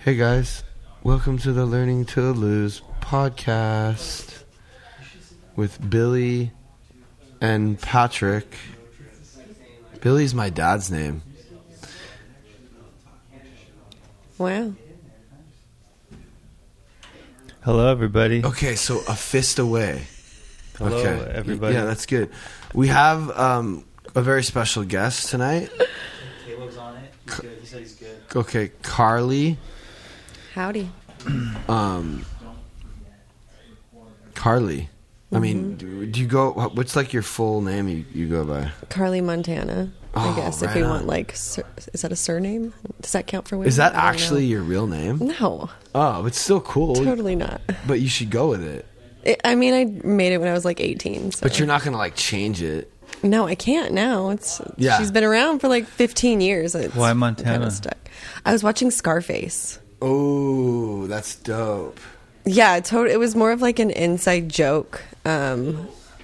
Hey guys, welcome to the Learning to Lose podcast with Billy and Patrick. Billy's my dad's name. Wow. Hello, everybody. Okay, so a fist away. Hello, okay. everybody. Yeah, that's good. We have a very special guest tonight. Caleb's on it. He's good. He said he's good. Okay, Karlie. Howdy. Karlie. I mean, do you go? What's like your full name? You go by Karlie Montana. Oh, I guess right if we on. want like, is that a surname? Does that count for women? Is that I don't actually your real name? know. No, Oh, it's still cool. totally not. But you should go with it. I mean, I made it when I was like 18. So. But you're not gonna like change it. No, I can't now. Yeah. She's been around for like 15 years. Why Montana? Kind of stuck. I was watching Scarface. Oh, that's dope. Yeah, it was more of like an inside joke.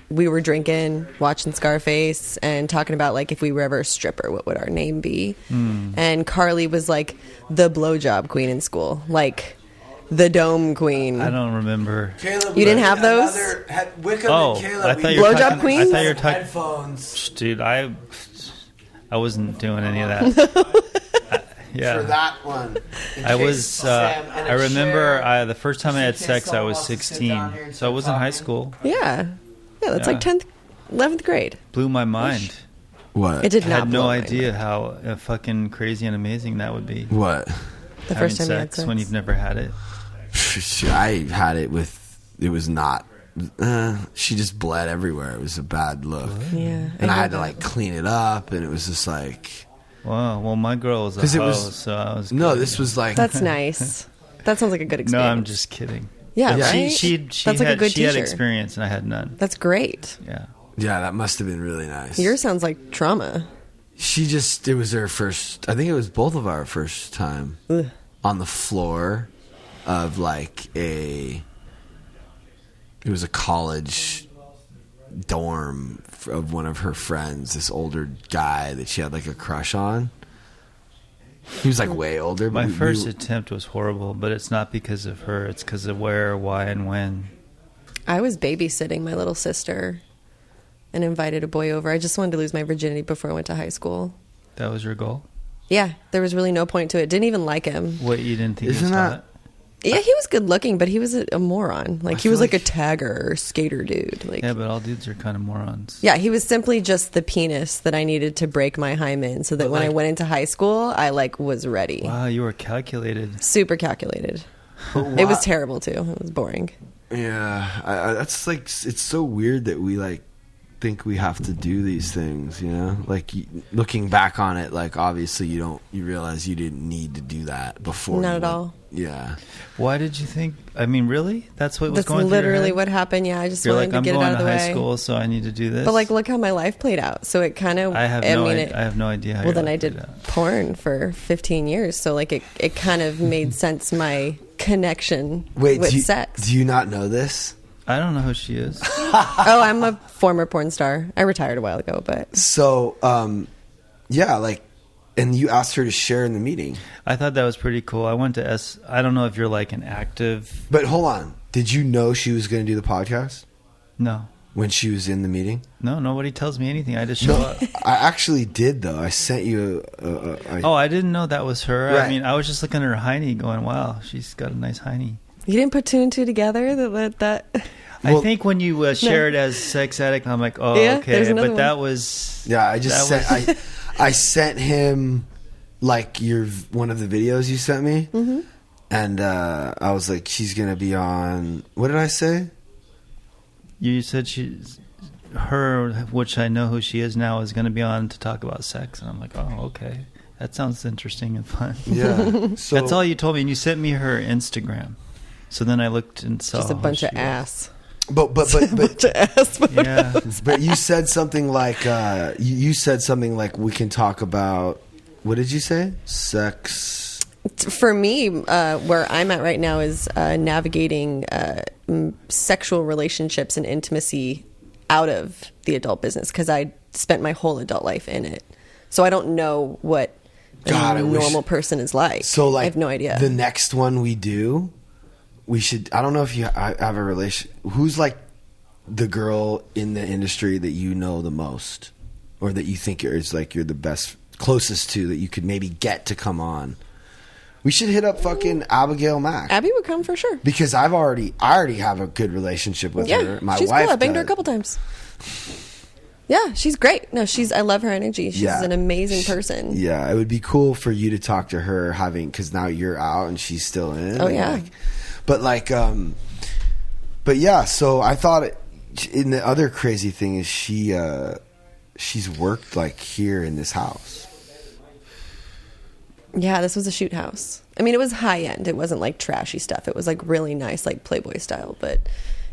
We were drinking, watching Scarface, and talking about like if we were ever a stripper, what would our name be? And Karlie was like the blowjob queen in school, like the dome queen. I don't remember. Caleb, You didn't have those? Wickham Oh, and Caleb, I thought you Blowjob were talking. queen? I thought you were talking. headphones Dude, I wasn't doing any of that. Yeah. for that one. In I case was. Sam and I remember Cher- the first time I had sex, I was 16, so I was in high school. Yeah, that's Yeah. like 10th, 11th grade. Blew my mind. What? It did I not. had no blow my idea mind. how fucking crazy and amazing that would be. What? The Having first time you had sex when you've never had it. I had it with. It was not. She just bled everywhere. It was a bad look. Yeah, And I heard had to that. like clean it up, and it was just like. Wow. Well, my girl was a 'Cause it hoe, was- so I was. No, good. this was like. That's nice. That sounds like a good No, experience. I'm just kidding. Yeah, Yeah. right? She That's like had a good she had teacher. experience and I had none. That's great. Yeah. Yeah, that must have been really nice. Yours sounds like trauma. It was her first, I think it was both of our first time Ugh. on the floor of like it was a college dorm of one of her friends, this older guy that she had like a crush on. He was like way older. My but first attempt was horrible, but it's not because of her. It's because of where, why, and when. I was babysitting my little sister and invited a boy over. I just wanted to lose my virginity before I went to high school. That was your goal? Yeah, there was really no point to it. Didn't even like him. What, you didn't think Isn't he was that- hot? Yeah, he was good looking, but he was a moron. Like I he was feel like a tagger or skater dude. Like Yeah, but all dudes are kind of morons. yeah, he was simply just the penis that I needed to break my hymen so that But when I like- went into high school, I like was ready. Wow, you were calculated. Super calculated. But It was why- terrible too. It was boring. Yeah, that's like, it's so weird that we like think we have to do these things, you know? Like looking back on it, like obviously you realize you didn't need to do that before. Not you at went- all. Yeah. Why did you think? I mean, really? That's what was That's going through your literally head? what happened. Yeah, I just You're wanted like, to I'm get it going out of to the high way. school, so I need to do this. But like, look how my life played out. So it kind of. I have no idea how Well, your then life I did played out. porn for 15 years. So like, it kind of made sense. My connection Wait, with sex. do you not know this? I don't know who she is. Oh, I'm a former porn star. I retired a while ago, but So, yeah, like, and you asked her to share in the meeting. I thought that was pretty cool. I went to I don't know if you're like an active. But hold on. Did you know she was going to do the podcast No. when she was in the meeting? No, nobody tells me anything. I just show up. I actually did, though. I sent you Oh, I didn't know that was her. Right. I mean, I was just looking at her hiney going, wow, she's got a nice hiney. you didn't put two and two together. That Well- I think when you share it as sex addict, I'm like, oh, Yeah, there's okay. another But one. that was... Yeah, I just that sent. was- I sent him like one of the videos you sent me, and I was like, she's gonna be on. What did I say? You said her, which I know who she is now, is going to be on to talk about sex. And I'm like, oh, okay. That sounds interesting and fun. Yeah. So That's all you told me. And you sent me her Instagram. So then I looked and saw just a who bunch she of was. ass. But bunch of ass. Yeah. but you said something like you said something like we can talk about. What did you say? Sex. For me, where I'm at right now is navigating sexual relationships and intimacy out of the adult business because I spent my whole adult life in it. So I don't know what God, a normal person is like. So, like, I have no idea. The next one we do, we should. I don't know if I have a relation. Who's like the girl in the industry that you know the most, or that you think is like you're the best, closest to, that you could maybe get to come on? We should hit up fucking Abigail Mack. Abby would come for sure. Because I already have a good relationship with her. My she's wife cool. I've banged her a does. couple times. Yeah, she's great. No, I love her energy. She's an amazing person. Yeah, it would be cool for you to talk to her, because now you're out and she's still in. Oh, yeah. But yeah, so I thought and the other crazy thing is she's worked like here in this house. Yeah, this was a shoot house. I mean, it was high end. It wasn't like trashy stuff. It was like really nice, like Playboy style. But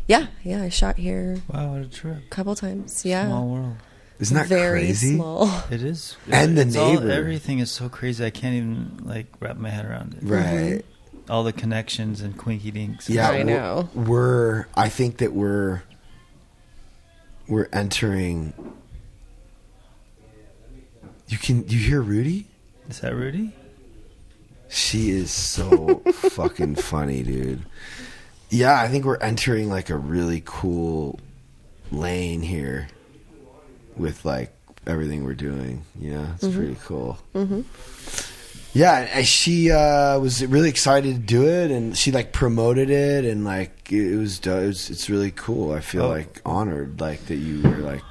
yeah, I shot here. Wow, what a trip. A couple times. Yeah. Small world. Isn't that Very crazy? small. It is. And the neighbor. Everything is so crazy. I can't even like wrap my head around it. Right. All the connections and quinky dinks. Yeah, I know. I think that we're entering. You hear Rudy? Is that Rudy? She is so fucking funny, dude. Yeah, I think we're entering like a really cool lane here with like everything we're doing. Yeah, it's pretty cool. Mm-hmm. Yeah, and she was really excited to do it, and she like promoted it, and like it's really cool. I feel like honored, like that you were like.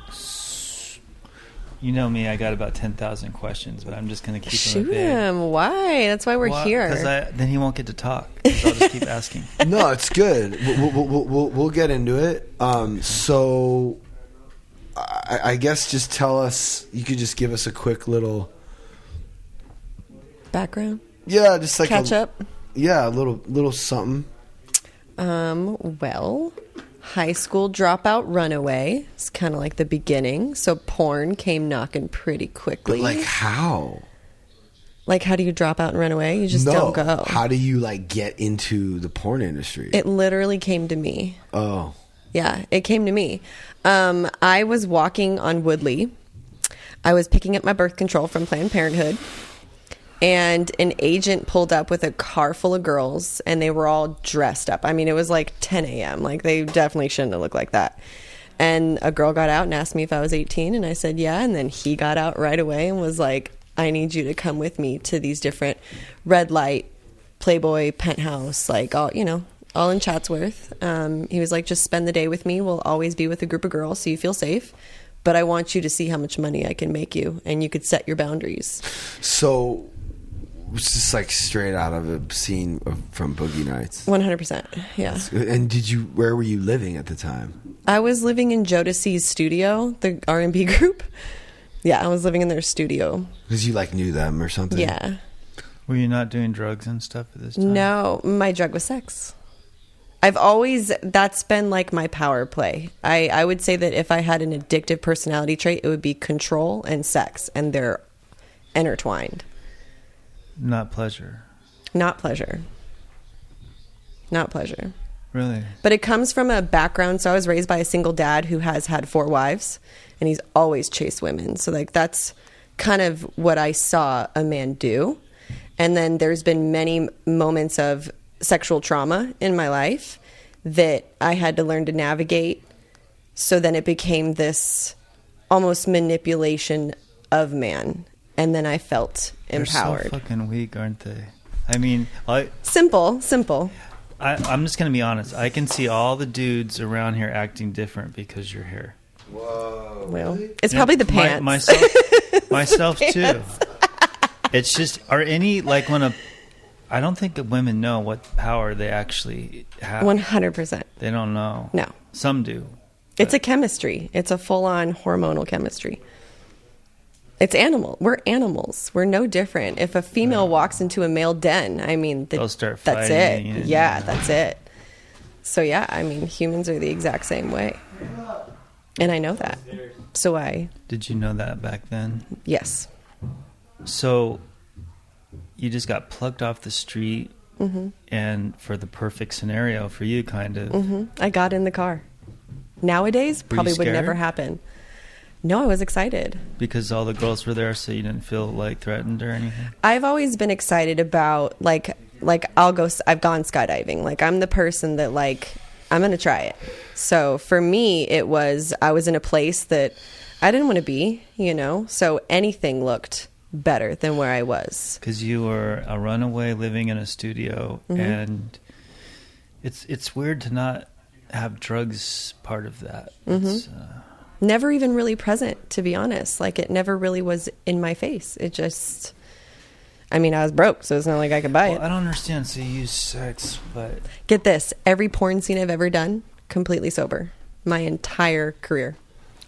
You know me, I got about 10,000 questions, but I'm just going to keep Shoot them him. Why? That's why we're here. Because then he won't get to talk. 'Cause I'll just keep asking. No, it's good. We'll get into it. So I guess just tell us. You could just give us a quick little Background? Yeah, just like catch up. Yeah, a little something. Well, high school dropout runaway. It's kind of like the beginning. So porn came knocking pretty quickly. But like how? Like how do you drop out and run away? You just don't go. How do you like get into the porn industry? It literally came to me. Oh. Yeah, it came to me. I was walking on Woodley. I was picking up my birth control from Planned Parenthood. And an agent pulled up with a car full of girls, and they were all dressed up. I mean, it was like 10 a.m. Like, they definitely shouldn't have looked like that. And a girl got out and asked me if I was 18, and I said, yeah. And then he got out right away and was like, I need you to come with me to these different red light, Playboy, penthouse, like, all in Chatsworth. He was like, just spend the day with me. We'll always be with a group of girls so you feel safe. But I want you to see how much money I can make you, and you could set your boundaries. So... It's just like straight out of a scene from Boogie Nights. 100%, yeah. And where were you living at the time? I was living in Jodeci's studio, the R&B group. Yeah, I was living in their studio. Because you like knew them or something? Yeah. Were you not doing drugs and stuff at this time? No, my drug was sex. That's been like my power play. I would say that if I had an addictive personality trait, it would be control and sex, and they're intertwined. Not pleasure. Not pleasure. Not pleasure. Really? But it comes from a background. So I was raised by a single dad who has had 4 wives, and he's always chased women. So like that's kind of what I saw a man do. And then there's been many moments of sexual trauma in my life that I had to learn to navigate. So then it became this almost manipulation of man. And then I felt empowered. They're so fucking weak, aren't they? I mean, Simple. I'm just going to be honest. I can see all the dudes around here acting different because you're here. Whoa. Well, it's probably the pants. Myself too. It's just, I don't think that women know what power they actually have. 100%. They don't know. No. Some do. It's a chemistry. It's a full-on hormonal chemistry. It's animal. We're animals. We're no different. If a female walks into a male den, I mean, they'll start that's fighting. it. Yeah, that's it. So yeah, I mean, humans are the exact same way, and I know that. So Did you know that back then? Yes. So you just got plucked off the street, and for the perfect scenario for you, kind of. I got in the car. Nowadays, probably would never happen. No, I was excited. Because all the girls were there, so you didn't feel like threatened or anything? I've always been excited about like I've gone skydiving. Like I'm the person that like I'm going to try it. So for me, I was in a place that I didn't want to be, you know, so anything looked better than where I was. Because you were a runaway living in a studio, and it's weird to not have drugs part of that. It's, never even really present, to be honest. Like it never really was in my face. It just, I mean, I was broke, so it's not like I could buy it. I don't understand. So you use sex, but Get this, every porn scene I've ever done, completely sober. My entire career.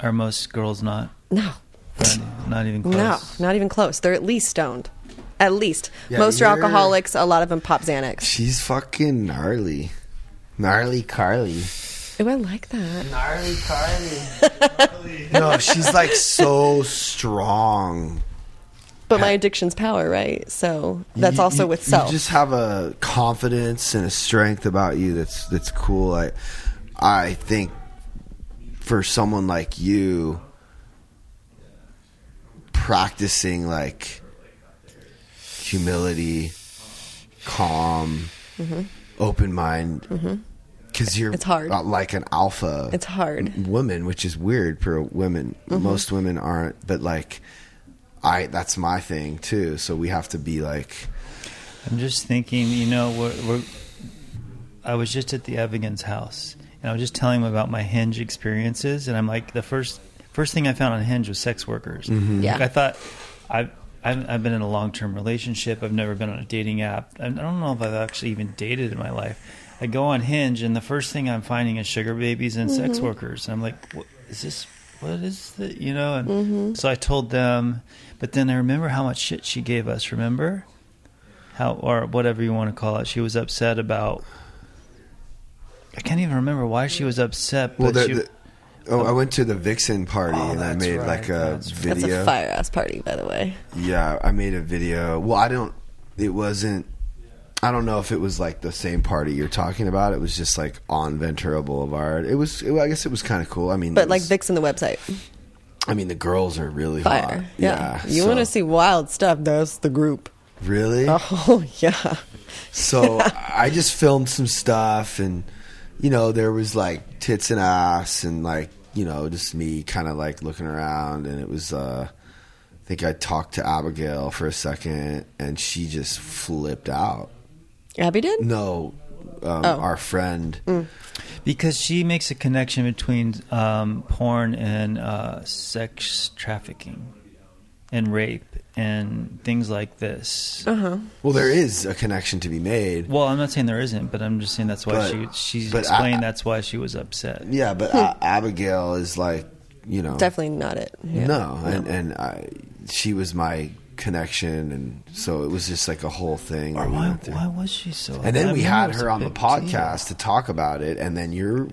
are most girls not? No. Not even close? No, not even close. They're at least stoned. At least. Yeah, Most are alcoholics. A lot of them pop Xanax. She's fucking gnarly. Gnarly Karlie. Oh, I like that. Gnarly Karlie. No, she's like so strong. But my addiction's power, right? So that's also with self. You just have a confidence and a strength about you that's cool. I think for someone like you, practicing like humility, calm, open mind, because you're It's hard. like an alpha. It's hard. Woman, which is weird for women. Most women aren't, but like that's my thing too. So we have to be like. I'm just thinking, you know, I was just at the Evans house, and I was just telling him about my Hinge experiences, and I'm like, the first thing I found on Hinge was sex workers. Yeah. Like I thought, I've been in a long-term relationship. I've never been on a dating app. I don't know if I've actually even dated in my life. I go on Hinge, and the first thing I'm finding is sugar babies and sex workers. And I'm like, what is this? What is that? You know? And so I told them, but then I remember how much shit she gave us. Remember? Or whatever you want to call it. She was upset about. I can't even remember why she was upset. But I went to the Vixen party and I made like a video. That's a fire ass party, by the way. Yeah, I made a video. Well, I don't know if it was like the same party you're talking about. It was just like on Ventura Boulevard. I guess it was kind of cool. I mean, But like Vixen, the website. I mean, the girls are really Fire. hot. Yeah. You want to see wild stuff, that's the group. Really? Oh, yeah. So I just filmed some stuff, and you know, there was like tits and ass, and like, you know, just me kind of like looking around, and it was I think I talked to Abigail for a second, and she just flipped out. Abby did? No, our friend. Because she makes a connection between porn and sex trafficking and rape and things like this. Well, there is a connection to be made. Well, I'm not saying there isn't, but I'm just saying that's why she explained that's why she was upset. Yeah, but Abigail is like, you know, Definitely not it. Yeah. no, and she was my connection, and so it was just like a whole thing. Or why was she so? And then I we remember had it was her a on the big podcast deal. to talk about it, and then your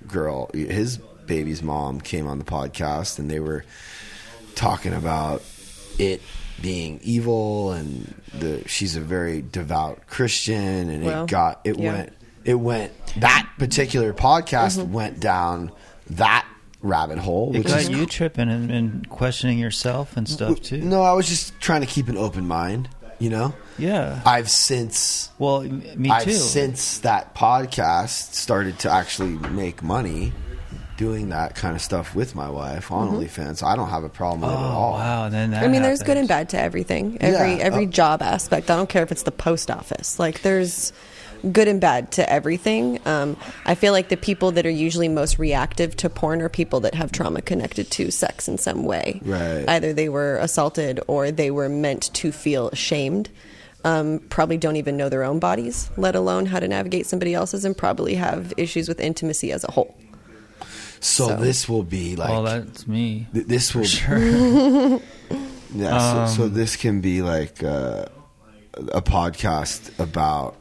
girl, his baby's mom, came on the podcast, and they were talking about it being evil, and she's a very devout Christian, and it went that particular podcast went down that rabbit hole. It got you tripping and questioning yourself and stuff too. No, I was just trying to keep an open mind, you know? Yeah. I've since that podcast started to actually make money doing that kind of stuff with my wife on OnlyFans. So I don't have a problem with it at all. Wow. And then I mean, there's good and bad to everything. Every job aspect. I don't care if it's the post office. Like, there's good and bad to everything. I feel like the people that are usually most reactive to porn are people that have trauma connected to sex in some way. Right. Either they were assaulted or they were meant to feel ashamed. Probably don't even know their own bodies, let alone how to navigate somebody else's, and probably have issues with intimacy as a whole. So this will be like... Well, that's me. This will... Sure. Yeah, so this can be like a podcast about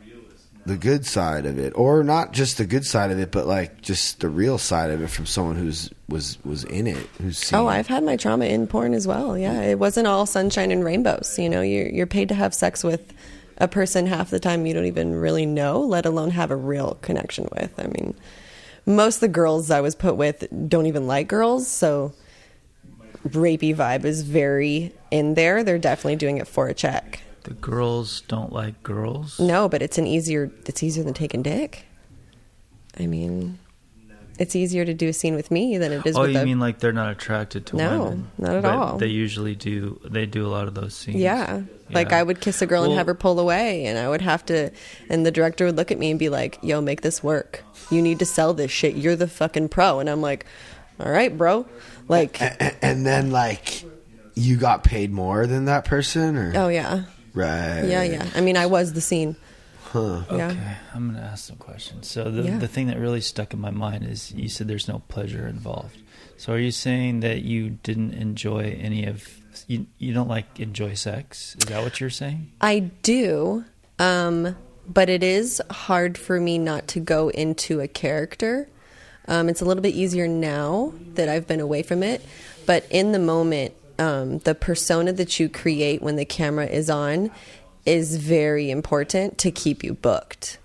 the good side of it, or not just the good side of it, but like just the real side of it from someone who's was in it, who's seen it. I've had my trauma in porn as well. Yeah, it wasn't all sunshine and rainbows. You know, you're paid to have sex with a person half the time you don't even really know, let alone have a real connection with. I mean, most of the girls I was put with don't even like girls, so rapey vibe is very in there. They're definitely doing it for a check. The girls don't like girls? No, but it's easier than taking dick. I mean, it's easier to do a scene with me than it is with you mean like they're not attracted to women? No, not at all. They usually do. They do a lot of those scenes. Yeah. Like I would kiss a girl and have her pull away, and I would have to, and the director would look at me and be like, yo, make this work. You need to sell this shit. You're the fucking pro. And I'm like, all right, bro. Like, and then like you got paid more than that person, or? Oh yeah. Right. Yeah. I mean, I was the scene. Huh. Yeah. Okay, I'm going to ask some questions. So the thing that really stuck in my mind is you said there's no pleasure involved. So are you saying that you didn't enjoy any of, you don't like enjoy sex? Is that what you're saying? I do, but it is hard for me not to go into a character. It's a little bit easier now that I've been away from it, but in the moment, the persona that you create when the camera is on is very important to keep you booked.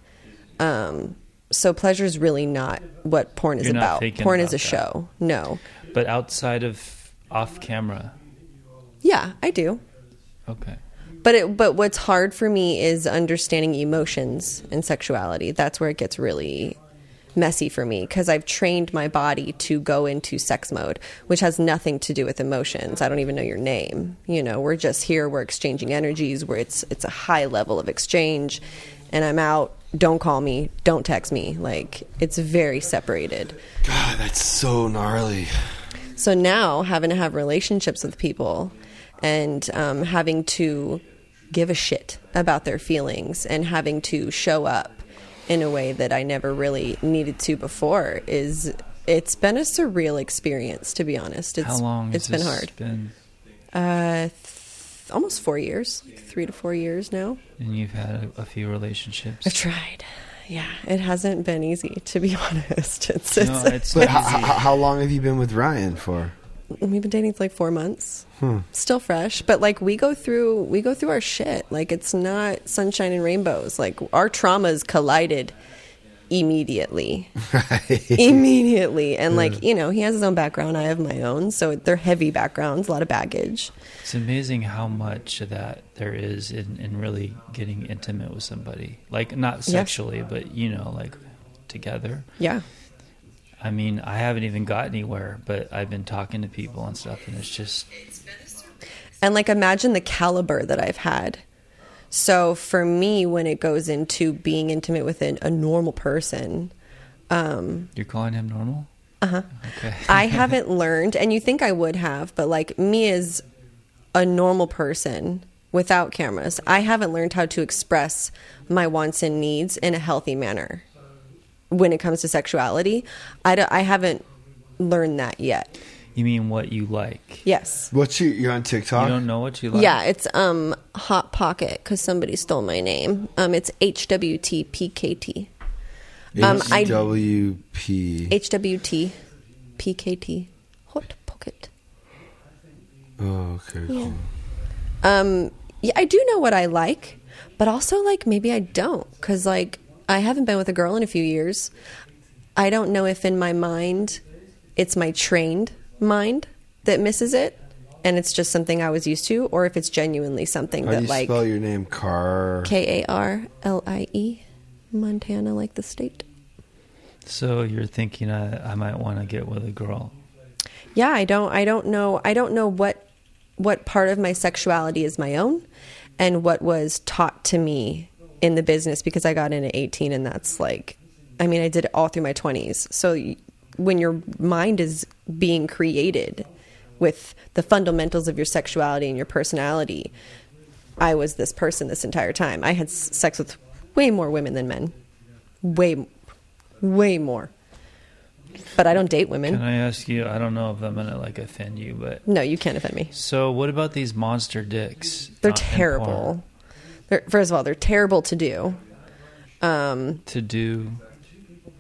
So pleasure is really not what porn is about. Porn is a show. No. But outside of off camera? Yeah, I do. Okay. But what's hard for me is understanding emotions and sexuality. That's where it gets really messy for me, because I've trained my body to go into sex mode, which has nothing to do with emotions. I don't even know your name. You know, we're just here, we're exchanging energies, where it's a high level of exchange, and I'm out. Don't call me, don't text me. Like, it's very separated. God, that's so gnarly. So now having to have relationships with people and having to give a shit about their feelings and having to show up in a way that I never really needed to before it's been a surreal experience, to be honest. How long it's has been this hard. Almost 4 years, like 3 to 4 years now. And you've had a few relationships. I've tried. Yeah, it hasn't been easy, to be honest. But how long have you been with Ryan for? We've been dating for like 4 months. Still fresh, but like we go through our shit. Like, it's not sunshine and rainbows. Like, our traumas collided immediately. Right. Immediately. And like, you know, he has his own background, I have my own, so they're heavy backgrounds, a lot of baggage. It's amazing how much of that there is in really getting intimate with somebody. Like, not sexually, but, you know, like together. Yeah. I mean, I haven't even got anywhere, but I've been talking to people and stuff, and it's just... And like, imagine the caliber that I've had. So for me, when it goes into being intimate with a normal person... You're calling him normal? Uh-huh. Okay. I haven't learned, and you think I would have, but like, me as a normal person without cameras, I haven't learned how to express my wants and needs in a healthy manner. When it comes to sexuality, I haven't learned that yet. You mean what you like? Yes. You're on TikTok? You don't know what you like? Yeah, it's Hot Pocket, because somebody stole my name. It's HWTPKT. HWTPKT. Hot Pocket. Oh, okay. Yeah. Cool. Yeah, I do know what I like, but also like maybe I don't, because like I haven't been with a girl in a few years. I don't know if in my mind it's my trained mind that misses it, and it's just something I was used to, or if it's genuinely something How that do you like spell your name? Karlie, Montana, like the state. So you're thinking I might want to get with a girl? Yeah, I don't know what part of my sexuality is my own, and what was taught to me in the business, because I got in at 18, and that's like, I mean, I did it all through my 20s. So when your mind is being created with the fundamentals of your sexuality and your personality, I was this person this entire time. I had sex with way more women than men. Way more. But I don't date women. Can I ask you, I don't know if I'm going to like offend you, but... No, you can't offend me. So what about these monster dicks? They're terrible. First of all, they're terrible to do. To do?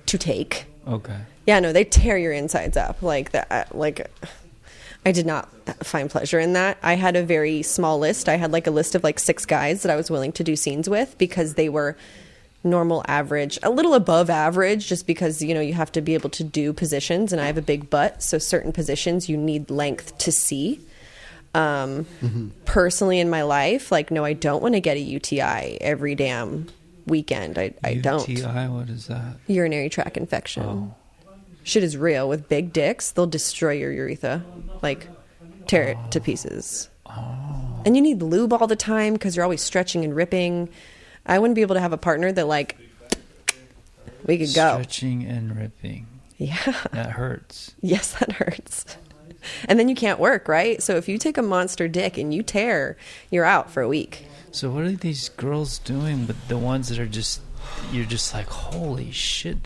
To take. Okay. Yeah, no, they tear your insides up. Like that. Like, I did not find pleasure in that. I had a very small list. I had like a list of like 6 guys that I was willing to do scenes with, because they were normal average, a little above average, just because, you know, you have to be able to do positions, and I have a big butt, so certain positions you need length to see. Personally in my life, like, no, I don't want to get a UTI every damn weekend. I don't. UTI, what is that? Urinary tract infection. Shit is real. With big dicks, they'll destroy your urethra, like tear it to pieces. And you need lube all the time because you're always stretching and ripping. I wouldn't be able to have a partner that, like, we could go. Stretching and ripping. Yeah. That hurts. Yes, that hurts. And then you can't work, right? So if you take a monster dick and you tear, you're out for a week. So what are these girls doing with the ones that are just, you're just like, holy shit,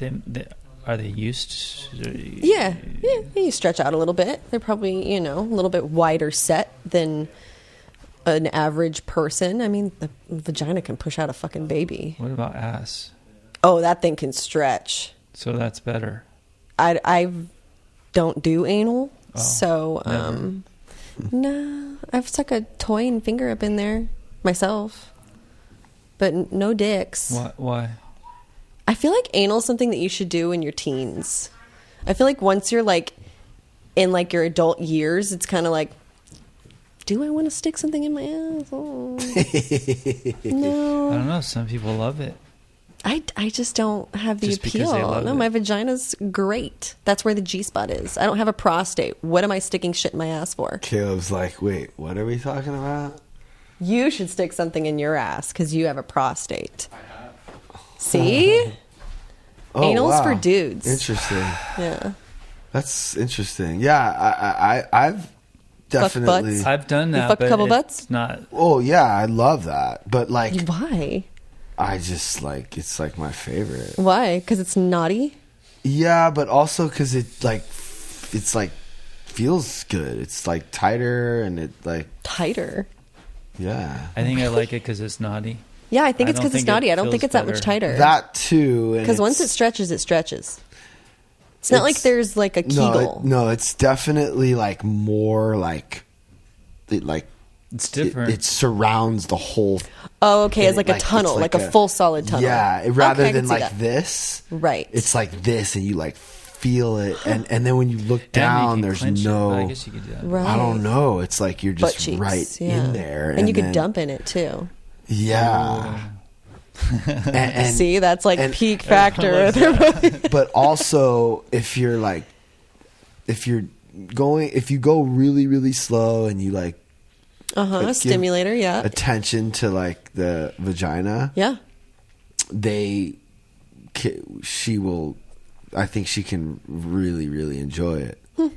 are they used to? Yeah, you stretch out a little bit. They're probably, you know, a little bit wider set than an average person. I mean, the vagina can push out a fucking baby. What about ass? Oh, that thing can stretch. So that's better. I don't do anal, Oh, so no, I've stuck a toy and finger up in there myself, but no dicks. Why? I feel like anal is something that you should do in your teens. I feel like once you're like in like your adult years, it's kind of like, do I want to stick something in my ass? Oh. No. I don't know. Some people love it. I just don't have the Just because they appeal. love No, it. my vagina's great. That's where the G spot is. I don't have a prostate. What am I sticking shit in my ass for? Caleb's like, wait, what are we talking about? You should stick something in your ass because you have a prostate. See? Oh, Anal's wow. for dudes. Interesting. Yeah. That's interesting. Yeah, I've definitely. butts? I've done that. fucked a but couple it's butts? Not. Oh yeah, I love that. But like, Why? I just like it's like my favorite. Why? Because it's naughty? Yeah, but also because it's like feels good. It's like tighter and it like Tighter. yeah. I think I like it because it's naughty. Yeah, I think it's I don't because it's think it naughty. I don't think feels it's that much better. tighter. That too. Because once it stretches, it stretches. It's not like there's like a Kegel. No, it's definitely like more like it like It's different. it surrounds the whole. Oh, okay, as and like a it's tunnel, like a full solid tunnel. Yeah, rather Okay, I can than see like that. this. Right. It's like this, and you like feel it, and then when you look And you down, can there's clench it, no. but I guess you could do that. Right. I don't know. It's like you're Butt just cheeks, right yeah. in there, And you could then- dump in it too. Yeah. and, See, that's like and- peak factor. but also if you go really really slow and you like give Stimulator, yeah. attention to like the vagina, Yeah. she will. I think she can really really enjoy it. Yeah,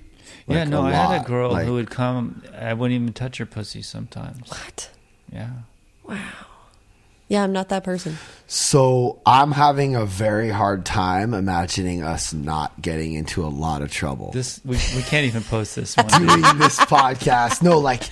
Like, no, a I had lot. a girl Like- who would come. I wouldn't even touch her pussy sometimes. What? Yeah. Yeah, I'm not that person. So I'm having a very hard time imagining us not getting into a lot of trouble This we can't even post this one. doing this podcast. No, like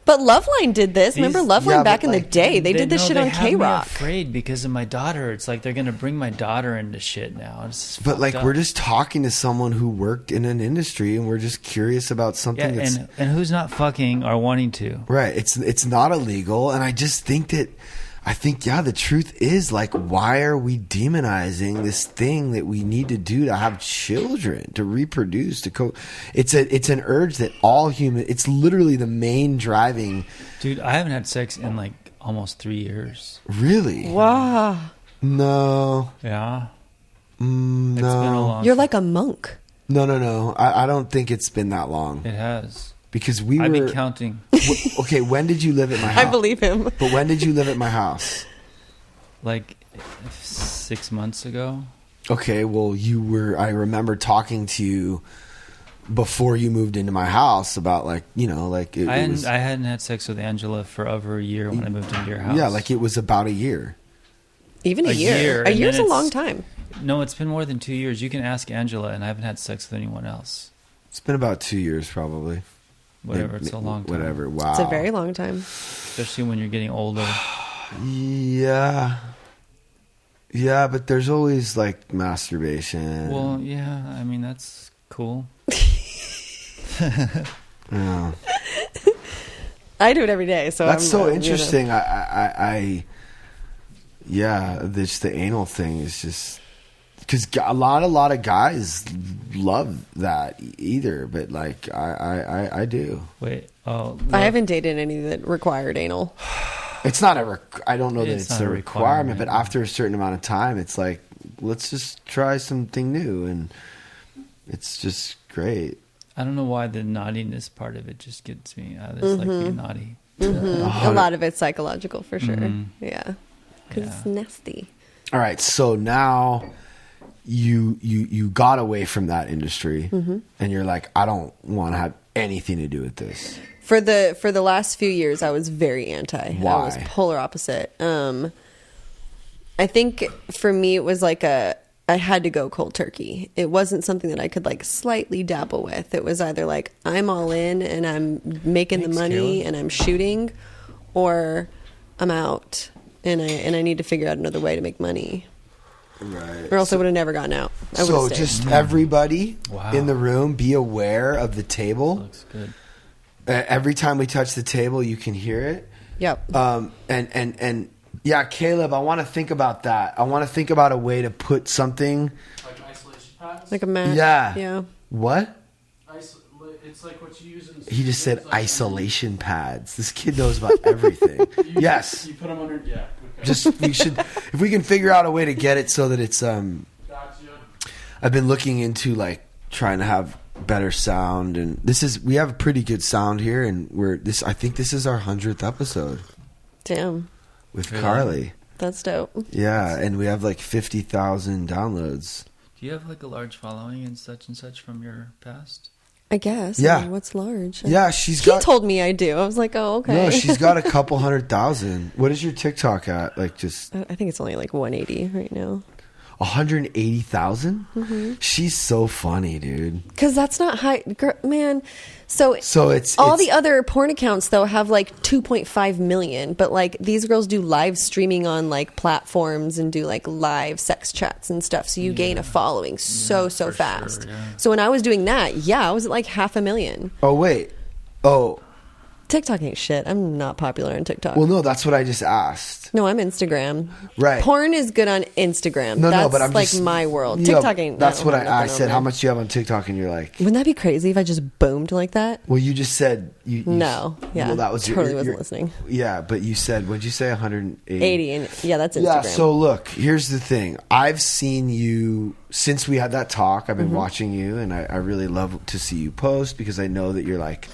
But Loveline did this. Remember These- Loveline yeah, back but in the like- day? They did this shit on have me K-Rock. afraid because of my daughter. It's like they're gonna bring my daughter into shit now. It's but like fucked we're up. just talking to someone who worked in an industry and we're just curious about something yeah, that's and who's not fucking or wanting to? right. It's not illegal, and I just think that the truth is like, why are we demonizing this thing that we need to do to have children, to reproduce, it's an urge that all human. It's literally the main driving. Dude, I haven't had sex in like almost 3 years. Really? Wow. No. Yeah. No. It's been a long You're like a monk. No. I don't think it's been that long. It has. Because I've were been counting. Okay, when did you live at my house? I believe him. But when did you live at my house? Like 6 months ago. Okay, well, I remember talking to you before you moved into my house about like, it I was, hadn't had sex with Angela for over a year when I moved into your house. yeah, like it was about a year. Even a A year. year, A and year's a then long it's- time. No, it's been more than 2 years. You can ask Angela, and I haven't had sex with anyone else. It's been about 2 years probably. Whatever, it's a long time. Whatever, wow. It's a very long time. Especially when you're getting older. Yeah. Yeah, but there's always like masturbation. Well, yeah, I mean, that's cool. Yeah. I do it every day. So That's I'm, so you know. interesting. I yeah, this the anal thing is just because a lot of guys love that either, but like I do. Wait, oh, I haven't dated any that required anal. It's not I don't know that It's it's not a a requirement, but requirement. after a certain amount of time, it's like, let's just try something new, and it's just great. I don't know why the naughtiness part of it just gets me. I just like being naughty. A lot of it's psychological for sure. Yeah. Because Yeah. it's nasty. All right, so now you got away from that industry, and you're like, I don't want to have anything to do with this. For the last few years, I was very anti. Why? I was polar opposite. I think for me, it was like I had to go cold turkey. It wasn't something that I could like slightly dabble with. It was either like I'm all in and I'm making the money and I'm shooting, or I'm out and I need to figure out another way to make money. Right. Or else I would have never gotten out. I So would've stayed. just everybody Wow. in the room, be aware of the table. Looks good. Every time we touch the table, you can hear it. Yep. And yeah, Caleb, I want to think about that. I want to think about a way to put something. Like isolation pads? Like a mat. Yeah. Yeah. What? It's like what you use in... He just said it's like- isolation pads. This kid knows about everything. Yes. You put them under... Yeah. Okay. Just we should, if we can figure out a way to get it so that it's Gotcha. I've been looking into like trying to have better sound, and we have a pretty good sound here, and I think this is our 100th episode Damn. with Really? Karlie. That's dope. Yeah, and we have like 50,000 downloads. Do you have like a large following and such from your past? I guess. Yeah. I mean, what's large? Yeah, He told me I do. I was like, oh, okay. No, she's got a couple 100,000. What is your TikTok at? Like just I think it's only like 180 right now. 180,000? Mm-hmm. She's so funny, dude. Because that's not high, man. So it's all the other porn accounts though have like 2.5 million, but like these girls do live streaming on like platforms and do like live sex chats and stuff. So you gain a following so for fast. sure, yeah. So when I was doing that, I was at like 500,000. Oh wait. Oh, TikTok ain't shit. I'm not popular on TikTok. well no, that's what I just asked. No, I'm Instagram. Right. Porn is good on Instagram. No, that's but I'm like just, my world. Yeah, TikTok ain't. That's don't what have I nothing said. over How there. much do you have on TikTok? And you're like, Wouldn't that be crazy if I just boomed like that? well, you just said you No, yeah, Well, that was totally wasn't listening. Yeah, but you said, what'd you say? 180. 80, and yeah, that's Instagram. Yeah. So look, here's the thing. I've seen you since we had that talk. I've been Mm-hmm. watching you, and I really love to see you post because I know that you're like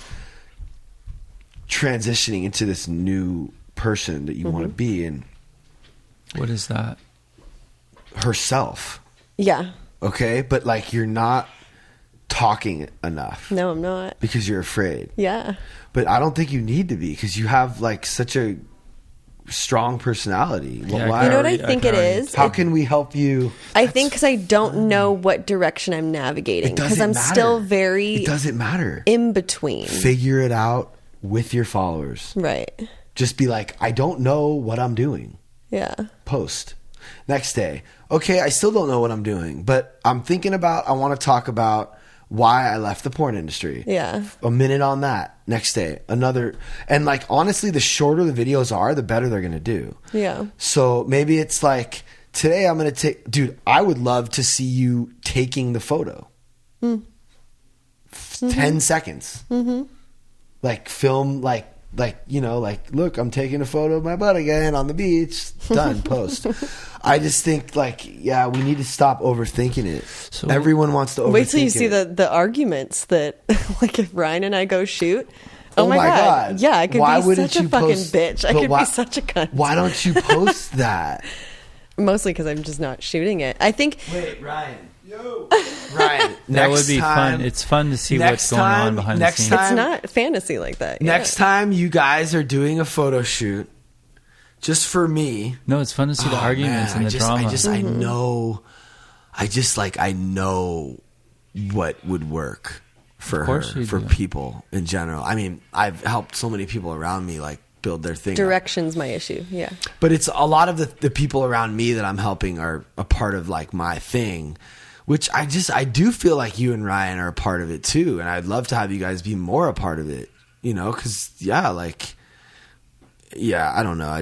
transitioning into this new person that you want to Mm-hmm. be, and What is that? herself. Yeah, Okay, but like you're not talking enough no, I'm not. because you're afraid. Yeah, But I don't think you need to be because you have like such a strong personality. Yeah, Why you know what I already- think I it can already is. How can we help you? I think because I don't know what direction I'm navigating It because doesn't I'm matter. still very It doesn't matter. in between. Figure it out with your followers. Right. Just be like, I don't know what I'm doing. Yeah. Post. Next day. Okay, I still don't know what I'm doing, but I'm thinking about, I want to talk about why I left the porn industry. Yeah. A minute on that. Next day. Another. And like, honestly, the shorter the videos are, the better they're going to do. Yeah. So maybe it's like, today I'm going to take, dude, I would love to see you taking the photo. 10 seconds. Like film, like, you know, like, look, I'm taking a photo of my butt again on the beach. Done. Post. I just think like, yeah, we need to stop overthinking it. So- Everyone wants to overthink Wait till you see it. the arguments that like if Ryan and I go shoot. Oh, my God. god. Yeah, I could Why be wouldn't such a you fucking post- bitch. I but could why- be such a cunt. Why don't you post that? Mostly because I'm just not shooting it. I think Wait, Ryan. Yo. Ryan, That next would be time, fun. It's fun to see next what's going time- on behind next the scenes. time- it's not fantasy like that. Next time you guys are doing a photo shoot, just for me. No, it's fun to see the Oh, arguments man, and the drama. I know. I know what would work for Of course her, you for do. people in general. I mean, I've helped so many people around me like build their thing up. Direction's my issue. Yeah. But it's a lot of the people around me that I'm helping are a part of like my thing, which I do feel like you and Ryan are a part of it too. And I'd love to have you guys be more a part of it, you know, cause I don't know.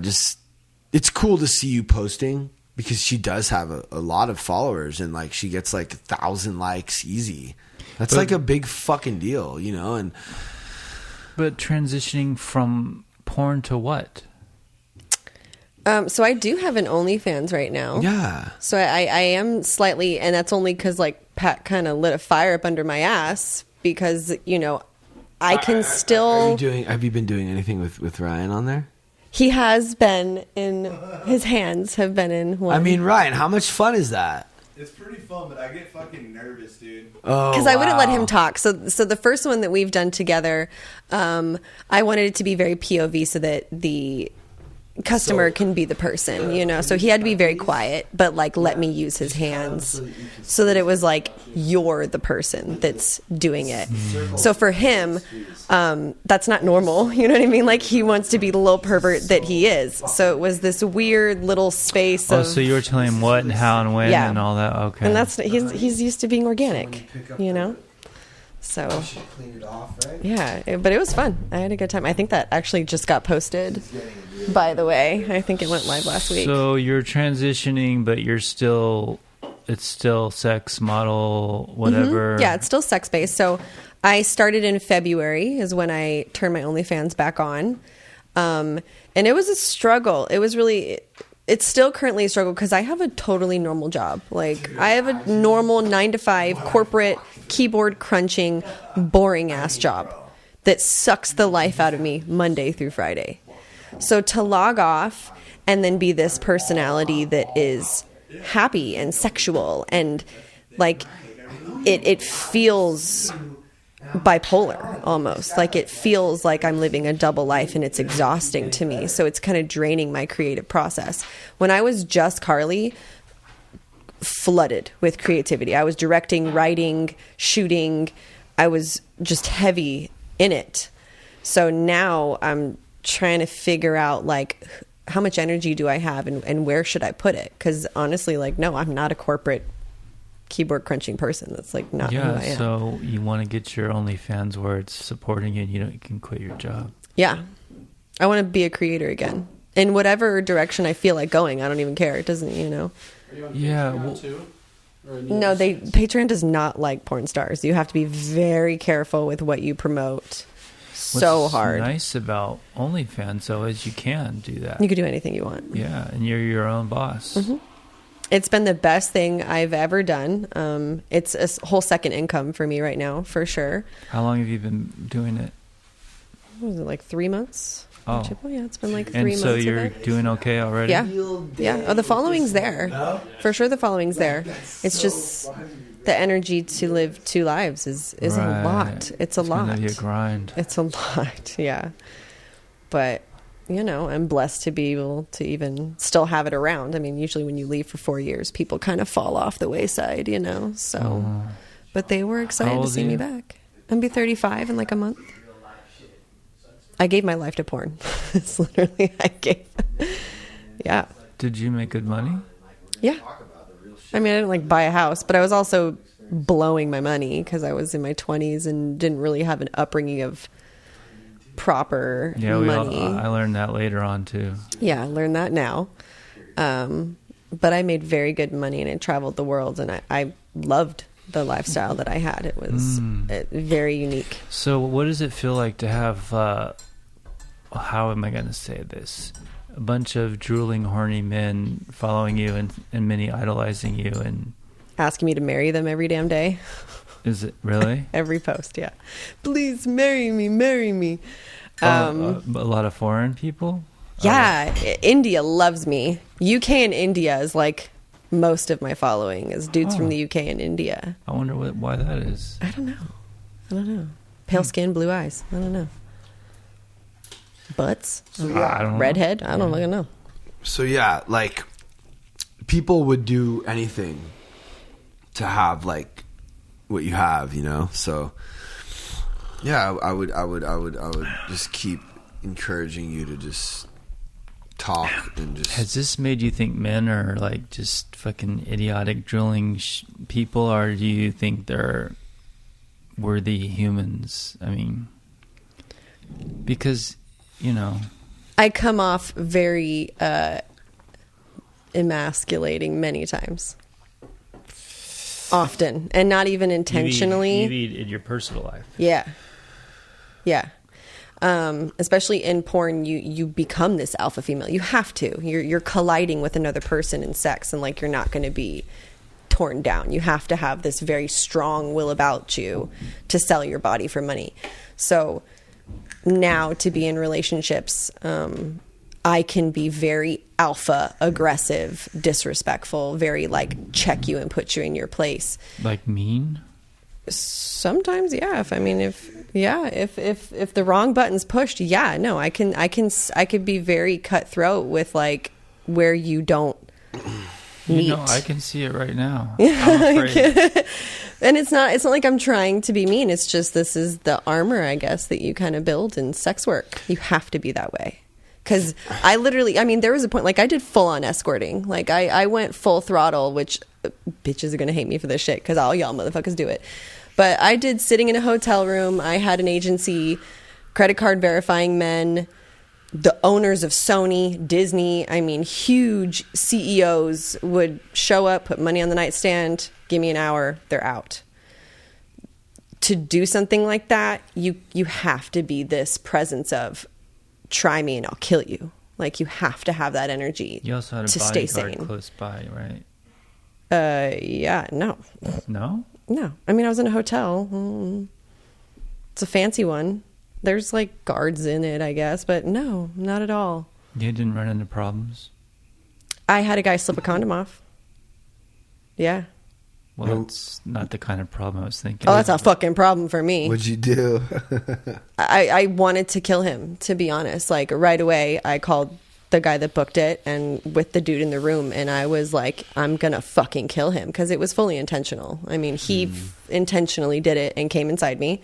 it's cool to see you posting because she does have a lot of followers and like she gets like 1,000 likes easy. That's like a big fucking deal, you know? And but transitioning from porn to what? So I do have an OnlyFans right now. yeah. So I am slightly, and that's only because like Pat kind of lit a fire up under my ass because, you know, I can still. Have you been doing anything with Ryan on there? He has been in, his hands have been in one. I mean, Ryan, how much fun is that? It's pretty fun, but I get fucking nervous, dude. Oh, because I wouldn't let him talk. So the first one that we've done together, I wanted it to be very POV so that the customer can be the person, you know. So he had to be very quiet, but like let me use his hands so that it was like you're the person that's doing it. So for him, that's not normal. You know what I mean? Like he wants to be the little pervert that he is. So it was this weird little space. Oh, of, so you were telling him what and how and when Yeah. and all that. Okay. and that's he's used to being organic, you know. So Clean it off, right? yeah, but it was fun. I had a good time. I think that actually just got posted. By the way, I think it went live last week. So you're transitioning, but it's still sex model, whatever. Yeah, it's still sex based. So I started in February is when I turned my OnlyFans back on. And it was a struggle. It's still currently a struggle because I have a totally normal job. Like I have a normal 9-to-5 corporate keyboard crunching, boring ass job that sucks the life out of me Monday through Friday. So to log off and then be this personality that is happy and sexual and like it feels bipolar almost. Like it feels like I'm living a double life and it's exhausting to me. So it's kind of draining my creative process. When I was just Karlie, flooded with creativity. I was directing, writing, shooting. I was just heavy in it. So now I'm trying to figure out like how much energy do I have and where should I put it? Because honestly, like, no, I'm not a corporate keyboard crunching person. That's like not who I am. So you want to get your OnlyFans where it's supporting you and you can quit your job. Yeah. I want to be a creator again. In whatever direction I feel like going, I don't even care. It doesn't, you know. Are you on Yeah, Patreon well- too? Or No, Patreon does not like porn stars. You have to be very careful with what you promote. So What's hard. nice about OnlyFans though is you can do that. You can do anything you want. Yeah, and you're your own boss. Mm-hmm. It's been the best thing I've ever done. It's a whole second income for me right now, for sure. How long have you been doing it? What was it, like 3 months? Oh. Yeah, it's been like 3 And months. so of you're it. doing okay already? Yeah. Yeah. Oh, the following's there. For sure the following's there. It's just the energy to live 2 lives is a Right. lot. It's a lot. Gonna be a grind. It's a lot, yeah. But, you know, I'm blessed to be able to even still have it around. I mean, usually when you leave for 4 years, people kind of fall off the wayside, you know. So, but they were How excited to old see are me you? back. I'm be 35 in like a month. I gave my life to porn. It's literally I gave. Yeah. Did you make good money? Yeah. I mean, I didn't like buy a house, but I was also blowing my money because I was in my 20s and didn't really have an upbringing of proper money. I learned that later on too. Yeah, I learned that now. But I made very good money and I traveled the world and I loved the lifestyle that I had. It was very unique. So what does it feel like to have, how am I going to say this? A bunch of drooling, horny men following you and many idolizing you. And Asking me to marry them every damn day. is it really? Every post, yeah. Please marry me, marry me. A lot of foreign people? Yeah, India loves me. UK and India is like most of my following is dudes from the UK and India. I wonder why that is. I don't know. Pale skin, blue eyes. I don't know. Butts. I don't know. Redhead. I don't fucking know. So yeah, like people would do anything to have like what you have, you know. So yeah, I would just keep encouraging you to just talk and just. Has this made you think men are like just fucking idiotic drooling people, or do you think they're worthy humans? I mean, because, you know, I come off very emasculating many times. Often. And not even intentionally. Maybe in your personal life. Yeah. Yeah. Especially in porn, you become this alpha female. You have to. You're colliding with another person in sex, and like you're not going to be torn down. You have to have this very strong will about you to sell your body for money. So now to be in relationships, I can be very alpha, aggressive, disrespectful, very like check you and put you in your place. Like mean? Sometimes, yeah. If the wrong button's pushed, yeah, no, I could be very cutthroat with like where you don't meet. You know, I can see it right now. I'm afraid. And it's not like I'm trying to be mean. It's just this is the armor, I guess, that you kind of build in sex work. You have to be that way. Because I mean, there was a point, like I did full on escorting. Like I went full throttle, which bitches are going to hate me for this shit because all y'all motherfuckers do it. But I did sitting in a hotel room. I had an agency, credit card verifying men, the owners of Sony, Disney. I mean, huge CEOs would show up, put money on the nightstand, give me an hour, they're out. To do something like that, you have to be this presence of try me and I'll kill you. Like you have to have that energy. You also had a to stay bodyguard sane. close by, right? Yeah, no. No? No. I mean, I was in a hotel. It's a fancy one. There's like guards in it, I guess, but no, not at all. You didn't run into problems? I had a guy slip a condom off. Yeah. Well, that's not the kind of problem I was thinking. Oh, that's a fucking problem for me. What'd you do? I wanted to kill him, to be honest. Like right away, I called the guy that booked it and with the dude in the room, and I was like, I'm gonna fucking kill him because it was fully intentional. I mean, he intentionally did it and came inside me.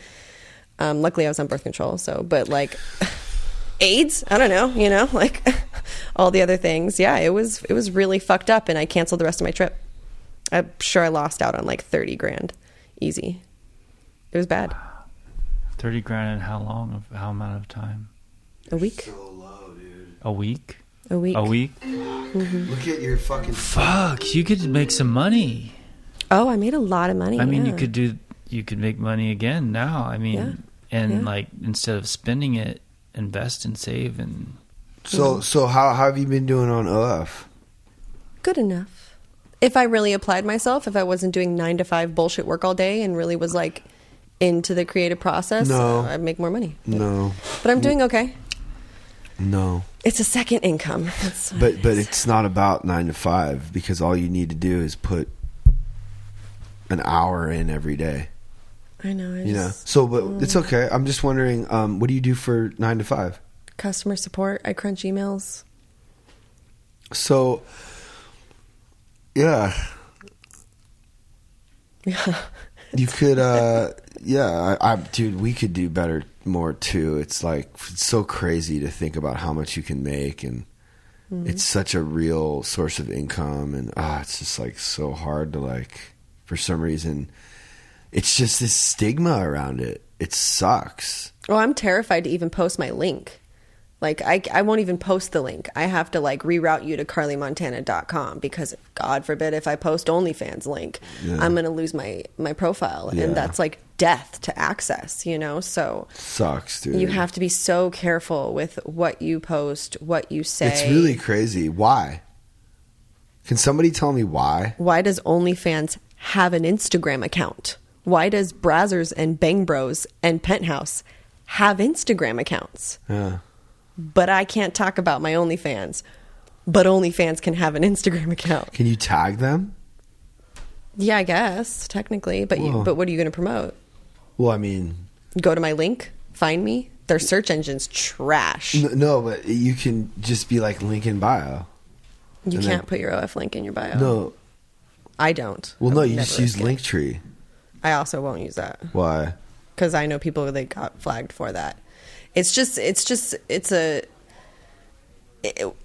Luckily I was on birth control, but like AIDS, I don't know, like all the other things. Yeah, it was really fucked up, and I canceled the rest of my trip. I'm sure I lost out on like 30 grand easy. It was bad. 30 grand in how amount of time? A week. So low, dude. A week? A week. A week? Mm-hmm. Look at your fucking... Fuck, you could make some money. Oh, I made a lot of money. I mean, yeah. you could make money again now. I mean, Yeah. and like instead of spending it, invest and save and. So how have you been doing on OF? Good enough. If I really applied myself, if I wasn't doing 9 to 5 bullshit work all day and really was like into the creative process, No. I'd make more money. No. But I'm doing okay. No. It's a second income. That's But it's not about 9 to 5 because all you need to do is put an hour in every day. I know. But it's okay. I'm just wondering, what do you do for 9 to 5? Customer support. I crunch emails. So, yeah. Yeah. You could, dude, we could do better, more too. It's like, it's so crazy to think about how much you can make, and it's such a real source of income, and it's just like so hard to like, for some reason, it's just this stigma around it. It sucks. Well, I'm terrified to even post my link. Like, I won't even post the link. I have to, like, reroute you to carliemontana.com because, God forbid, if I post OnlyFans link, I'm going to lose my profile. Yeah. And that's, like, death to access, So... Sucks, dude. You have to be so careful with what you post, what you say. It's really crazy. Why? Can somebody tell me why? Why does OnlyFans have an Instagram account? Why does Brazzers and Bang Bros and Penthouse have Instagram accounts? Yeah. But I can't talk about my OnlyFans. But OnlyFans can have an Instagram account. Can you tag them? Yeah, I guess, technically. But but what are you going to promote? Well, I mean... Go to my link? Find me? Their search engine's trash. No, but you can just be like link in bio. You and can't put your OF link in your bio. No. I don't. Well, I no, would you never just use risk it. Linktree. I also won't use that. Why? Because I know people that got flagged for that.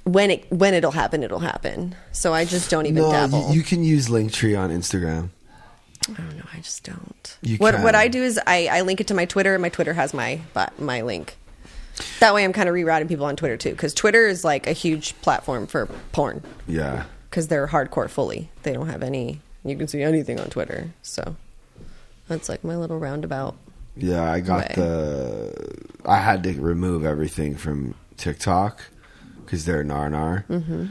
When it'll happen, it'll happen. So I just don't even dabble. No, you can use Linktree on Instagram. I don't know. I just don't. What I do is I link it to my Twitter, and my Twitter has my link. That way I'm kind of rerouting people on Twitter too, because Twitter is like a huge platform for porn. Yeah. because they're hardcore fully. They don't have any. You can see anything on Twitter. So that's like my little roundabout. Yeah, I got I had to remove everything from TikTok because they're nar. Mm-hmm.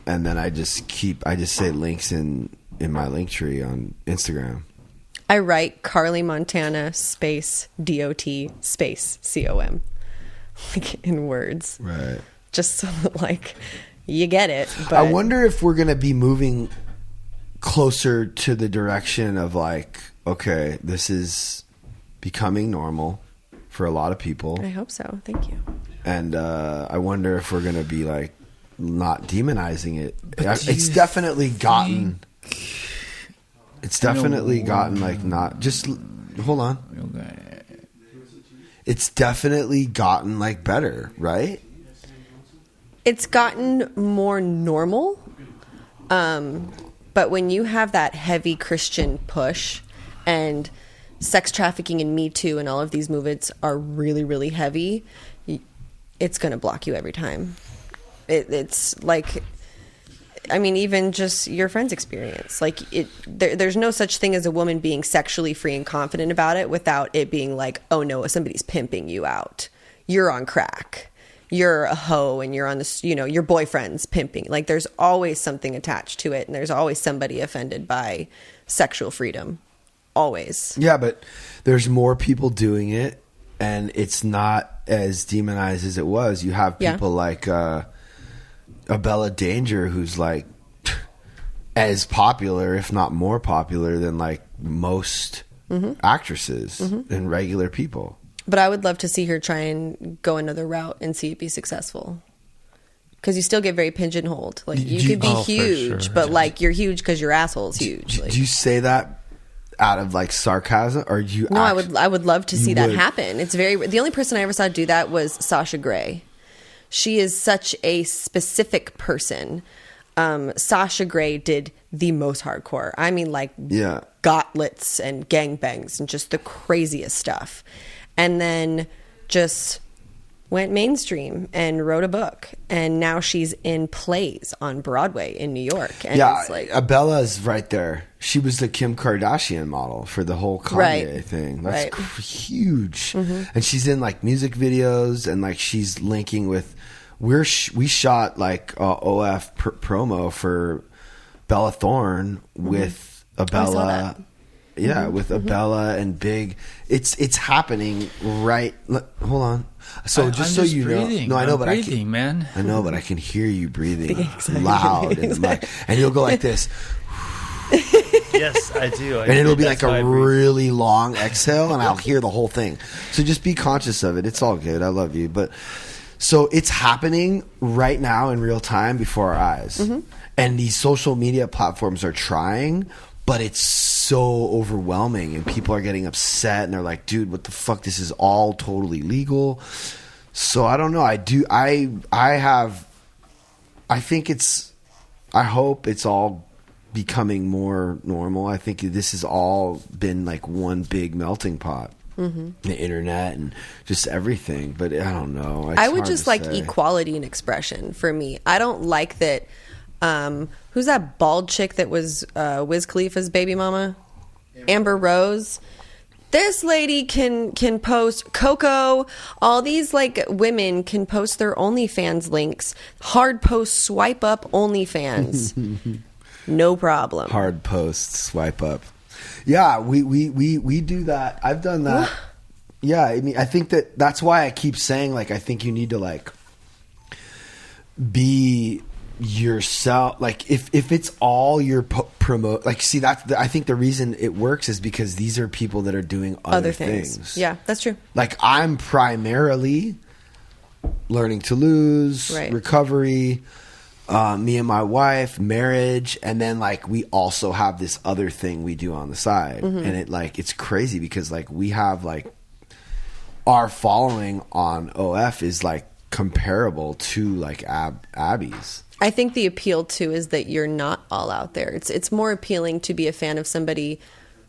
And then I just say links in my link tree on Instagram. I write Karlie Montana space DOT space COM, like in words, Right. just so that like you get it. But I wonder if we're gonna be moving closer to the direction of like, okay, this is becoming normal for a lot of people, I hope so. Thank you. and I wonder if we're gonna be like not demonizing it. do It's you definitely gotten. It's definitely gotten like not just. Hold on. Okay. It's definitely gotten like better, right? It's gotten more normal. But when you have that heavy Christian push and sex trafficking and Me Too and all of these movements are really, really heavy, it's going to block you every time. It's like, I mean, even just your friend's experience. Like, there's no such thing as a woman being sexually free and confident about it without it being like, oh no, somebody's pimping you out. You're on crack. You're a hoe and you're on this, your boyfriend's pimping. Like, there's always something attached to it, and there's always somebody offended by sexual freedom. Always. Yeah, but there's more people doing it, and it's not as demonized as it was. You have people like Bella Danger, who's like as popular, if not more popular, than like most actresses and regular people. But I would love to see her try and go another route and see it be successful. Because you still get very pigeonholed. Like, you could be for huge, sure. but like you're huge because your asshole's huge. Like, Do you say that out of like sarcasm, or do you? no, I would love to see that would. happen. It's the only person I ever saw do that was Sasha Grey. She is such a specific person. Sasha Grey did the most hardcore. I mean, like gauntlets and gangbangs and just the craziest stuff. And then just went mainstream and wrote a book. And now she's in plays on Broadway in New York. And it's like, Bella's right there. She was the Kim Kardashian model for the whole Kanye thing. That's huge. And she's in like music videos, and like she's linking with. We shot like OF promo for Bella Thorne with Abella. Yeah, with Abella and Big. It's happening right. Hold on. So just so you breathing. know, no, I know, I'm but breathing, man. I know, but I can hear you breathing loud in the mic, and you'll go like this, Yes, I do. and it'll be like a really long exhale, and I'll hear the whole thing. So just be conscious of it. It's all good. I love you, but so it's happening right now in real time before our eyes, and these social media platforms are trying. But it's so overwhelming, and people are getting upset, and they're like, dude, what the fuck? This is all totally legal. So I don't know. I hope it's all becoming more normal. I think this has all been like one big melting pot. The internet and just everything. But I don't know. It's I would hard just to like say. equality and expression for me. I don't like that. Who's that bald chick that was Wiz Khalifa's baby mama? Amber Rose. This lady can post Coco. All these like women can post their OnlyFans links. Hard post, swipe up OnlyFans. No problem. Hard post, swipe up. Yeah, we do that. I've done that. Yeah, I mean, I think that's why I keep saying like I think you need to like be yourself. Like if it's all your promote, like see that's I think the reason it works is because these are people that are doing other things. Yeah, that's true. Like I'm primarily learning to lose, recovery, me and my wife, marriage, and then like we also have this other thing we do on the side, and it's crazy because like we have like our following on OF is like comparable to like Abby's. I think the appeal too is that you're not all out there. It's more appealing to be a fan of somebody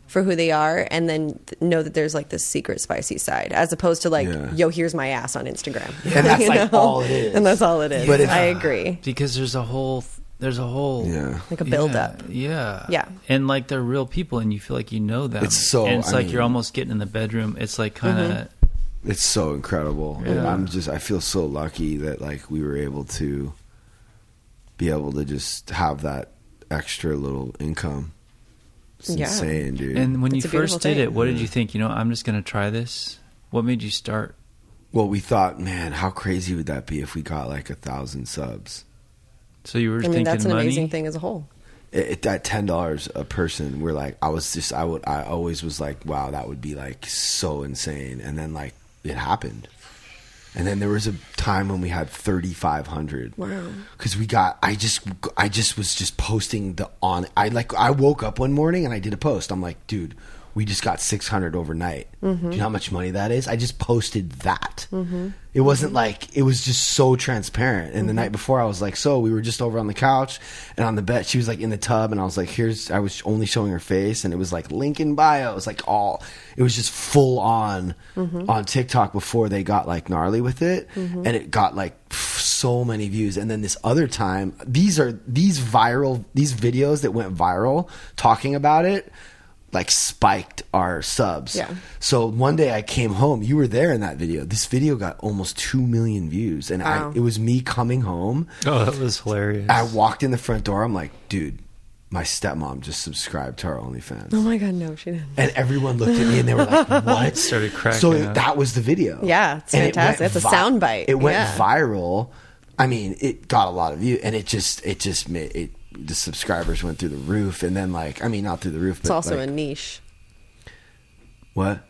for who they are, and then know that there's like this secret spicy side, as opposed to like, yo, here's my ass on Instagram, and that's like all it is. And that's all it is. But I agree, Because there's a whole there's a whole Like a build-up. Yeah. And like they're real people, and you feel like you know them. It's so. And it's I like mean, you're almost getting in the bedroom. It's like kind of. It's so incredible. Yeah. And I feel so lucky that like we were able to just have that extra little income. It's insane, dude. And when It's you a beautiful first did thing. it, what did you think? You know, I'm just going to try this. What made you start? Well, we thought, man, how crazy would that be if we got like 1,000 subs? So you were I thinking mean, that's an money? amazing thing as a whole. At $10 a person, we're like, I always was like, wow, that would be like so insane. And then like it happened. And then there was a time when we had 3,500. Wow. Because I just was just posting I woke up one morning and I did a post. I'm like, dude, we just got 600 overnight. Do you know how much money that is? I just posted that. It wasn't like, it was just so transparent. And the night before I was like, so we were just over on the couch and on the bed, she was like in the tub and I was like, I was only showing her face and it was like link in bio. It was like it was just full on TikTok before they got like gnarly with it. And it got like so many views. And then this other time, these videos that went viral talking about it, like spiked our subs. Yeah. So one day I came home. You were there in that video. This video got almost 2 million views, and Wow. it was me coming home. Oh, that was hilarious. I walked in the front door. I'm like, dude, my stepmom just subscribed to our OnlyFans. Oh my God, no, she didn't. And everyone looked at me and they were like, what? Started cracking So up. that was the video. Yeah, it's And it fantastic. went That's a soundbite. It went Yeah. viral. I mean, it got a lot of views, and it just made it. The subscribers went through the roof, and then like, I mean, not through the roof, It's but also like, a niche. what?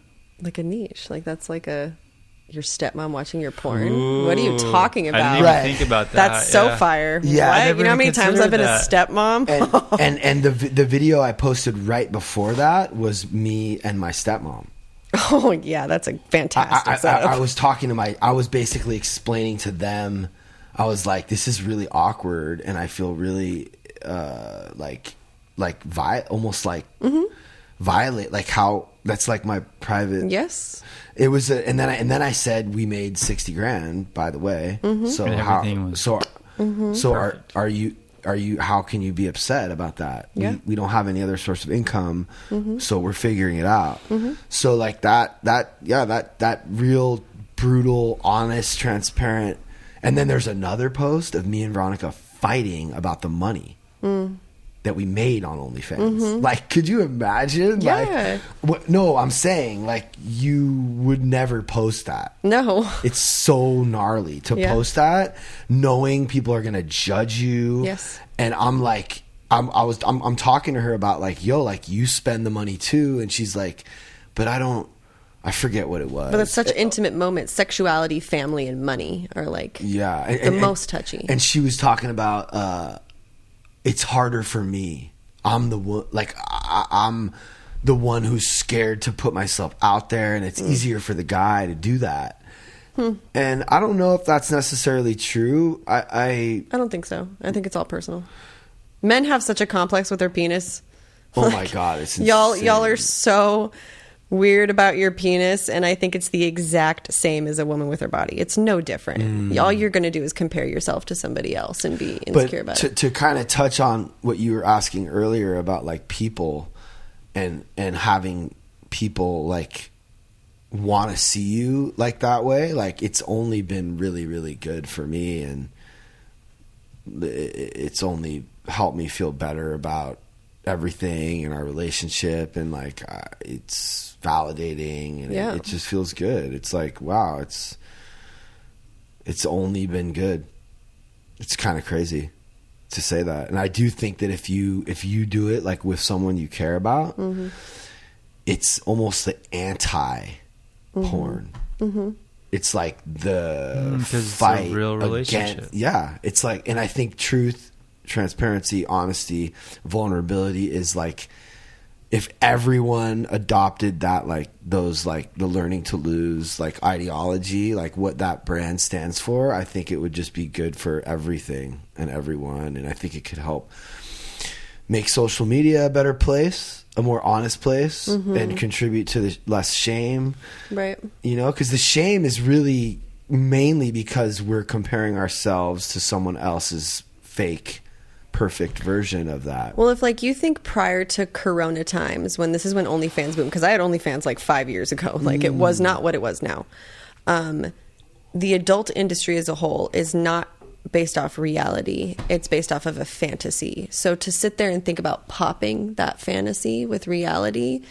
Like a niche. Like that's like your stepmom watching your porn. What are you talking I about? didn't Right. even think about that. That's so yeah. fire. Yeah, I What? never You know how even many times I've been considered a stepmom? And the video I posted right before that was me and my stepmom. Oh yeah, that's a fantastic setup. I was talking to I was basically explaining to them. I was like, this is really awkward, and I feel really almost like violate, like how that's like my private. Yes. It was, and then I said we made 60 grand. By the way, so And how everything was so are you? How can you be upset about that? Yeah. We don't have any other source of income, so we're figuring it out. So like that real brutal, honest, transparent. And then there's another post of me and Veronica fighting about the money that we made on OnlyFans. Like, could you imagine? Yeah. Like, no, I'm saying like you would never post that. No. It's so gnarly to Yeah. post that, knowing people are gonna judge you. Yes. And I'm like, I'm talking to her about like, yo, like you spend the money too, and she's like, but I forget what it was. But that's such intimate moments. Sexuality, family, and money are like the most touchy. And she was talking about it's harder for me. I'm the one, like I'm the one who's scared to put myself out there, and it's easier for the guy to do that. And I don't know if that's necessarily true. I don't think so. I think it's all personal. Men have such a complex with their penis. oh my God, it's Y'all insane. are so weird about your penis, and I think it's the exact same as a woman with her body. It's no different. All you're going to do is compare yourself to somebody else and be insecure about it. To kind of touch on what you were asking earlier about like people and having people like want to see you like that way, like it's only been really, really good for me, and it's only helped me feel better about everything in our relationship, and like it's validating, and Yeah. it just feels good. It's like, wow, it's only been good. It's kind of crazy to say that. And I do think that if you do it like with someone you care about, it's almost the anti porn. It's like the 'cause it's a fight real relationship. against, yeah, it's like, and I think truth, transparency, honesty, vulnerability is like, if everyone adopted that, like those, like the learning to lose, like ideology, like what that brand stands for, I think it would just be good for everything and everyone. And I think it could help make social media a better place, a more honest place, and contribute to the less shame. Right. You know, because the shame is really mainly because we're comparing ourselves to someone else's fake perfect version of that. Well, if like you think prior to Corona times, when this is when OnlyFans boomed, because I had OnlyFans like 5 years ago, like it was not what it was now. The adult industry as a whole is not based off reality. It's based off of a fantasy. So to sit there and think about popping that fantasy with reality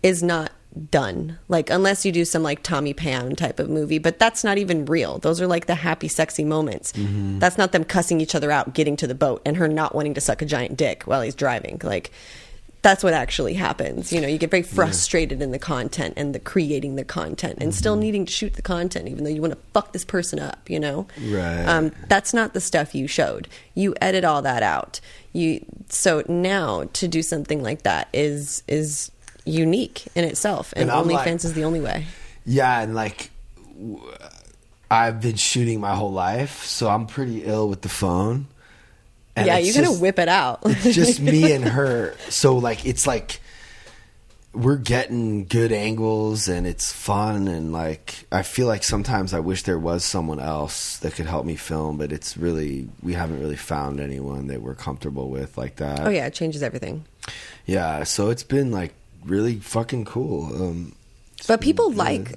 is not done. Like, unless you do some like Tommy Pan type of movie, but that's not even real. Those are like the happy, sexy moments. That's not them cussing each other out, getting to the boat, and her not wanting to suck a giant dick while he's driving. Like, that's what actually happens. You know, you get very frustrated in the content and the creating the content and still needing to shoot the content, even though you want to fuck this person up, you know? Right. That's not the stuff you showed. You edit all that out. So now to do something like that is unique in itself, and OnlyFans like, is the only way. Yeah, and like I've been shooting my whole life, so I'm pretty ill with the phone. And yeah, you're gonna whip it out. It's just me and her, so like it's like we're getting good angles and it's fun, and like I feel like sometimes I wish there was someone else that could help me film, but it's really, we haven't really found anyone that we're comfortable with like that. Oh yeah, it changes everything. Yeah, so it's been like really fucking cool. But people like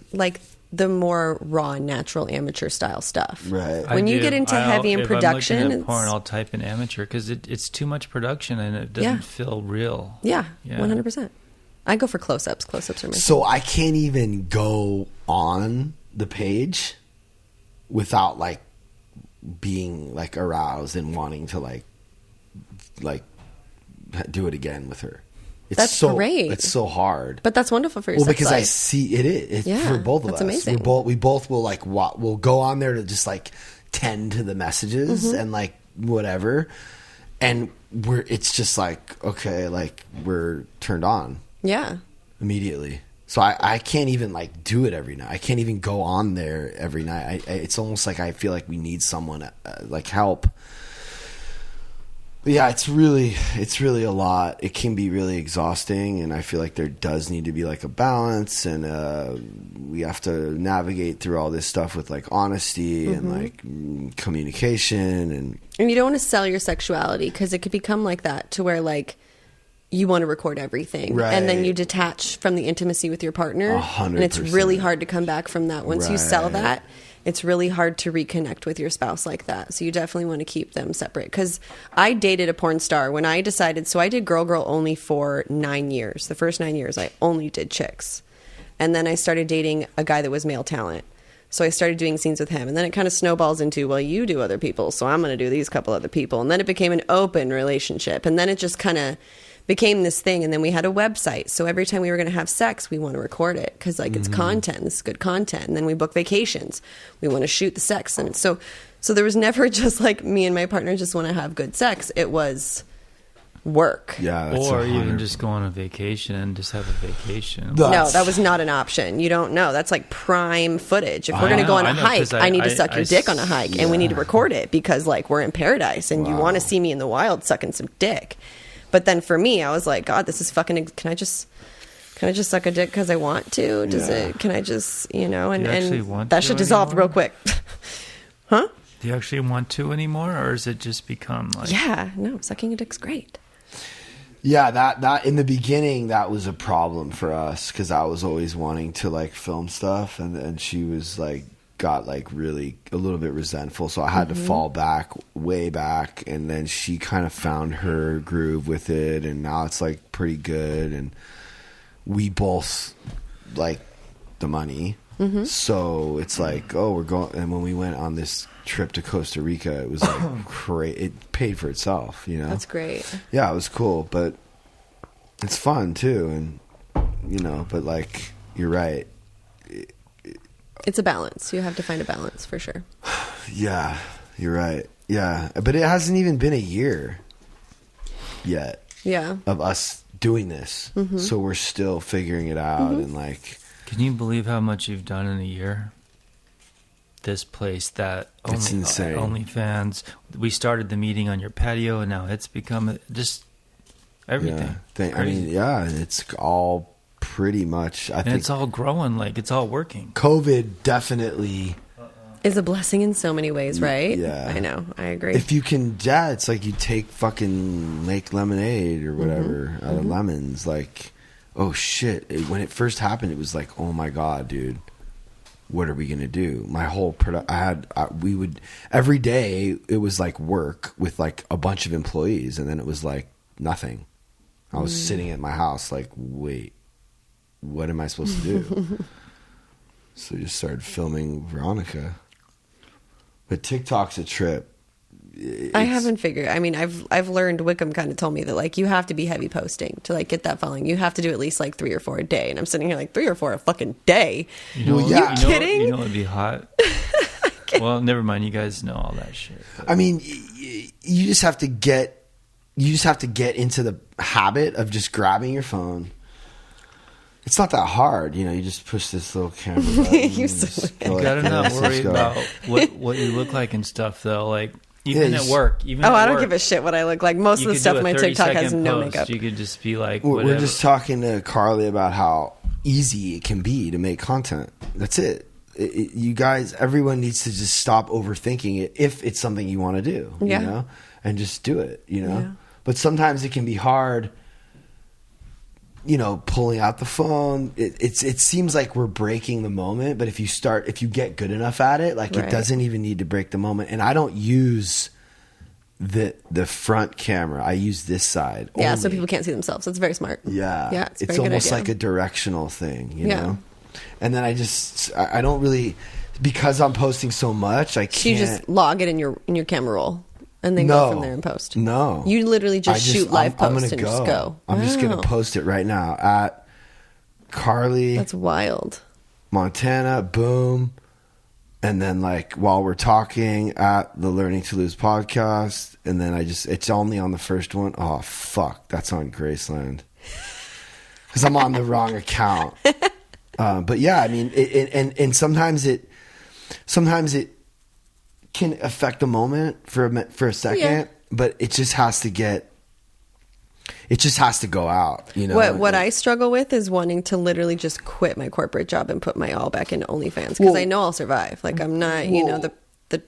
the more raw, natural, amateur style stuff. Right. When you get into heavy in production, if I'm looking at porn, I'll type in amateur because it's too much production and it doesn't feel real. Yeah, 100%. I go for close-ups. Close-ups are my So I can't even go on the page without like being like aroused and wanting to like do it again with her. It's That's so great. It's so hard. But that's wonderful for your Well, sex because life. I see it's for both of us. that's amazing. We both will like we'll go on there to just like tend to the messages and like whatever, and it's just like, okay, like we're turned on immediately. So I can't even like do it every night. I can't even go on there every night. It's almost like I feel like we need someone like help. But yeah, it's really a lot. It can be really exhausting, and I feel like there does need to be like a balance, and we have to navigate through all this stuff with like honesty and like communication, and you don't want to sell your sexuality, because it could become like that, to where like you want to record everything, and then you detach from the intimacy with your partner, 100%. and it's really hard to come back from that. Once you sell that, it's really hard to reconnect with your spouse like that. So you definitely want to keep them separate. Because I dated a porn star when I decided, so I did Girl only for 9 years. The first 9 years, I only did chicks. And then I started dating a guy that was male talent. So I started doing scenes with him. And then it kind of snowballs into, well, you do other people, so I'm going to do these couple other people. And then it became an open relationship. And then it just kind of became this thing. And then we had a website, so every time we were going to have sex, we want to record it, because like it's content, this is good content. And then we book vacations, we want to shoot the sex. And so there was never just like me and my partner just want to have good sex. It was work. yeah, that's Or even just go on a vacation and just have a vacation. No, that was not an option. You don't know. That's like prime footage. If we're going to go on a hike, I need to suck your dick on a hike, and we need to record it, because like we're in paradise, and you want to see me in the wild sucking some dick. But then for me, I was like, God, this is fucking. Can I just suck a dick because I want to? Can I just, and that should dissolve real quick. Huh? Do you actually want to anymore, or has it just become like? Yeah, no, sucking a dick's great. Yeah, that in the beginning, that was a problem for us, because I was always wanting to like film stuff, and she was like got like really a little bit resentful, so I had to fall way back, and then she kind of found her groove with it, and now it's like pretty good, and we both like the money, so it's like, oh, we're going. And when we went on this trip to Costa Rica, it was like great. It paid for itself, That's great. Yeah, it was cool, but it's fun too, and but like you're right. It's a balance. You have to find a balance for sure. Yeah, you're right. Yeah, but it hasn't even been a year yet. Yeah. Of us doing this, so we're still figuring it out, and like. Can you believe how much you've done in a year? This place, that it's insane. OnlyFans. We started the meeting on your patio, and now it's become just everything. Yeah. I mean, yeah, it's all pretty much. I think it's all growing, like it's all working. COVID definitely is a blessing in so many ways, right? Yeah. I know. I agree. If you can, yeah, it's like you make lemonade or whatever out of lemons. Like, oh shit! When it first happened, it was like, oh my god, dude, what are we gonna do? My whole we would every day. It was like work with like a bunch of employees, and then it was like nothing. I was sitting at my house, like, wait, what am I supposed to do? So I just started filming Veronica. But TikTok's a trip. I haven't figured. I mean, I've learned. Wickham kind of told me that like you have to be heavy posting to like get that following. You have to do at least like 3 or 4 a day. And I'm sitting here like 3 or 4 a fucking day. You know, you kidding? You know it'd be hot. Well, never mind. You guys know all that shit. I mean, you just have to get into the habit of just grabbing your phone. It's not that hard, you know. You just push this little camera button. You gotta not worry about what you look like and stuff, though. Like even at work, I don't give a shit what I look like. Most of the stuff on my TikTok has no makeup. You could just be like, we're whatever. just talking to Karlie about how easy it can be to make content. That's it. You guys, everyone needs to just stop overthinking it if it's something you want to do, you know, and just do it, you know. Yeah. But sometimes it can be hard. You know, pulling out the phone, it seems like we're breaking the moment, but if you get good enough at it, like it doesn't even need to break the moment. And I don't use the front camera. I use this side. Yeah, only. so people can't see themselves. That's very smart. Yeah. Yeah, It's almost like a directional thing, you know? And then I don't really, because I'm posting so much, I can't. So you just log it in your camera roll. And then go from there and post. No. You literally just shoot live posts and just go. I'm just going to post it right now at Karlie. That's wild. Montana, boom. And then like while we're talking at the Learning to Lose podcast. And then it's only on the first one. Oh, fuck. That's on Graceland. Because I'm on the wrong account. But yeah, I mean, and sometimes it can affect the moment for a second, but it just has to go out, you know. What I struggle with is wanting to literally just quit my corporate job and put my all back into OnlyFans because I know I'll survive. Like I'm not, you know, the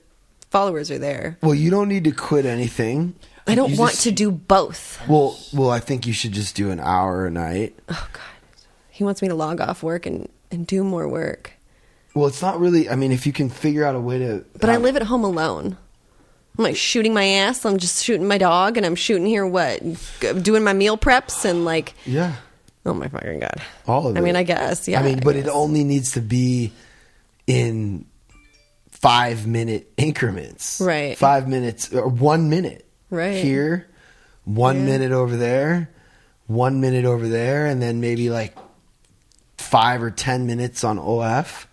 followers are there. Well, you don't need to quit anything. I don't want to do both. Well, I think you should just do an hour a night. Oh God, he wants me to log off work and do more work. Well, it's not really. I mean, if you can figure out a way to. But I live at home alone. I'm like shooting my ass. I'm just shooting my dog, and I'm shooting here. Doing my meal preps and like. Yeah. Oh my fucking God! All of it. I mean, I guess. Yeah. I mean, but it only needs to be in 5-minute increments. Right. 5 minutes or 1 minute. Right. Here, 1 minute over there, 1 minute over there, and then maybe like 5 or 10 minutes on OF.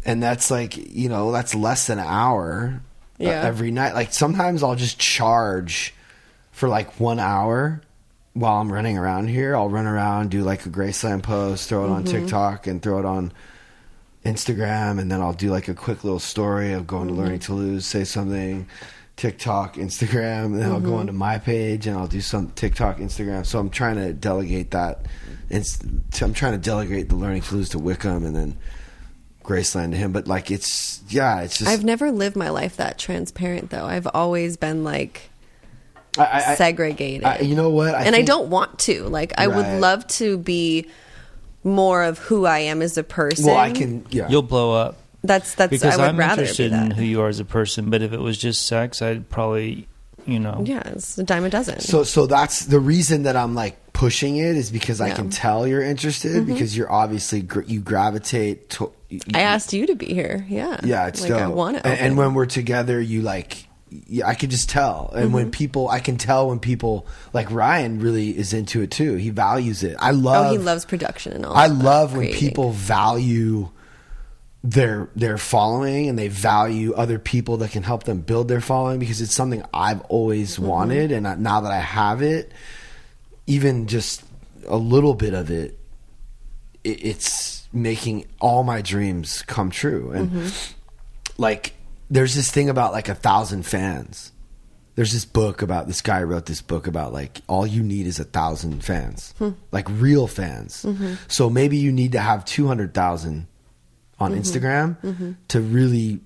And that's like, you know, that's less than an hour every night. Like sometimes I'll just charge for like 1 hour while I'm running around here. I'll run around, do like a Graceland post, throw it on TikTok and throw it on Instagram. And then I'll do like a quick little story of going to Learning to Lose, say something, TikTok, Instagram. And then I'll go onto my page and I'll do some TikTok, Instagram. So I'm trying to delegate that. I'm trying to delegate the Learning to Lose to Wickham and then Graceland to him, but like it's just. I've never lived my life that transparent though. I've always been like segregated. You know what? I don't want to. Like I would love to be more of who I am as a person. Well, I can. Yeah, You'll blow up. That's. Because I would I'm rather interested be that. in who you are as a person. But if it was just sex, I'd probably, you know. Yeah, it's a dime a dozen. So that's the reason that I'm like pushing it is because I can tell you're interested because you're obviously you gravitate to. I asked you to be here. Yeah. Yeah, it's like dope. I want to. And when we're together, you like. Yeah, I can just tell. And when people, I can tell when people like Ryan really is into it too. He values it. I love. Oh, he loves production and all. I love when creating. people value their following and they value other people that can help them build their following because it's something I've always wanted. And now that I have it, even just a little bit of it, it's making all my dreams come true. And like there's this thing about like 1,000 fans. There's this book about this guy wrote this book about like all you need is 1,000 fans, like real fans. So maybe you need to have 200,000 on Instagram to really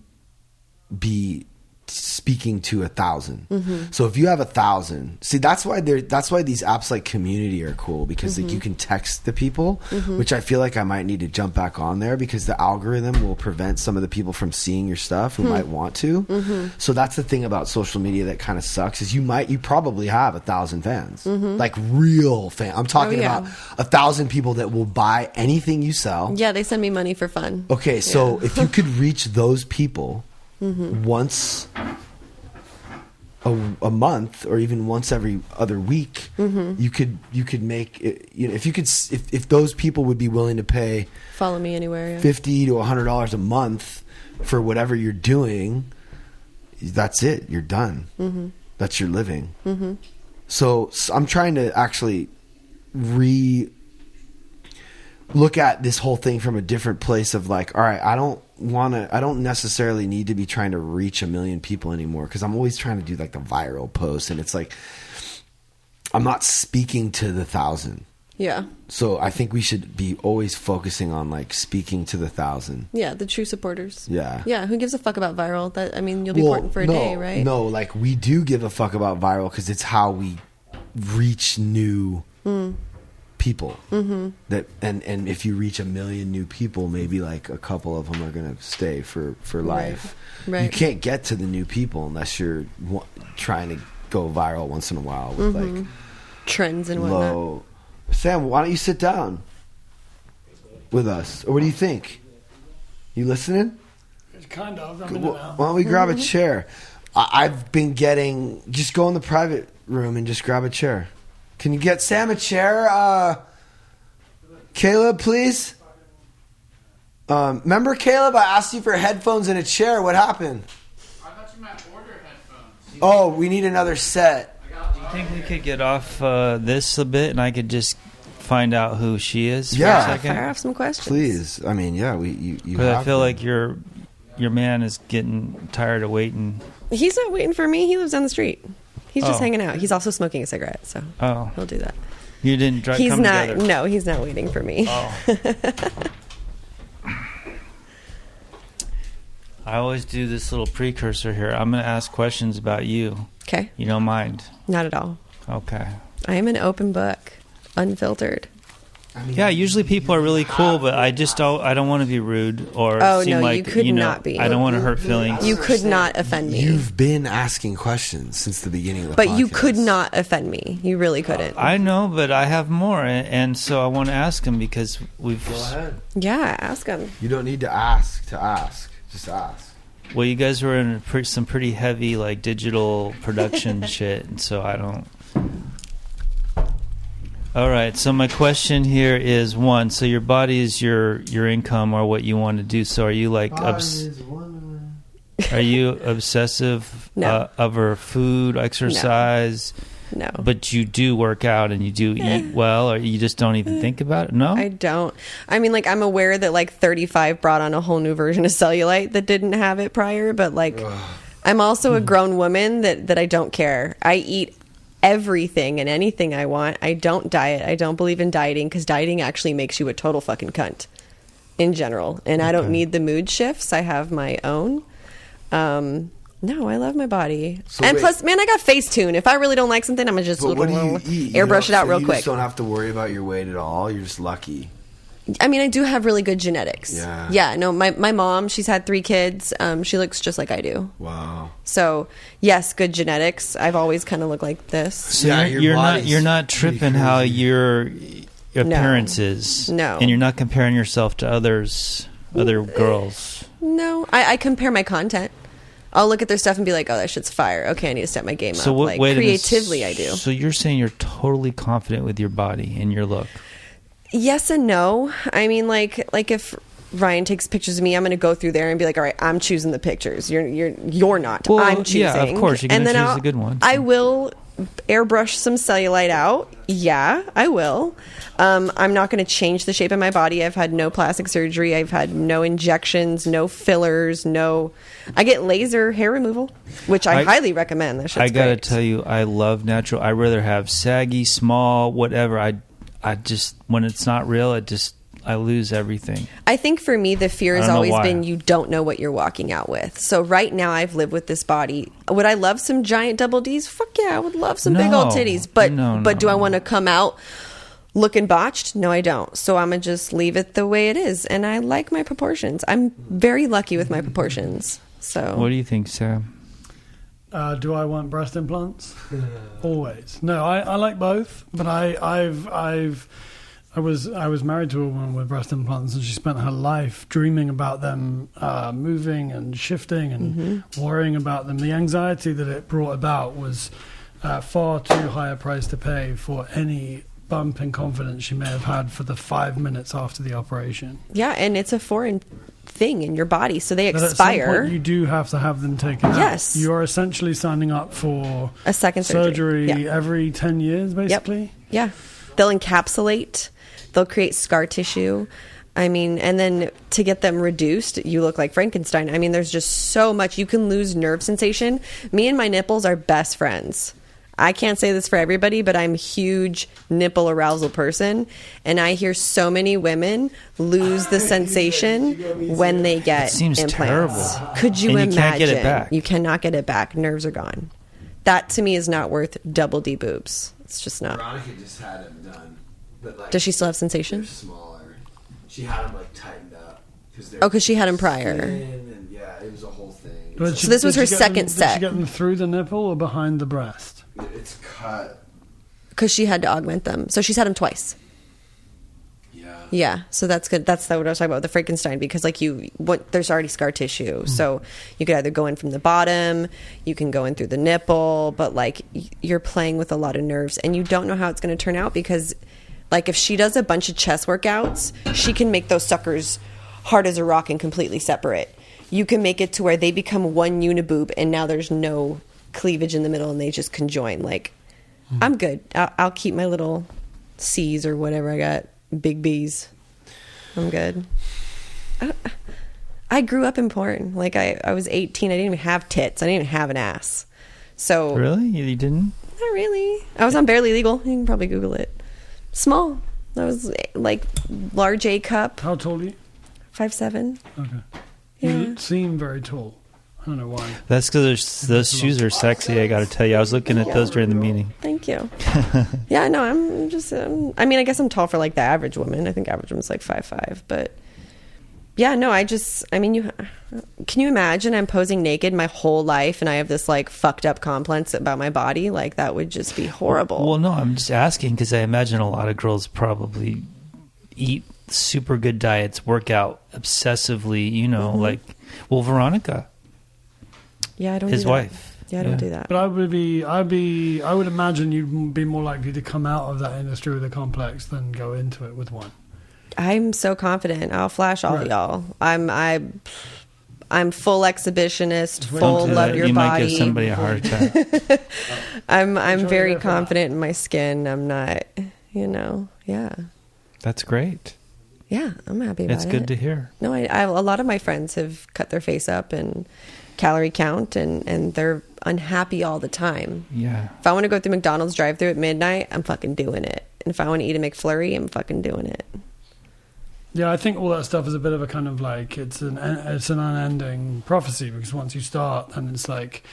be speaking to 1,000. So if you have 1,000, see, that's why these apps like Community are cool, because like you can text the people, which I feel like I might need to jump back on there, because the algorithm will prevent some of the people from seeing your stuff who might want to. So that's the thing about social media that kind of sucks, is you probably have 1,000 fans, like real fans. I'm talking about 1,000 people that will buy anything you sell. Yeah, they send me money for fun. Okay, so if you could reach those people once a month, or even once every other week, you could make it, if those people would be willing to pay, follow me anywhere, $50 to $100 a month for whatever you're doing, that's it, you're done. That's your living. So I'm trying to actually look at this whole thing from a different place of like, all right, I don't necessarily need to be trying to reach 1 million people anymore, because I'm always trying to do like the viral post, and it's like I'm not speaking to the 1,000. Yeah. So I think we should be always focusing on like speaking to the 1,000. Yeah, the true supporters. Yeah. Yeah, who gives a fuck about viral? You'll be important for a day, right? No, like we do give a fuck about viral, because it's how we reach new people. That and if you reach 1 million new people, maybe like a couple of them are gonna stay for life. Right. You can't get to the new people unless you're trying to go viral once in a while with like trends and whatnot. Sam, why don't you sit down with us? Or what do you think? You listening? Kind of. Why don't we grab a chair? I've been just go in the private room and just grab a chair. Can you get Sam a chair? Caleb, please. Remember, Caleb, I asked you for headphones and a chair. What happened? I thought you might order headphones. Oh, we need another set. Do you think we could get off this a bit, and I could just find out who she is for Yeah. a second? Fire off some questions. Please. I mean, yeah, you Because I feel like your man is getting tired of waiting. He's not waiting for me. He lives down the street. He's just Oh. hanging out. He's also smoking a cigarette, so he'll do that. You didn't come He's not. together. No, he's not waiting for me. Oh. I always do this little precursor here. I'm going to ask questions about you. Okay. You don't mind? Not at all. Okay. I am an open book, unfiltered. Yeah, usually people are really cool, but I don't want to be rude or seem no, like you could not be. I don't want to hurt feelings. You could not offend me. You've been asking questions since the beginning of the But podcast. you could not offend me. You really couldn't. I know, but I have more, and so I want to ask him because we've. Go ahead. Yeah, ask him. You don't need to ask. Just ask. Well, you guys were in some pretty heavy like digital production shit, and so I don't. All right. So my question here is one. So your body is your income or what you want to do. So are you like are you obsessive No. over food, exercise? No. But you do work out and you do eat well, or you just don't even think about it? No? I don't. I mean, like, I'm aware that, like, 35 brought on a whole new version of cellulite that didn't have it prior, but, like, I'm also a grown woman that I don't care. I eat everything and anything I want. I don't diet. I don't believe in dieting, because dieting actually makes you a total fucking cunt in general. And I don't need the mood shifts. I have my own. No, I love my body. So and wait. plus, man, I got Facetune. If I really don't like something, I'm going to just But what do you eat? airbrush it out real you quick. just don't have to worry about your weight at all. You're just lucky. I mean, I do have really good genetics. Yeah. Yeah, no, my mom, she's had 3 kids. She looks just like I do. Wow. So, yes, good genetics. I've always kind of looked like this. So Yeah, you're your not body's pretty tripping how crazy. your appearance is. No. And you're not comparing yourself to other girls. No, I compare my content. I'll look at their stuff and be like, oh, that shit's fire. Okay, I need to step my game So up. what? Like, wait a minute. creatively, I do. So you're saying you're totally confident with your body and your look. Yes and no. I mean, like if Ryan takes pictures of me, I'm going to go through there and be like, all right, I'm choosing the pictures. You're not. Well, I'm choosing. yeah, of course, you're gonna choose the good ones. I will airbrush some cellulite out. Yeah, I will. I'm not going to change the shape of my body. I've had no plastic surgery. I've had no injections, no fillers, I get laser hair removal, which I highly recommend. That shit's I gotta great. tell you, I love natural. I rather have saggy, small, whatever. I just when it's not real, it just I lose everything. I think for me, the fear has I don't know always why. been you don't know what you're walking out with. So right now, I've lived with this body. Would I love some giant double Ds? Fuck yeah, I would love some big old No. titties. But No, do I no. want to come out looking botched? No, I don't. So I'm going to just leave it the way it is. And I like my proportions. I'm very lucky with my proportions. So What do you think, Sarah? Do I want breast implants? Always. No, I like both, but I was married to a woman with breast implants, and she spent her life dreaming about them moving and shifting and worrying about them. The anxiety that it brought about was far too high a price to pay for any bump in confidence she may have had for the 5 minutes after the operation. yeah, and it's a foreign thing in your body, so they But at some expire. point, you do have to have them taken out. Yes. You are essentially signing up for A second surgery. surgery Yeah. every 10 years, basically. Yeah. They'll encapsulate, they'll create scar tissue. I mean, and then to get them reduced, you look like Frankenstein. I mean, there's just so much. You can lose nerve sensation. Me and my nipples are best friends. I can't say this for everybody, but I'm a huge nipple arousal person. And I hear so many women lose the sensation when they get It seems implants. terrible. Could you And imagine? you can't get it back. You cannot get it back. Nerves are gone. That to me is not worth double D boobs. It's just not. Veronica just had them done, but like, Does she still have sensation? they're smaller. She had them like tightened up because Oh, 'cause she had 'em prior. And yeah, it was a whole thing. But So this was did her she get second them, set. Did she get them through the nipple or behind the breast? It's cut. Because she had to augment them. So she's had them twice. Yeah. Yeah. So that's good. That's what I was talking about with the Frankenstein, because like there's already scar tissue. So you could either go in from the bottom, you can go in through the nipple, but like you're playing with a lot of nerves and you don't know how it's going to turn out, because like if she does a bunch of chest workouts, she can make those suckers hard as a rock and completely separate. You can make it to where they become one uniboob and now there's no cleavage in the middle and they just conjoin. Like, I'm good. I'll keep my little C's or whatever I got, big B's. I'm good. I grew up in porn. Like I was 18. I didn't even have tits. I didn't even have an ass. So Really? You didn't? not really. I was on Barely Legal. You can probably Google it. Small. I was like large A cup, How tall are you? 5'7". Okay. Yeah. You seem very tall. I don't know why. That's because those shoes are sexy. I got to tell you, I was looking at those during the meeting. Thank you. Yeah, no, I'm just. I mean, I guess I'm tall for like the average woman. I think average woman's like 5'5", but yeah, no, I mean, can you imagine? I'm posing naked my whole life, and I have this like fucked up complex about my body. Like that would just be horrible. Well, no, I'm just asking because I imagine a lot of girls probably eat super good diets, work out obsessively. You know, like Veronica, yeah, I don't. his do that. wife. Yeah, I don't do that. But I would imagine you'd be more likely to come out of that industry with a complex than go into it with one. I'm so confident. I'll flash all Right. y'all. I'm full exhibitionist, Don't full do love that. your you might body. give somebody a heart attack. I'm Sure very you're for that. confident in my skin. I'm not, yeah. That's great. Yeah, I'm happy about It's it. good to hear. No, I a lot of my friends have cut their face up and calorie count, and they're unhappy all the time. Yeah. If I want to go through McDonald's drive-thru at midnight, I'm fucking doing it. And if I want to eat a McFlurry, I'm fucking doing it. Yeah, I think all that stuff is a bit of a kind of like it's an unending prophecy, because once you start, and it's like,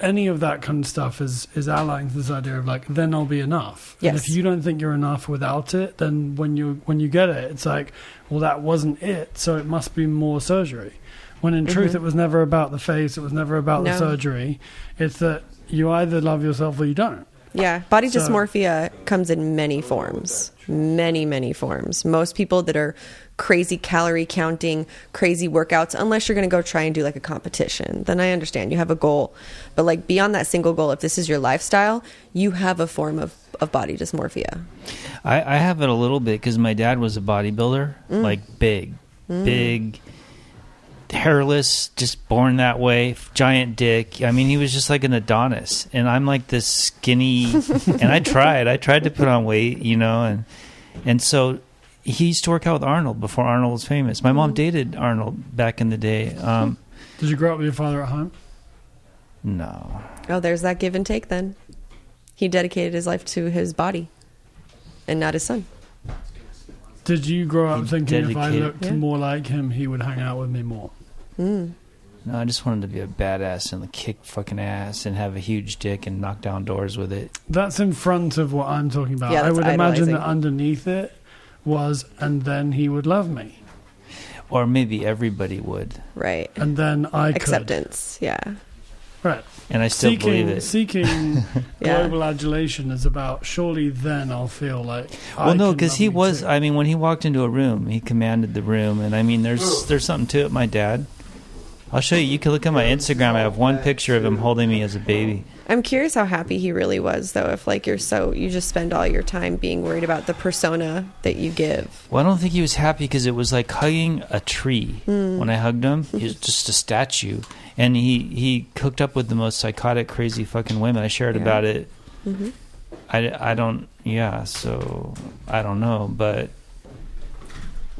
any of that kind of stuff is allying to this idea of like, then I'll be enough. And Yes. if you don't think you're enough without it, then when you get it, it's like, well, that wasn't it, so it must be more surgery. When in truth, it was never about the face, it was never about the No. surgery. It's that you either love yourself or you don't. Yeah, body So- dysmorphia comes in many forms. Many, many forms. Most people that are crazy calorie counting, crazy workouts, unless you're going to go try and do like a competition, then I understand you have a goal. But like beyond that single goal, if this is your lifestyle, you have a form of body dysmorphia. I have it a little bit because my dad was a bodybuilder, like big, hairless, just born that way, giant dick. I mean, he was just like an Adonis, and I'm like this skinny. And I tried to put on weight, and so he used to work out with Arnold before Arnold was famous. My mom dated Arnold back in the day. Did you grow up with your father at home? No, Oh, there's that give and take then. He dedicated his life to his body and not his son. Did you grow up He thinking if I dedicated- looked Yeah. more like him, he would hang out with me more? Mm. No, I just wanted to be a badass and kick fucking ass and have a huge dick and knock down doors with it. That's in front of what I'm talking about. Yeah, I that's would imagine idolizing. that underneath it was, and then he would love me. Or maybe everybody would. Right. And then I could. Acceptance. Yeah. Right. And I still believe it. Seeking Yeah. global adulation is about, surely then I'll feel like Well, no, can because love he me was. too. I mean, when he walked into a room, he commanded the room, and I mean, there's something to it. My dad. I'll show you. You can look at my Instagram. I have one picture of him holding me as a baby. I'm curious how happy he really was, though. If like you just spend all your time being worried about the persona that you give. Well, I don't think he was happy because it was like hugging a tree. When I hugged him, he was just a statue, and he hooked up with the most psychotic, crazy fucking women. I shared Yeah. about it. Mm-hmm. I don't. Yeah. So I don't know, but.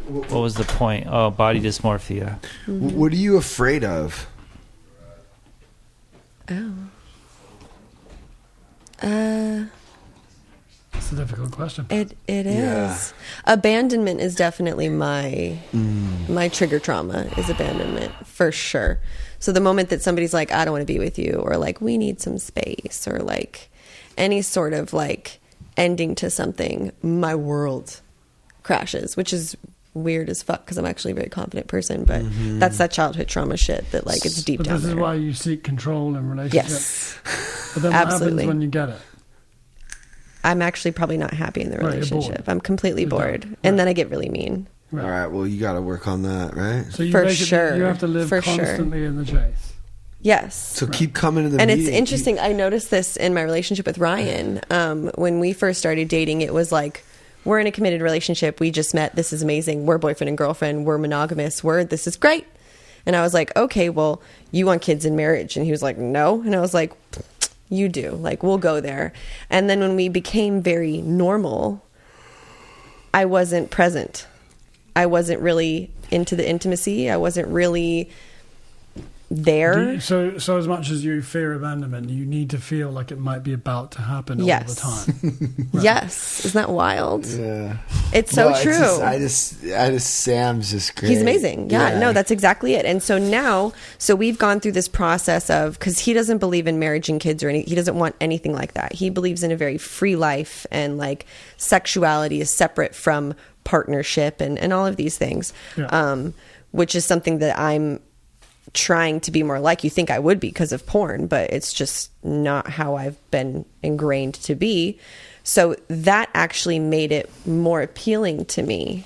What was the point? Oh, body dysmorphia. What are you afraid of? Oh. It's a difficult question. It is. Yeah. Abandonment is definitely my trigger trauma is abandonment for sure. So the moment that somebody's like, I don't want to be with you, or like, we need some space, or like any sort of like ending to something, my world crashes, which is weird as fuck because I'm actually a very confident person, but that's that childhood trauma shit that like it's deep But down this is there. why you seek control in relationships. Yes. But then what Absolutely. happens when you get it? I'm actually probably not happy in the Right, you're bored. relationship. I'm completely You're done. bored. Right. And then I get really mean. Right. All right, well, you got to work on that, right? So you For basically, sure. you have to live For sure. constantly in the chase. Yes. So keep coming to the And meeting. it's interesting. I noticed this in my relationship with Ryan. When we first started dating, it was like, we're in a committed relationship. We just met. This is amazing. We're boyfriend and girlfriend. We're monogamous. This is great. And I was like, okay, well, you want kids in marriage? And he was like, no. And I was like, you do. Like, we'll go there. And then when we became very normal, I wasn't present. I wasn't really into the intimacy. I wasn't really there. So as much as you fear abandonment, you need to feel like it might be about to happen all Yes. the time. Yes. Isn't that wild? Yeah. It's so No, true. I just, Sam's just great. He's amazing. Yeah, no, that's exactly it. And so now, we've gone through this process of, because he doesn't believe in marriage and kids or he doesn't want anything like that. He believes in a very free life, and like sexuality is separate from partnership and all of these things, Yeah. which is something that I'm trying to be more like. You think I would be because of porn, but it's just not how I've been ingrained to be. So that actually made it more appealing to me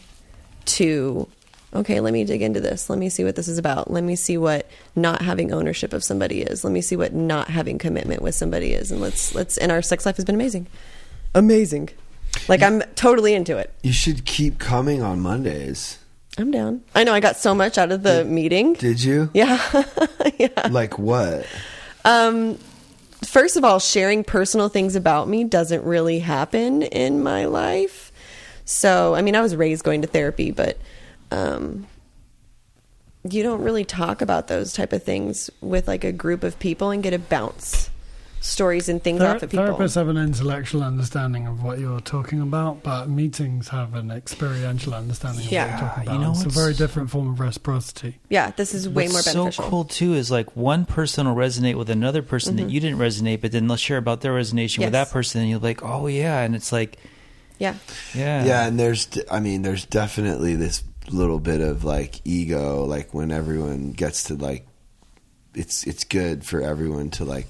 to, okay, let me dig into this. Let me see what this is about. Let me see what not having ownership of somebody is. Let me see what not having commitment with somebody is. And and our sex life has been amazing. Amazing. Like, I'm totally into it. You should keep coming on Mondays. I'm down. I know I got so much out of the meeting. Did you? Yeah. Yeah. Like what? First of all, sharing personal things about me doesn't really happen in my life. So, I mean, I was raised going to therapy, but you don't really talk about those type of things with like a group of people and get to bounce stories and things off of people. Therapists have an intellectual understanding of what you're talking about, but meetings have an experiential understanding of what you're talking about. you know It's a what's- very different form of reciprocity. Yeah, this is way more What's beneficial. so cool too is like one person will resonate with another person that you didn't resonate, but then they'll share about their resonation with Yes. that person, and you're like, oh yeah, and it's like, Yeah. Yeah, and there's definitely this little bit of like ego, like when everyone gets to like, it's good for everyone to like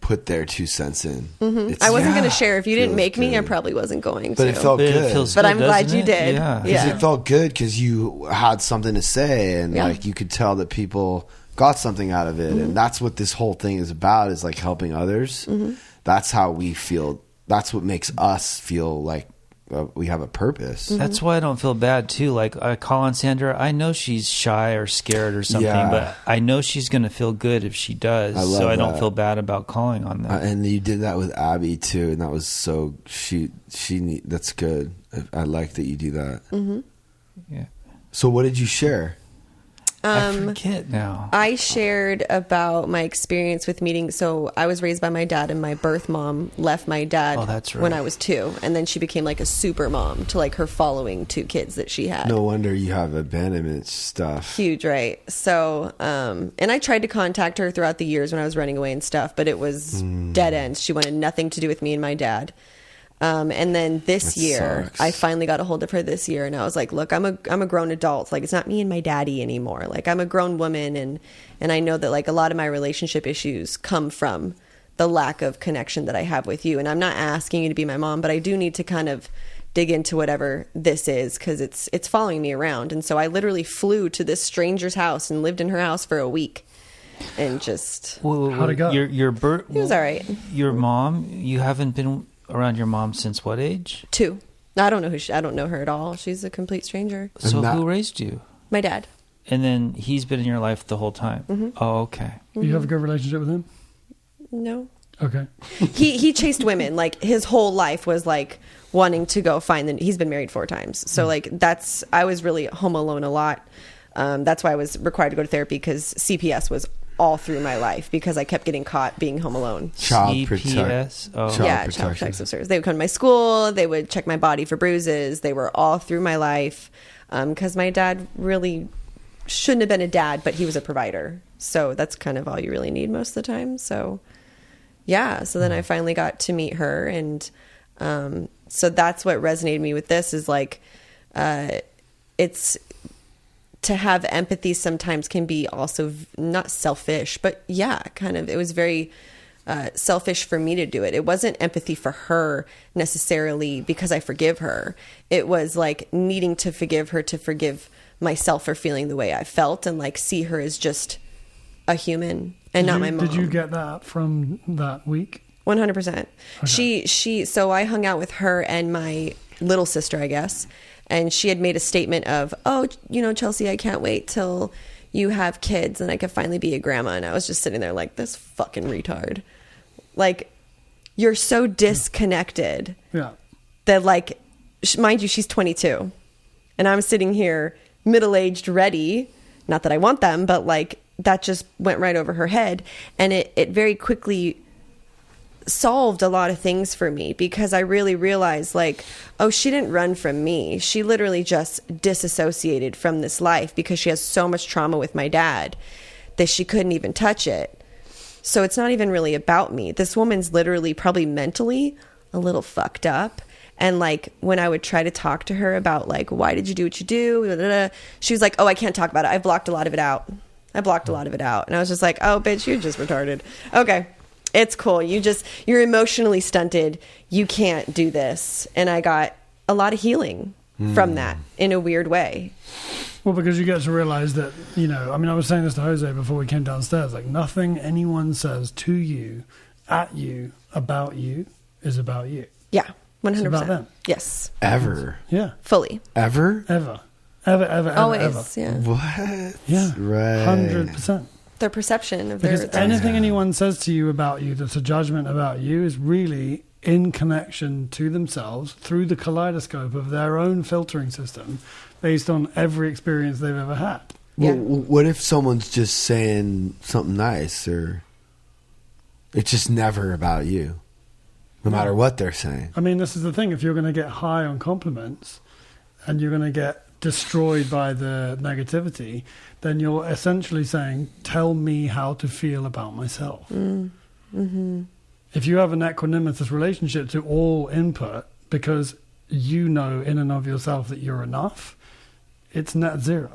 put their 2 cents in. It's- I wasn't Yeah. going to share. If you didn't Feels make me, I good. probably wasn't going But to. it felt but good. it feels But good, I'm glad doesn't you it? did. Yeah. Yeah. It felt good because you had something to say, and Yeah. like you could tell that people got something out of it, and that's what this whole thing is about, is like helping others. That's how we feel. That's what makes us feel like we have a purpose. That's why I don't feel bad too. Like I call on Sandra, I know she's shy or scared or something, Yeah. but I know she's going to feel good if she does. I love so I don't that. feel bad about calling on them. And you did that with Abby too, and that was so that's good. I like that you do that. Yeah. So what did you share? I forget now. I shared about my experience with meeting. So I was raised by my dad, and my birth mom left my dad that's right. when I was 2, and then she became like a super mom to like her following 2 kids that she had. No wonder you have abandonment stuff. Huge, right? So, and I tried to contact her throughout the years when I was running away and stuff, but it was dead ends. She wanted nothing to do with me and my dad. And then this That year, sucks. I finally got a hold of her this year, and I was like, look, I'm a grown adult. Like, it's not me and my daddy anymore. Like, I'm a grown woman, and I know that like a lot of my relationship issues come from the lack of connection that I have with you. And I'm not asking you to be my mom, but I do need to kind of dig into whatever this is, because it's following me around. And so I literally flew to this stranger's house and lived in her house for a week, and just How'd it go? Your birth. it was all right. Your mom. You haven't been around your mom since what age? 2. I don't know I don't know her at all. She's a complete stranger. So that- who raised you? My dad. And then he's been in your life the whole time. Mm-hmm. Oh, okay. You have a good relationship with him? No. Okay. He chased women. Like, his whole life was like wanting to go find them. He's been married 4 times. So like I was really home alone a lot. That's why I was required to go to therapy, because CPS was all through my life, because I kept getting caught being home alone. Child protect. CPS. Oh, Child Child protection. protective service. They would come to my school. They would check my body for bruises. They were all through my life, because my dad really shouldn't have been a dad, but he was a provider. So that's kind of all you really need most of the time. So yeah. So then I finally got to meet her, and so that's what resonated me with this is like, it's to have empathy sometimes can be also not selfish, but yeah, kind of. It was very selfish for me to do it. It wasn't empathy for her necessarily because I forgive her. It was like needing to forgive her to forgive myself for feeling the way I felt, and like see her as just a human and not my mom. Did you get that from that week? 100%. She, so I hung out with her and my little sister, I guess. And she had made a statement of, oh, you know, Chelsea, I can't wait till you have kids and I can finally be a grandma. And I was just sitting there like, this fucking retard. Like, you're so disconnected Yeah. that, like, mind you, she's 22. And I'm sitting here middle-aged ready. Not that I want them, but like, that just went right over her head. And it very quickly solved a lot of things for me, because I really realized like, oh, she didn't run from me. She literally just disassociated from this life because she has so much trauma with my dad that she couldn't even touch it. So it's not even really about me. This woman's literally probably mentally a little fucked up. And like, when I would try to talk to her about like, why did you do what you do? Blah, blah, blah, she was like, oh, I can't talk about it. I blocked a lot of it out. And I was just like, oh, bitch, you're just retarded. Okay. It's cool. You're emotionally stunted. You can't do this. And I got a lot of healing from that in a weird way. Well, because you get to realize that, you know, I mean, I was saying this to Jose before we came downstairs, like nothing anyone says to you, at you, about you is about you. Yeah. 100%. It's about them. Yes. Ever. Yeah. Fully. Ever? Ever. Always. Ever. Yeah. What? Yeah. Right. 100%. Their perception of Because their anything anyone says to you about you that's a judgment about you is really in connection to themselves through the kaleidoscope of their own filtering system based on every experience they've ever had. Yeah. Well, what if someone's just saying something nice, or it's just never about you, no matter what they're saying? I mean, this is the thing. If you're going to get high on compliments and you're going to get destroyed by the negativity, then you're essentially saying, tell me how to feel about myself. Mm-hmm. If you have an equanimous relationship to all input because you know in and of yourself that you're enough, it's net zero.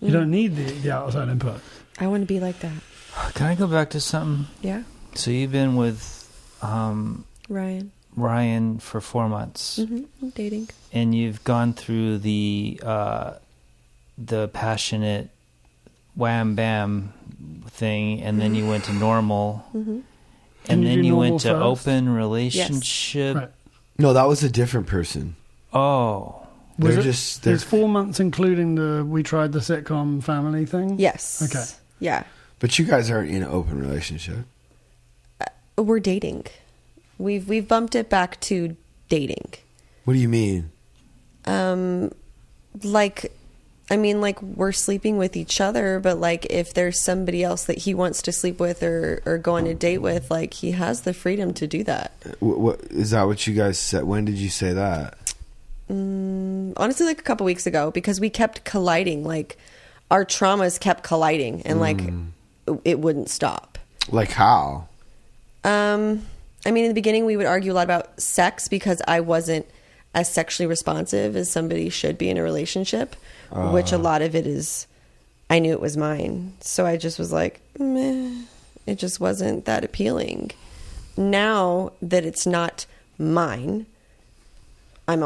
You don't need the outside input. I want to be like that. Can I go back to something? Yeah. So you've been with Ryan for 4 months, dating. and you've gone through the passionate wham bam thing, and then you went to normal, and then you went to open relationship. Right. No, that was a different person. Oh, Was They're it, just there's 4 months including we tried the sitcom family thing? Yes. Okay. Yeah. But you guys aren't in an open relationship. We're dating. We've bumped it back to dating. What do you mean? Like, I mean, like, we're sleeping with each other, but like, if there's somebody else that he wants to sleep with or go on a date with, like, he has the freedom to do that. What is that? What you guys said? When did you say that? Honestly, like a couple weeks ago, because we kept colliding. Like, our traumas kept colliding, and like, it wouldn't stop. Like how? I mean, in the beginning, we would argue a lot about sex because I wasn't as sexually responsive as somebody should be in a relationship, which a lot of it is, I knew it was mine. So I just was like, meh, it just wasn't that appealing. Now that it's not mine, I'm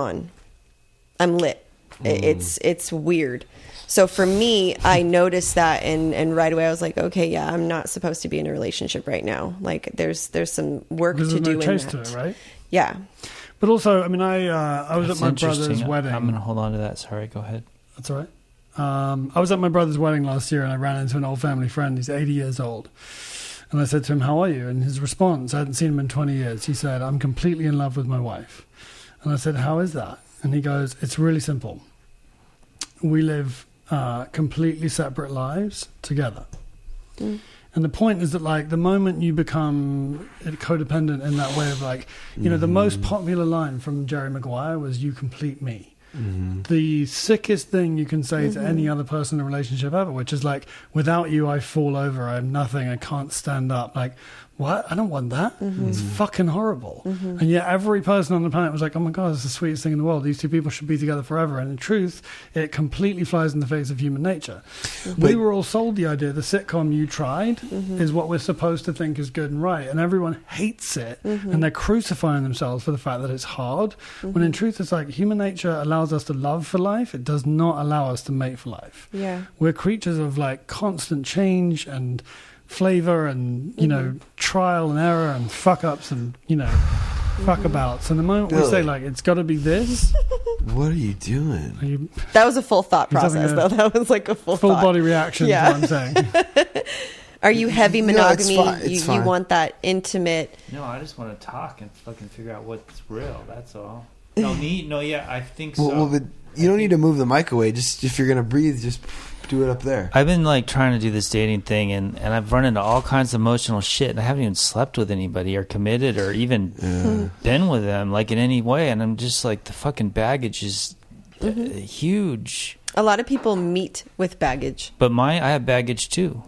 lit. It's weird. So for me, I noticed that, and right away I was like, okay, yeah, I'm not supposed to be in a relationship right now. Like, there's some work to do in that. There's no chase to it, right? Yeah. But also, I mean, I was That's at my brother's interesting. wedding. I'm going to hold on to that. Sorry, go ahead. That's all right. I was at my brother's wedding last year, and I ran into an old family friend. He's 80 years old. And I said to him, how are you? And his response, I hadn't seen him in 20 years. He said, I'm completely in love with my wife. And I said, how is that? And he goes, it's really simple. We live completely separate lives together. And the point is that, like, the moment you become codependent in that way of, like, you know, the most popular line from Jerry Maguire was, you complete me. The sickest thing you can say to any other person in a relationship ever, which is like, without you, I fall over. I have nothing. I can't stand up. Like, what? I don't want that. It's fucking horrible. And yet every person on the planet was like, oh my God, it's the sweetest thing in the world. These two people should be together forever. And in truth, it completely flies in the face of human nature. We were all sold the idea the sitcom You Tried is what we're supposed to think is good and right. And everyone hates it. And they're crucifying themselves for the fact that it's hard. When in truth, it's like human nature allows us to love for life. It does not allow us to mate for life. Yeah. We're creatures of, like, constant change and flavor and, you know, trial and error and fuck ups and, you know, fuck abouts. And the moment we say, like, it's got to be this. What are you doing? That was a full thought He's having process, though. That was like a full thought. body reaction Yeah. to what I'm saying. Are you heavy monogamy? No, it's you fine. want that intimate. No, I just want to talk and fucking figure out what's real. That's all. Yeah, I think so. Well, but you don't need to move the mic away. Just if you're gonna breathe, just do it up there. I've been like trying to do this dating thing, and I've run into all kinds of emotional shit, and I haven't even slept with anybody or committed or even been with them like in any way, and I'm just like, the fucking baggage is huge. A lot of people meet with baggage. But I have baggage too.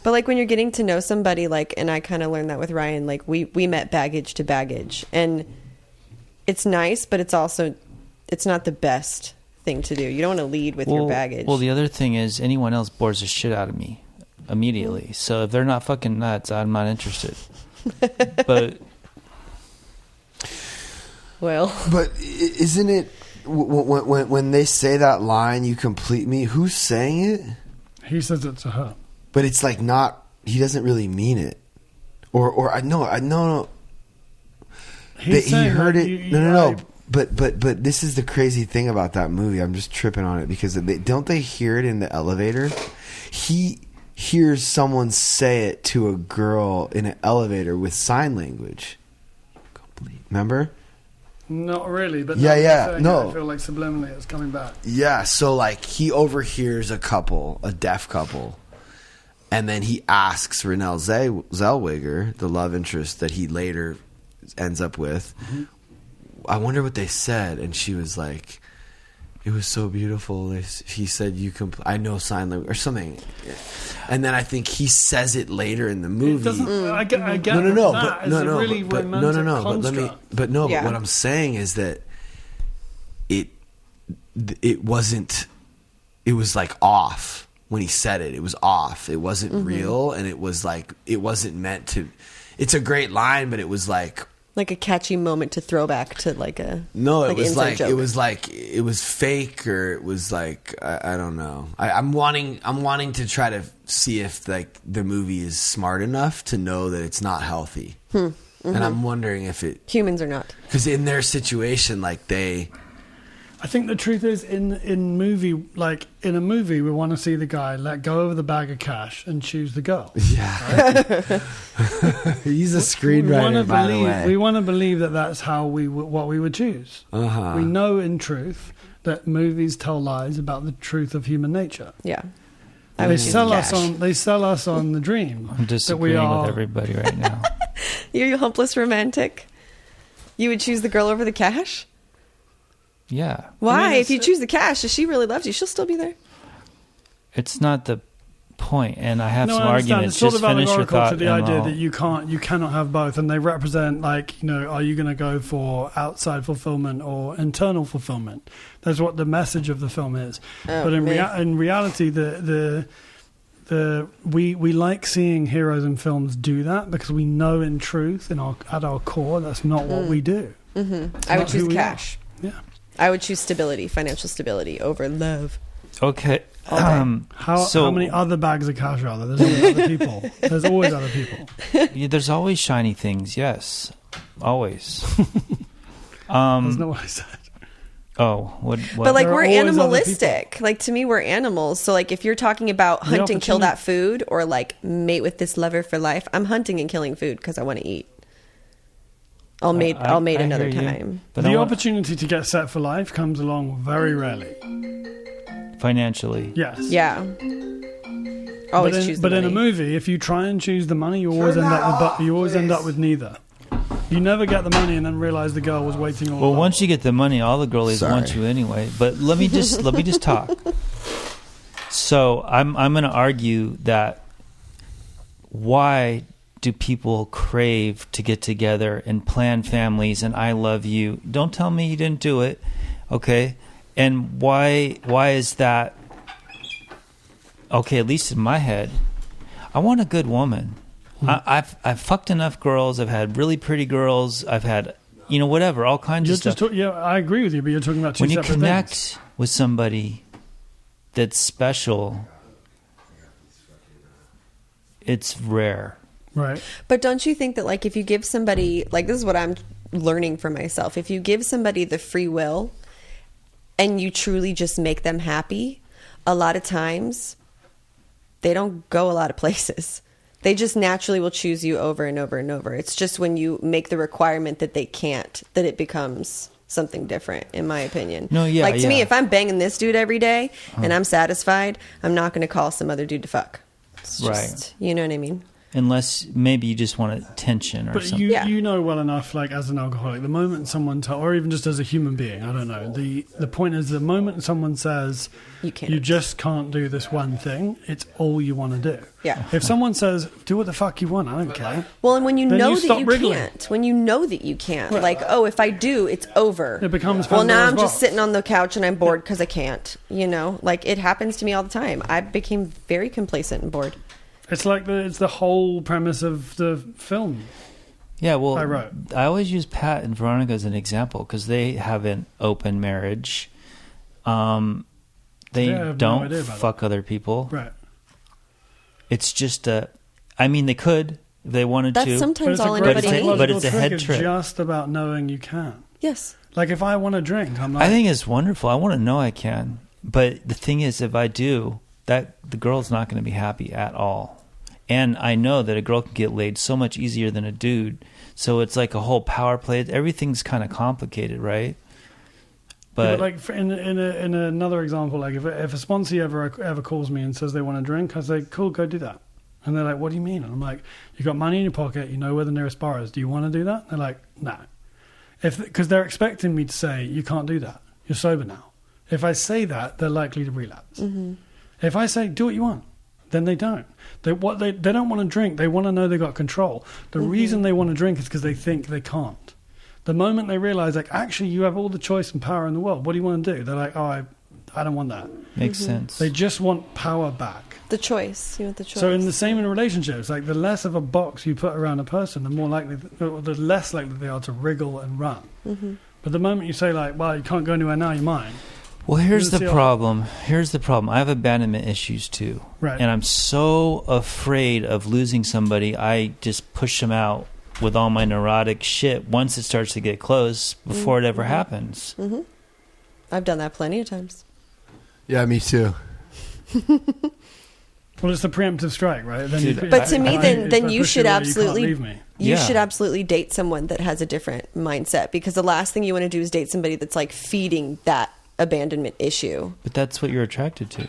But like when you're getting to know somebody, like, and I kind of learned that with Ryan, like we met baggage to baggage, and it's nice, but it's not the best thing to do. You don't want to lead with your baggage. Well, the other thing is anyone else bores the shit out of me immediately. So if they're not fucking nuts, I'm not interested. But isn't it when they say that line, you complete me? Who's saying it? He says it to her. But it's like not. He doesn't really mean it. Or I know. He heard it. No. But this is the crazy thing about that movie. I'm just tripping on it because don't they hear it in the elevator? He hears someone say it to a girl in an elevator with sign language. Remember? Not really, but yeah. I feel like subliminally it's coming back. Yeah, so like he overhears a deaf couple, and then he asks Renelle Zellweger, the love interest that he later ends up with, I wonder what they said. And she was like, it was so beautiful. He said, I know sign language or something. And then I think he says it later in the movie. It doesn't, I get No, that is a really romantic construct. But what I'm saying is that it wasn't, it was like off when he said it. It was off. It wasn't real. And it was like, it wasn't meant to, it's a great line, but it was like a catchy moment to throw back to like a it was fake, or it was like I don't know. I'm wanting to try to see if like the movie is smart enough to know that it's not healthy, and I'm wondering if humans are not, because in their situation, like I think the truth is in a movie we want to see the guy let go of the bag of cash and choose the girl. Yeah, right? He's a screenwriter, by the way. We want to believe that that's how what we would choose. We know in truth that movies tell lies about the truth of human nature. Yeah. They sell us on the dream. I'm disagreeing with everybody right now. You're a humpless romantic. You would choose the girl over the cash? Yeah. Why? I mean, if you choose the cash, if she really loves you, she'll still be there. It's not the point, and I have No, some I understand. arguments. It's sort Just of finish your allegorical thought. to the and idea I'll- that you cannot have both, and they represent, like, you know, are you going to go for outside fulfillment or internal fulfillment? That's what the message of the film is. Oh, but in man. reality, we like seeing heroes in films do that because we know in truth, at our core, that's not what we do. I would not who choose we cash. Yeah. I would choose stability, financial stability over love. Okay. How many other bags of cash are there? There's always other people. There's always other people. Yeah, there's always shiny things. Yes, always. That's not what I said. Oh, what? But like There are we're always other animalistic. Like to me, we're animals. So like if you're talking about hunt and kill opportunity- that food or like mate with this lover for life, I'm hunting and killing food because I want to eat. I'll mate I another hear you. time. But The I want- opportunity to get set for life comes along very rarely. financially. Yes. Yeah. Always but in, choose the but in a money. movie, if you try and choose the money, you always end up with neither. You never get the money and then realize the girl was waiting all Well, along. once you get the money, all the girlies Sorry. want you anyway. But let me just talk. So I'm going to argue that why do people crave to get together and plan families and I love you? Don't tell me you didn't do it, okay? And why is that? Okay, at least in my head, I want a good woman. I've fucked enough girls. I've had really pretty girls. I've had, whatever, all kinds You're of stuff. yeah, I agree with you, but you're talking about two When you separate connect things. with somebody that's special, it's rare. Right. But don't you think that like if you give somebody like this is what I'm learning for myself. If you give somebody the free will and you truly just make them happy, a lot of times they don't go a lot of places. They just naturally will choose you over and over and over. It's just when you make the requirement that they can't that it becomes something different, in my opinion. No, yeah, like to me, yeah. if I'm banging this dude every day and I'm satisfied, I'm not going to call some other dude to fuck. It's just, Right. You know what I mean? Unless maybe you just want attention or But something. you know well enough, like as an alcoholic, the moment someone or even just as a human being, I don't know. The point is, the moment someone says You can't. you just can't do this one thing, it's all you want to do. Yeah. If someone says, "Do what the fuck you want," I don't care. Well, and when you Then know you that stop you wriggling. can't, when you know that you can't, like, oh, if I do, it's over. It becomes well, now Pandora's I'm just box. sitting on the couch and I'm bored because I can't. Like it happens to me all the time. I became very complacent and bored. It's like it's the whole premise of the film. Yeah, well, I wrote. I always use Pat and Veronica as an example because they have an open marriage. They Yeah, I have no don't idea about fuck other people. Right. It's just they could if they wanted That's to. But sometimes it's all a great But it's a- anybody psychological needs. but it's a head trick. trip. It's just about knowing you can. Yes. Like if I want to drink, I'm like, I think it's wonderful. I want to know I can. But the thing is, if I do, that the girl's not going to be happy at all. And I know that a girl can get laid so much easier than a dude. So it's like a whole power play. Everything's kind of complicated, right? But like in another example, like if a sponsor ever calls me and says they want to drink, I say, cool, go do that. And they're like, what do you mean? And I'm like, you got money in your pocket, you know where the nearest bar is. Do you want to do that? And they're like, no. Because they're expecting me to say, you can't do that. You're sober now. If I say that, they're likely to relapse. Mm-hmm. If I say, do what you want, then they don't. They don't want to drink. They want to know they got control. The reason they want to drink is because they think they can't. The moment they realize, like, actually, you have all the choice and power in the world. What do you want to do? They're like, oh, I don't want that. makes sense. They just want power back. The choice. You want the choice. So in the same in relationships, like the less of a box you put around a person, the more likely, the less likely they are to wriggle and run. Mm-hmm. But the moment you say, like, well, you can't go anywhere now, you're mine. Well, here's You'll the see problem. Here's the problem. I have abandonment issues too. Right. And I'm so afraid of losing somebody, I just push them out with all my neurotic shit once it starts to get close before it ever happens. Mm-hmm. I've done that plenty of times. Yeah, me too. Well, it's the preemptive strike, right? Then Dude, But to me, if then I you push should away, you can't absolutely leave me. you Yeah. should absolutely date someone that has a different mindset because the last thing you want to do is date somebody that's like feeding that abandonment issue. But that's what you're attracted to.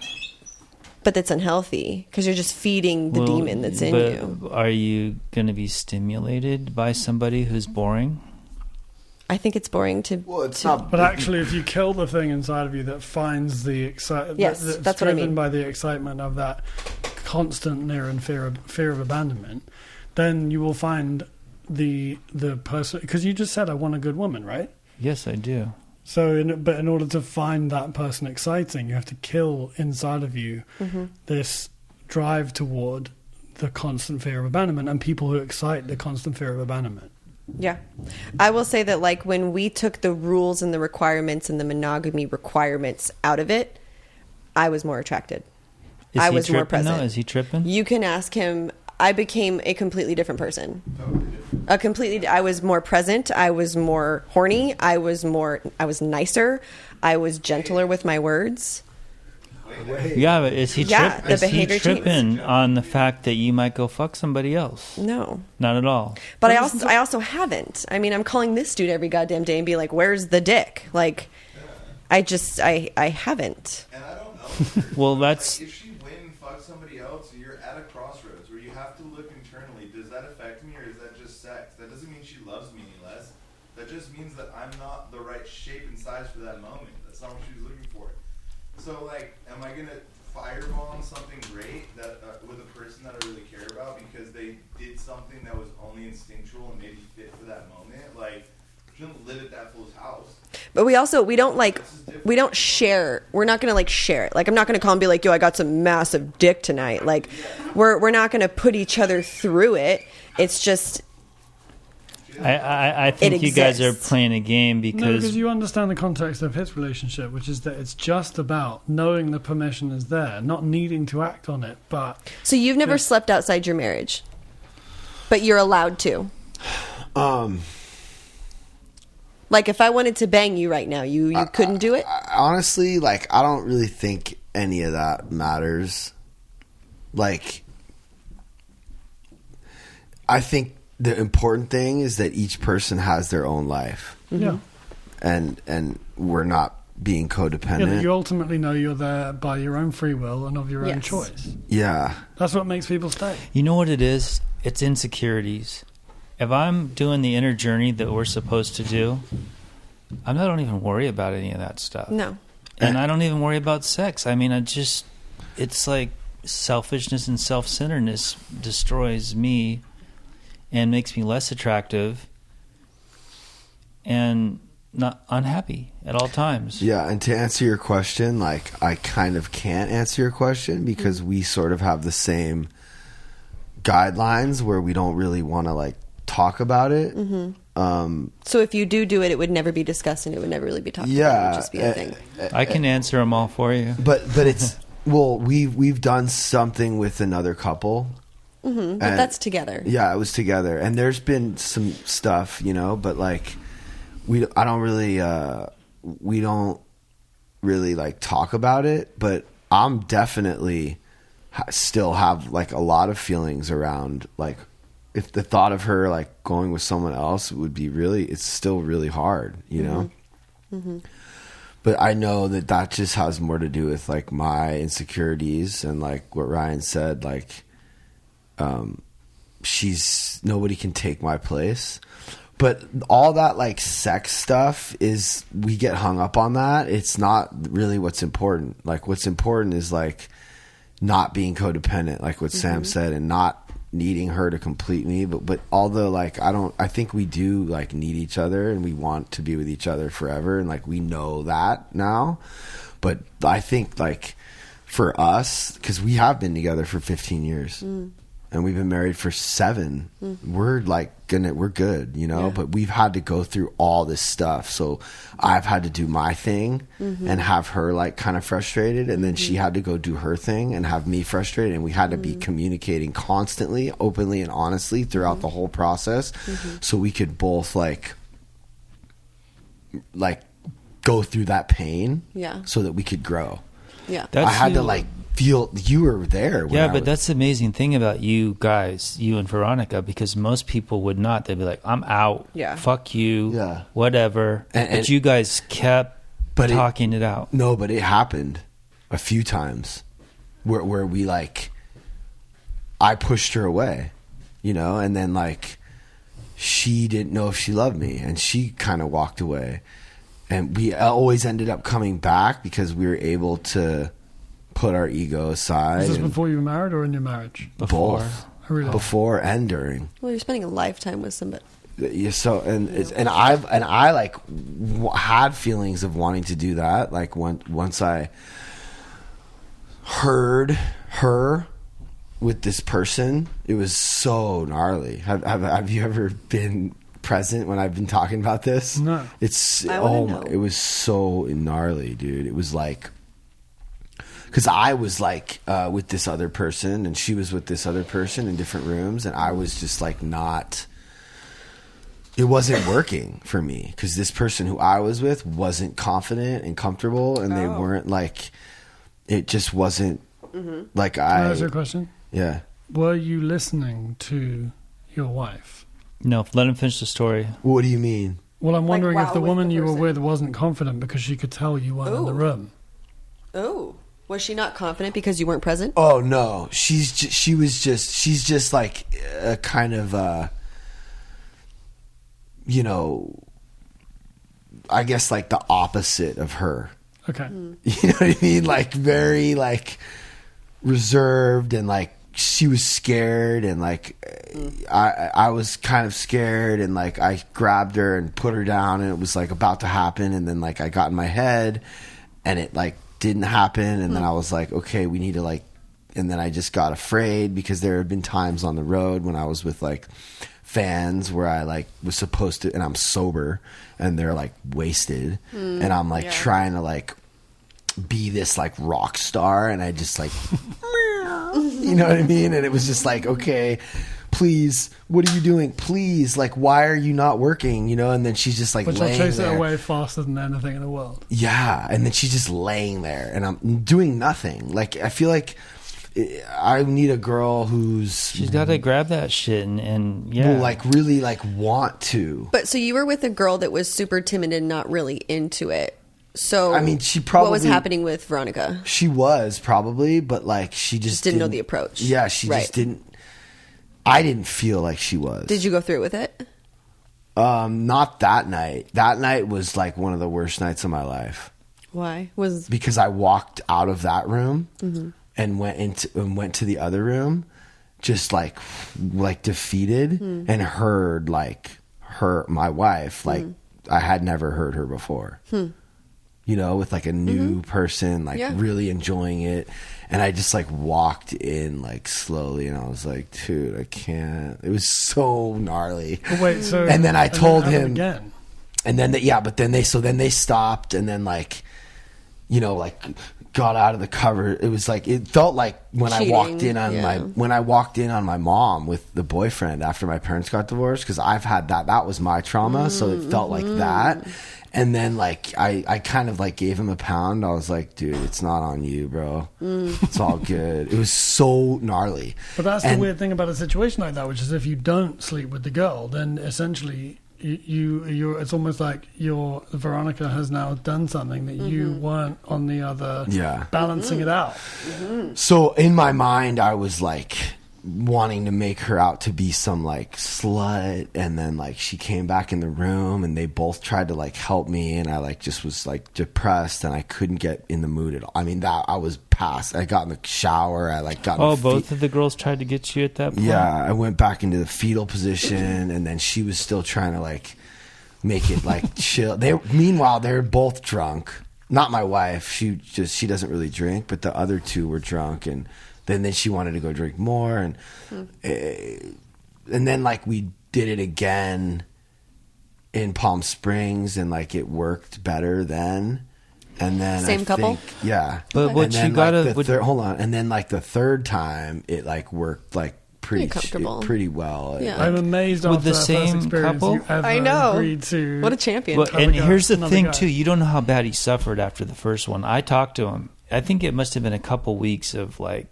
But that's unhealthy because you're just feeding the demon that's in you. Are you going to be stimulated by somebody who's boring? I think it's boring to. Well, it's not. But actually, if you kill the thing inside of you that finds the excitement, Yes, that's what I mean. by the excitement of that constant near and fear of abandonment, then you will find the person. Because you just said, "I want a good woman," right? Yes, I do. So, in order to find that person exciting, you have to kill inside of you this drive toward the constant fear of abandonment and people who excite the constant fear of abandonment. Yeah. I will say that, like, when we took the rules and the requirements and the monogamy requirements out of it, I was more attracted. I was more present. Is he tripping? You can ask him. I became a completely different person. I was more present. I was more horny. I was nicer. I was gentler with my words. Yeah, but is he behavior tripping changed. on the fact that you might go fuck somebody else? No. Not at all. But I also haven't. I mean, I'm calling this dude every goddamn day and be like, "Where's the dick?" Like, I haven't. And I don't know. Well, that's... If she went and fucked somebody else, you're at a crossroads where you have to look internally. Does that affect me, or is that just sex? That doesn't mean she loves me any less. That just means that I'm not the right shape and size for that moment. That's not what she was looking for. So, like, am I gonna firebomb something great that with a person that I really care about because they did something that was only instinctual and maybe fit for that moment? Like, shouldn't live at that fool's house. But we don't share. We're not going to, like, share it. Like, I'm not going to call and be like, "Yo, I got some massive dick tonight." Like, we're not going to put each other through it. It's just... I think you guys are playing a game because you understand the context of his relationship, which is that it's just about knowing the permission is there, not needing to act on it. But so you've never slept outside your marriage, but you're allowed to. Like, if I wanted to bang you right now, you couldn't do it? Honestly, like, I don't really think any of that matters. Like, I think the important thing is that each person has their own life. Yeah. And we're not being codependent. Yeah, you ultimately know you're there by your own free will and of your own choice. Yeah. That's what makes people stay. You know what it is? It's insecurities. If I'm doing the inner journey that we're supposed to do, I don't even worry about any of that stuff. No. And I don't even worry about sex. I mean, it's like selfishness and self-centeredness destroys me and makes me less attractive and not unhappy at all times. Yeah, and to answer your question, like, I kind of can't answer your question because we sort of have the same guidelines where we don't really want to, like, talk about it. So if you do it, it would never be discussed and it would never really be talked about. It would just be a thing. I can answer them all for you. But it's... Well, we've done something with another couple. But that's together. Yeah, it was together, and there's been some stuff, but like we don't really like talk about it. But I'm definitely still have like a lot of feelings around, like, if the thought of her like going with someone else would be it's still really hard, But I know that just has more to do with like my insecurities and like what Ryan said, like. Nobody can take my place, but all that like sex stuff is, we get hung up on that. It's not really what's important. Like, what's important is like not being codependent, like what Sam said, and not needing her to complete me. But although like I think we do like need each other and we want to be with each other forever, and like we know that now. But I think like for us, because we have been together for 15 years. And we've been married for 7. We're like we're good, Yeah. But we've had to go through all this stuff. So I've had to do my thing and have her like kind of frustrated, and then she had to go do her thing and have me frustrated. And we had to be communicating constantly, openly, and honestly throughout the whole process, so we could both like go through that pain, so that we could grow. Yeah, I had to like feel you were there. But that's the amazing thing about you guys, you and Veronica, because most people would not. They'd be like, "I'm out. Yeah. Fuck you. Yeah. Whatever." But you guys kept But talking it out. No, but it happened a few times where we like, I pushed her away, you know, and then like she didn't know if she loved me, and she kind of walked away, and we always ended up coming back because we were able to put our ego aside. Was this before you were married or in your marriage? Both. Oh, really? Before and during. Well, you're spending a lifetime with somebody. Yeah, so I like had feelings of wanting to do that. Like once I heard her with this person, it was so gnarly. Have you ever been present when I've been talking about this? No. It was so gnarly, dude. It was like, because I was like with this other person, and she was with this other person in different rooms, and I was just like not. It wasn't working for me because this person who I was with wasn't confident and comfortable, and they weren't like. It just wasn't like Can I ask you a question? Yeah. Were you listening to your wife? No, let him finish the story. What do you mean? Well, I'm wondering wow if the with woman the you were person. with wasn't confident because she could tell you weren't in the Ooh. room. Oh, was she not confident because you weren't present? Oh no, she's just like a kind of you know, I guess like the opposite of her. Okay. You know what I mean? Like very like reserved, and like she was scared, and like I was kind of scared, and like I grabbed her and put her down, and it was like about to happen, and then like I got in my head and it like didn't happen, and then I was like, okay, we need to like, and then I just got afraid because there had been times on the road when I was with like fans where I like was supposed to, and I'm sober and they're like wasted, and I'm like trying to like be this like rock star, and I just like you know what I mean, and it was just like, okay, please, what are you doing, please, like why are you not working, you know, and then she's just like But you'll laying chase there. it away faster than anything in the world. Yeah, and then she's just laying there, and I'm doing nothing. Like I feel like I need a girl who's She's got to grab that shit and yeah. will like really like want to. But so you were with a girl that was super timid and not really into it. So I mean, she what probably was happening with Veronica? She was probably, but like she just Didn't know the approach. Yeah, she Right. just didn't. I didn't feel like she was. Did you go through with it? Not that night. That night was like one of the worst nights of my life Why? Was because I walked out of that room and went to the other room, just like defeated, and heard like my wife, like I had never heard her before. You know, with like a new person, like really enjoying it. And I just like walked in like slowly, and I was like, dude, I can't. It was so gnarly. But wait, so And then I told it happened him again. And then but then they stopped, and then like, you know, like got out of the cover. It was like, it felt like when Cheating, I walked in on my mom with the boyfriend after my parents got divorced, because I've had that was my trauma, so it felt like that. And then like I kind of like gave him a pound. I was like, dude, it's not on you, bro. It's all good. It was so gnarly. But that's the weird thing about a situation like that, which is if you don't sleep with the girl, then essentially you're it's almost like Veronica has now done something that you weren't on the other, balancing it out. So in my mind, I was like wanting to make her out to be some like slut, and then like she came back in the room, and they both tried to like help me, and I like just was like depressed, and I couldn't get in the mood at all. I mean, that I was past. I got in the shower. I like got. Both of the girls tried to get you at that point. Yeah, I went back into the fetal position, and then she was still trying to like make it like chill. Meanwhile, they're both drunk. Not my wife. She doesn't really drink, but the other two were drunk, and then she wanted to go drink more, and then like we did it again in Palm Springs, and like it worked better then. And then Same couple? Yeah. But what you gotta hold on, and then like the third time it like worked like pretty comfortable. pretty well. Yeah. I'm amazed With after the that same first experience couple? you ever I know. agreed to. What a champion. Well, and guy, here's the another thing guy. too. You don't know how bad he suffered after the first one. I talked to him. I think it must have been a couple weeks of like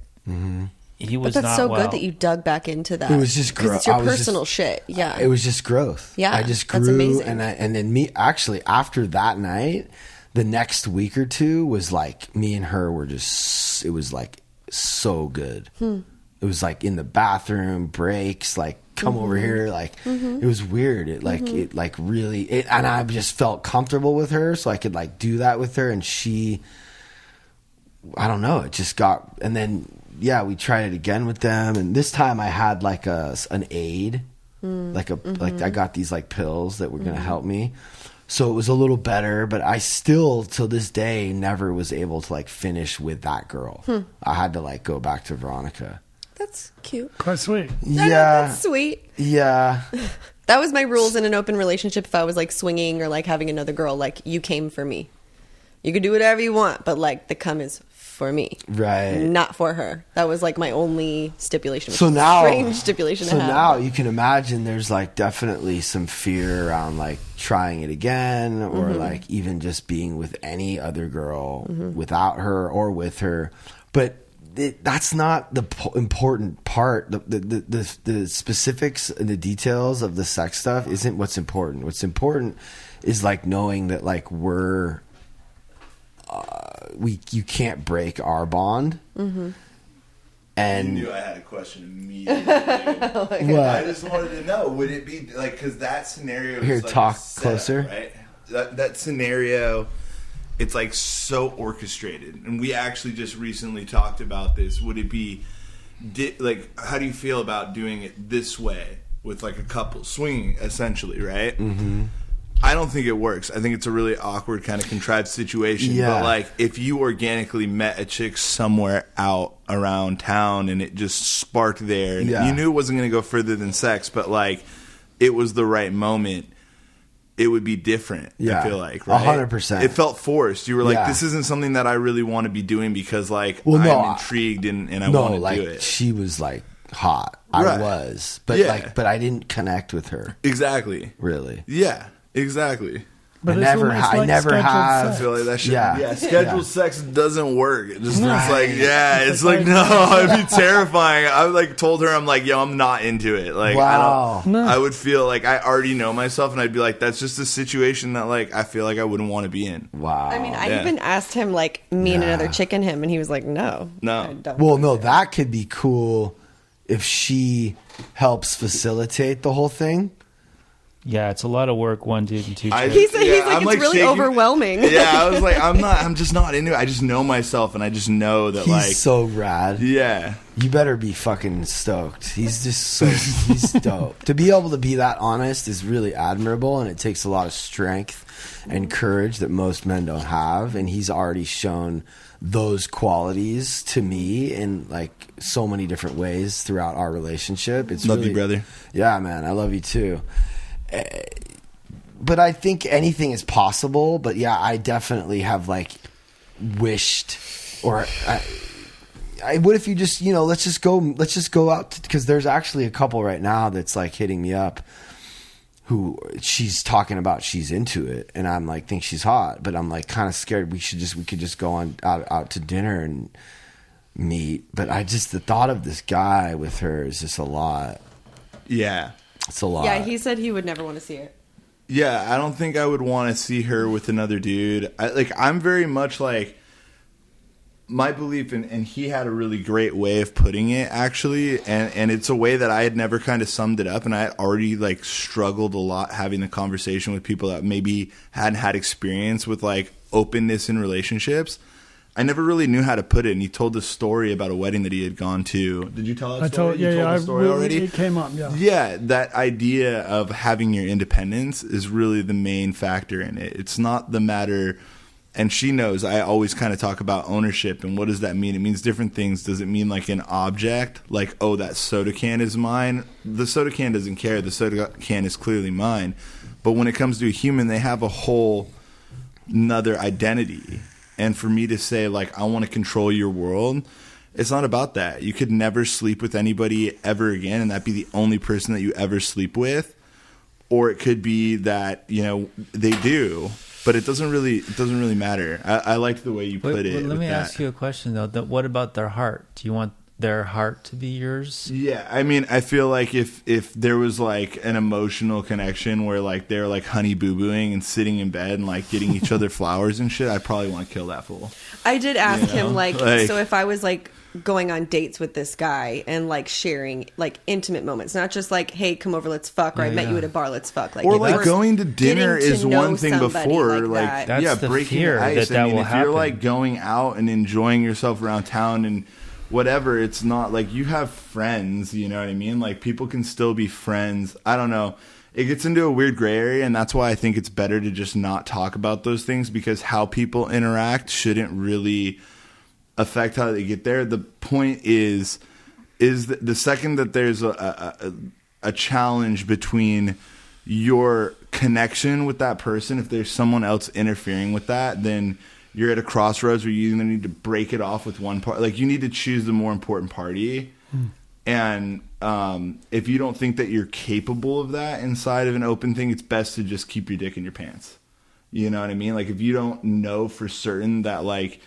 he was but that's not so well. good that you dug back into that. It was just because growth. it's your personal shit. Yeah. It was just growth. Yeah, I just that's grew, amazing. and then me actually after that night, the next week or two was like me and her were just, it was like so good. It was like in the bathroom, breaks, like come over here, like it was weird. It like it like really it, and I just felt comfortable with her, so I could like do that with her. And she, I don't know, it just got. And then we tried it again with them, and this time I had like an aid, like I got these like pills that were gonna help me. So it was a little better, but I still, till this day, never was able to like finish with that girl. I had to like go back to Veronica. That's cute. Quite sweet. Yeah, That's sweet. yeah. That was my rules in an open relationship. If I was like swinging or like having another girl, like you came for me. You could do whatever you want, but like the cum is for me, Right. not for her. That was like my only stipulation. So now, strange stipulation. So to have. now you can imagine there's like definitely some fear around like trying it again, or like even just being with any other girl without her or with her. But that's not the important part. The specifics and the details of the sex stuff isn't what's important. What's important is like knowing that like you can't break our bond. And You knew I had a question immediately. Dude. I just wanted to know, would it be like, because that scenario Here, is like talk a setup, closer. right? That scenario, it's like so orchestrated, and we actually just recently talked about this. Would it be like, how do you feel about doing it this way with like a couple swinging, essentially, right? I don't think it works. I think it's a really awkward kind of contrived situation. Yeah. But like, if you organically met a chick somewhere out around town and it just sparked there, and you knew it wasn't going to go further than sex, but like, it was the right moment, it would be different. Yeah. I feel like, right? 100%. It felt forced. You were like, Yeah. this isn't something that I really want to be doing because like, Well, no, I'm intrigued and I want to like do it. she was like hot. I Right. was, but Yeah. but I didn't connect with her Exactly. really. Yeah. Exactly. But I it's never almost I like never scheduled have. I sex. feel like that shit. Yeah. Yeah, scheduled Yeah. sex doesn't work. It just Right. it's like, yeah, it's like no, it'd be terrifying. I like told her, I'm like, yo, I'm not into it. Like, Wow. I would feel like I already know myself, and I'd be like, that's just a situation that like I feel like I wouldn't want to be in. Wow. I mean, I Yeah. even asked him like me and Yeah. another chick and him, and he was like, "No, No. I don't Well, want no, it." that could be cool if she helps facilitate the whole thing. Yeah, it's a lot of work, one dude and two I- chicks. He's like, I'm, it's like, really shaking- overwhelming. Yeah, I was like, I'm just not into it. I just know myself, and I just know that He's like, so rad. yeah, You better be fucking stoked. He's just so he's dope. To be able to be that honest is really admirable, and it takes a lot of strength and courage that most men don't have. And he's already shown those qualities to me in like so many different ways throughout our relationship. It's love really, you, brother. Yeah, man, I love you too. But I think anything is possible. But yeah, I definitely have like wished, or what if you just, let's just go out, because there's actually a couple right now that's like hitting me up who she's talking about she's into it, and I'm like, think she's hot, but I'm like kind of scared we could just go on out to dinner and meet. But the thought of this guy with her is just a lot. Yeah. It's a lot. Yeah, he said he would never want to see it. Yeah, I don't think I would want to see her with another dude. I'm very much like, my belief in, and he had a really great way of putting it actually, and it's a way that I had never kind of summed it up, and I had already like struggled a lot having the conversation with people that maybe hadn't had experience with like openness in relationships. I never really knew how to put it, and he told this story about a wedding that he had gone to. Did you tell that story? You told the story already? It came up, yeah. Yeah, that idea of having your independence is really the main factor in it. It's not the matter, and she knows I always kind of talk about ownership, and what does that mean? It means different things. Does it mean like an object? Like, oh, that soda can is mine? The soda can doesn't care. The soda can is clearly mine. But when it comes to a human, they have a whole another identity. And for me to say, like, I want to control your world, it's not about that. You could never sleep with anybody ever again, and that be the only person that you ever sleep with. Or it could be that, they do, but it doesn't really matter. I liked the way you put it. Let me with ask that. you a question, though. What about their heart? Do you want their heart to be yours. Yeah, I mean, I feel like if there was like an emotional connection where like they're like honey boo booing and sitting in bed and like getting each other flowers and shit, I'd probably want to kill that fool. I did ask You know? him like, Like- so if I was like going on dates with this guy and like sharing like intimate moments, not just like, hey, come over, let's fuck, or I met you at a bar, let's fuck. Like, Or if like we're going to dinner getting to is know one thing somebody before, like like that. That's yeah, the breaking fear the ice. that I mean, will if you're happen. like going out and enjoying yourself around town and whatever, it's not like you have friends. You know what I mean? Like people can still be friends. I don't know. It gets into a weird gray area, and that's why I think it's better to just not talk about those things, because how people interact shouldn't really affect how they get there. The point is the second that there's a challenge between your connection with that person, if there's someone else interfering with that, then you're at a crossroads where you either need to break it off with one part. Like you need to choose the more important party. And if you don't think that you're capable of that inside of an open thing, it's best to just keep your dick in your pants. You know what I mean? Like if you don't know for certain that like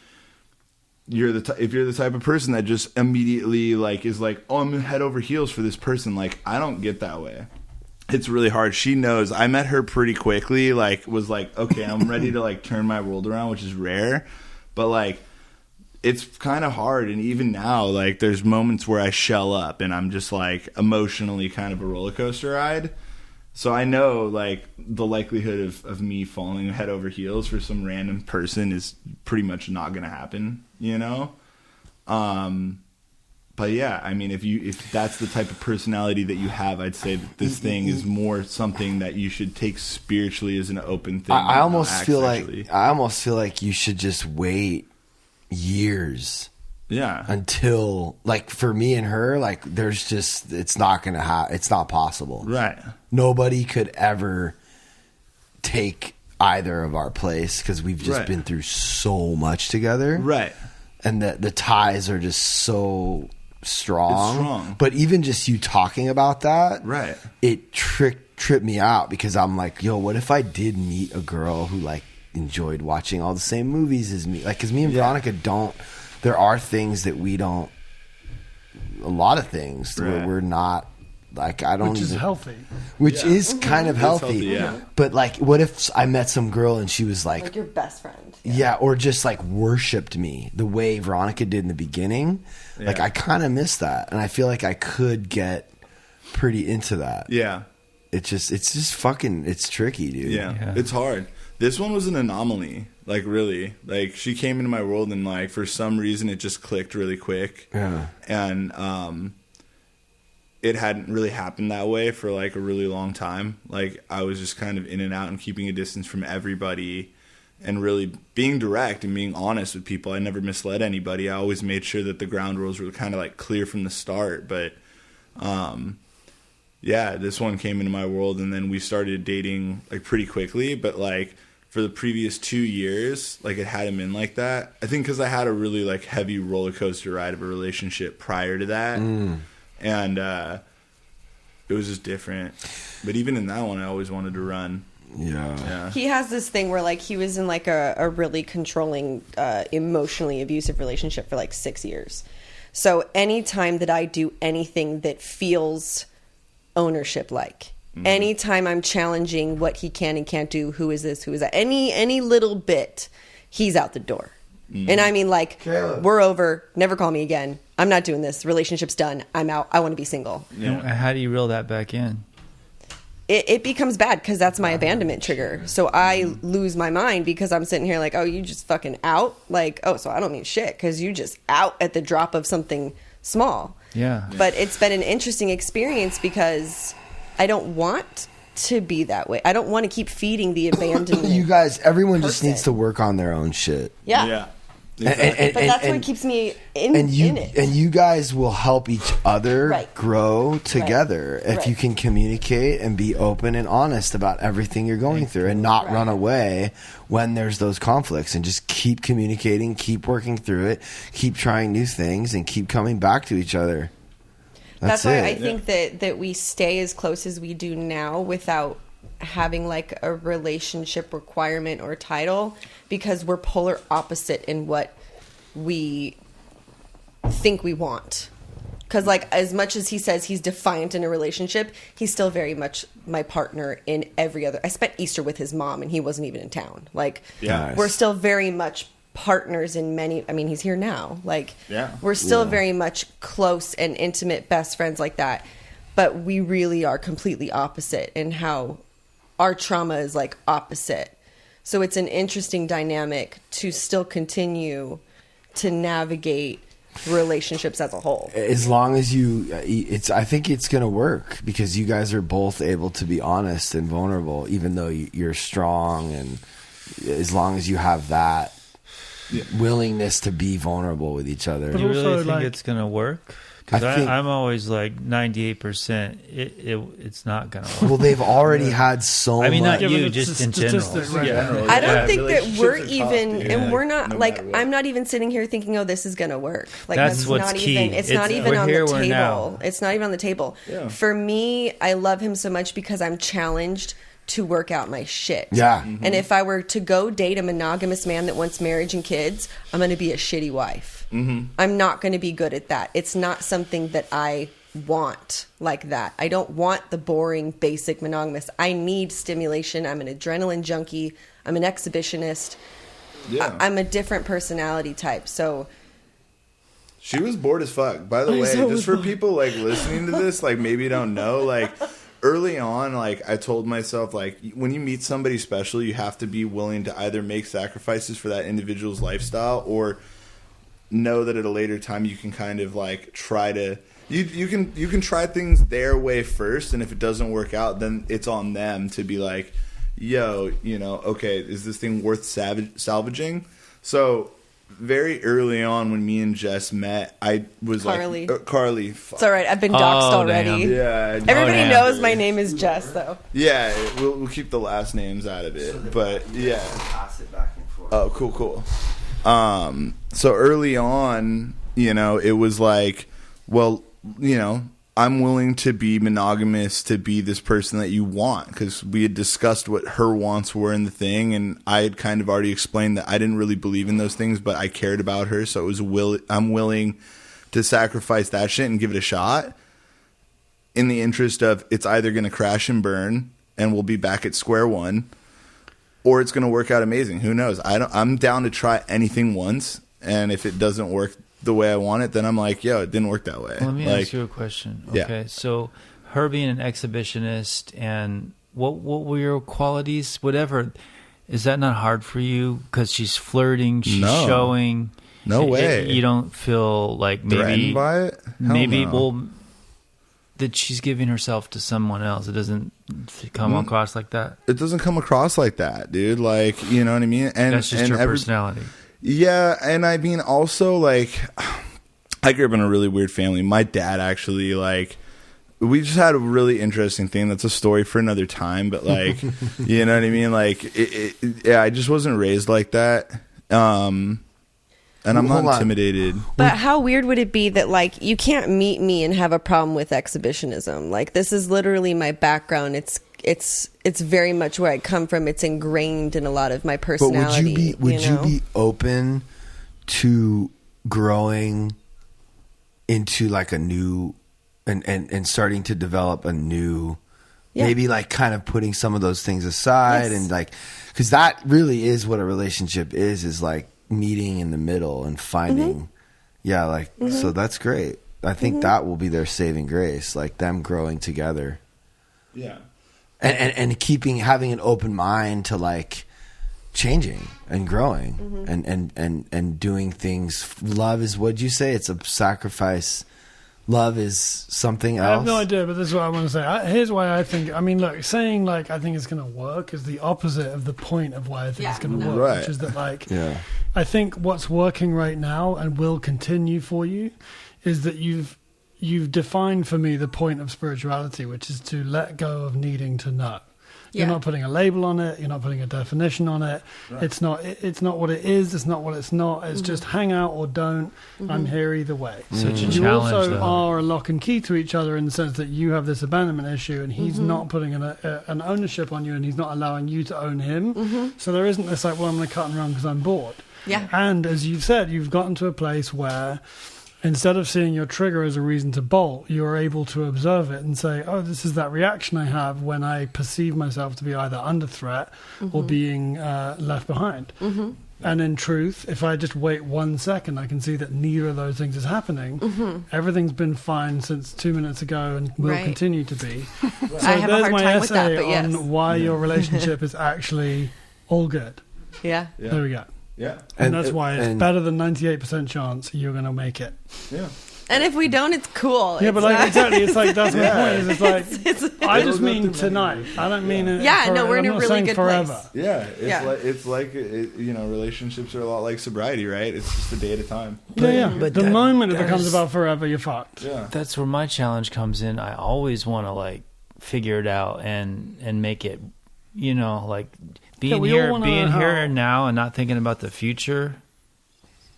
if you're the type of person that just immediately like is like, oh, I'm head over heels for this person, like I don't get that way. It's really hard. She knows. I met her pretty quickly, like was like, okay, I'm ready to like turn my world around, which is rare, but like it's kind of hard. And even now, like there's moments where I shell up and I'm just like emotionally kind of a roller coaster ride. So I know like the likelihood of me falling head over heels for some random person is pretty much not going to happen, you know? But yeah, I mean, if that's the type of personality that you have, I'd say that this thing is more something that you should take spiritually as an open thing. I almost not feel sexually. like you should just wait years Yeah. until, like, for me and her, like, there's just, it's not possible. Right. Nobody could ever take either of our place because we've just Right. been through so much together. Right. And the ties are just so strong. It's strong. But even just you talking about that, Right. it tripped me out because I'm like, yo, what if I did meet a girl who like enjoyed watching all the same movies as me? Like, because me and Veronica don't. There are things that we don't. A lot of things where Right. we're not. Like, I don't. Which is even- healthy. Which is kind of healthy. yeah. But like, what if I met some girl and she was like Like your best friend. yeah, or just like worshipped me the way Veronica did in the beginning. Like Yeah. I kind of miss that, and I feel like I could get pretty into that. Yeah. It's just fucking, it's tricky, dude. Yeah. It's hard. This one was an anomaly. Like, really. Like, she came into my world and, like, for some reason it just clicked really quick. Yeah. And it hadn't really happened that way for, like, a really long time. Like, I was just kind of in and out and keeping a distance from everybody and really being direct and being honest with people. I never misled anybody. I always made sure that the ground rules were kind of, like, clear from the start. But, yeah, this one came into my world, and then we started dating like pretty quickly. But like for the previous 2 years, like it hadn't been like that. I think because I had a really like heavy roller coaster ride of a relationship prior to that, and it was just different. But even in that one, I always wanted to run. Yeah. He has this thing where like he was in like a really controlling, emotionally abusive relationship for like 6 years. So anytime that I do anything that feels ownership like, anytime I'm challenging what he can and can't do, who is this, who is that, any little bit, he's out the door. And I mean, like, we're over, never call me again, I'm not doing this, relationship's done, I'm out, I want to be single. And how do you reel that back in? It becomes bad because that's my abandonment trigger. So I lose my mind because I'm sitting here like, oh, you just fucking out? Like, oh, so I don't mean shit because you just out at the drop of something small. Yeah. But it's been an interesting experience because I don't want to be that way. I don't want to keep feeding the abandonment. You guys, everyone just person. needs to work on their own shit. Yeah. Yeah. And But that's what keeps me in it. And you guys will help each other Right. grow together if Right. you can communicate and be open and honest about everything you're going through and not Right. run away when there's those conflicts, and just keep communicating, keep working through it, keep trying new things, and keep coming back to each other. That's why it. I think that we stay as close as we do now without having like a relationship requirement or title, because we're polar opposite in what we think we want. Because, like, as much as he says he's defiant in a relationship, he's still very much my partner in every other. I spent Easter with his mom, and he wasn't even in town. Like, Nice. we're still very much partners in many. I mean, he's here now. Like, we're still very much close and intimate best friends like that. But we really are completely opposite in how our trauma is, like, opposite. So it's an interesting dynamic to still continue to navigate relationships as a whole. As long as I think it's going to work because you guys are both able to be honest and vulnerable, even though you're strong. And as long as you have that willingness to be vulnerable with each other. Do you really also, think like, it's going to work? Because I I'm always like 98%. It's not going to work. Well, they've already had so I mean, much. not you, but it's just a in general. statistic, right? Yeah. I don't think that we're relationships are tough, even, dude. and we're not No like. matter what. I'm not even sitting here thinking, "Oh, this is gonna work." Like That's what's not key. even. It's not even we're on here, the we're table. now. It's not even on the table. Yeah. For me, I love him so much because I'm challenged to work out my shit. Yeah. And if I were to go date a monogamous man that wants marriage and kids, I'm going to be a shitty wife. I'm not going to be good at that. It's not something that I want like that. I don't want the boring, basic monogamous. I need stimulation. I'm an adrenaline junkie. I'm an exhibitionist. Yeah. I'm a different personality type. So She was bored as fuck. By the way, just for people like listening to this, like maybe don't know, like early on, like I told myself, like when you meet somebody special, you have to be willing to either make sacrifices for that individual's lifestyle or know that at a later time you can kind of like try to you can try things their way first, and if it doesn't work out, then it's on them to be like, yo, okay, is this thing worth salvaging? So very early on when me and Jess met, I was Karlie. like, Karlie. it's all right. I've been doxxed already. damn. Yeah. Everybody damn. knows my name is Jess, though. Yeah, we'll keep the last names out of it. But yeah. Pass it back and forth. Oh, cool. So early on, it was like, well, I'm willing to be monogamous to be this person that you want, because we had discussed what her wants were in the thing, and I had kind of already explained that I didn't really believe in those things, but I cared about her, so it was I'm willing to sacrifice that shit and give it a shot in the interest of it's either going to crash and burn and we'll be back at square one, or it's going to work out amazing. Who knows? I'm down to try anything once, and if it doesn't work the way I want it, then I'm like, yo, it didn't work that way. Let me ask you a question. Yeah. Okay, so her being an exhibitionist, and what were your qualities? Whatever, is that not hard for you? Because she's flirting, she's No. showing. No way. You don't feel like Threatened maybe by it? Hell maybe no. that she's giving herself to someone else. It doesn't come across like that. It doesn't come across like that, dude. Like, you know what I mean? And That's just and her personality. Yeah, and I mean also, like, I grew up in a really weird family. My dad actually, like, we just had a really interesting thing. That's a story for another time, but like, you know what I mean? Like, yeah, I just wasn't raised like that. And I'm Hold not on. intimidated. But how weird would it be that, like, you can't meet me and have a problem with exhibitionism? Like, this is literally my background. It's very much where I come from. It's ingrained in a lot of my But personality. would you be open to growing into like a new and starting to develop a new, maybe like kind of putting some of those things aside, Yes. and like, because that really is what a relationship is like meeting in the middle and finding, so that's great. I think that will be their saving grace, like them growing together. Yeah. And having an open mind to like changing and growing and doing things. Love is, what'd you say? It's a sacrifice. Love is something else. I have no idea, but this is what I want to say. Here's why I think. I mean, look, saying like I think it's going to work is the opposite of the point of why I think it's going to work, Right. which is that like Yeah. I think what's working right now and will continue for you is that you've defined for me the point of spirituality, which is to let go of needing to know. You're not putting a label on it. You're not putting a definition on it. Right. It's not what it is. It's not what it's not. It's just hang out or don't. I'm here either way. Such a You challenge, also though. are a lock and key to each other in the sense that you have this abandonment issue, and he's not putting an ownership on you, and he's not allowing you to own him. So there isn't this like, well, I'm going to cut and run because I'm bored. Yeah. And as you've said, you've gotten to a place where instead of seeing your trigger as a reason to bolt, you're able to observe it and say, oh, this is that reaction I have when I perceive myself to be either under threat or being left behind. And in truth, if I just wait 1 second, I can see that neither of those things is happening. Everything's been fine since 2 minutes ago and will continue to be. So I have a there's hard my time with that, essay but yes. on why your relationship is actually all good. Yeah. There we go. Yeah. And that's why it's better than 98% chance you're going to make it. Yeah. And if we don't, it's cool. Yeah, It's but like not- exactly, it's like that's my point. Is it's like it's- I just It'll go mean through tonight. I don't mean it. Yeah, no, we're in I'm a not really saying good forever. place. Yeah, Yeah. it's like you know, relationships are a lot like sobriety, right? It's just a day at a time. Yeah. but The that- moment it that becomes is- about forever, you're fucked. Yeah. That's where my challenge comes in. I always want to like figure it out and make it, you know, like being we all here, wanna being know here how- and now, and not thinking about the future.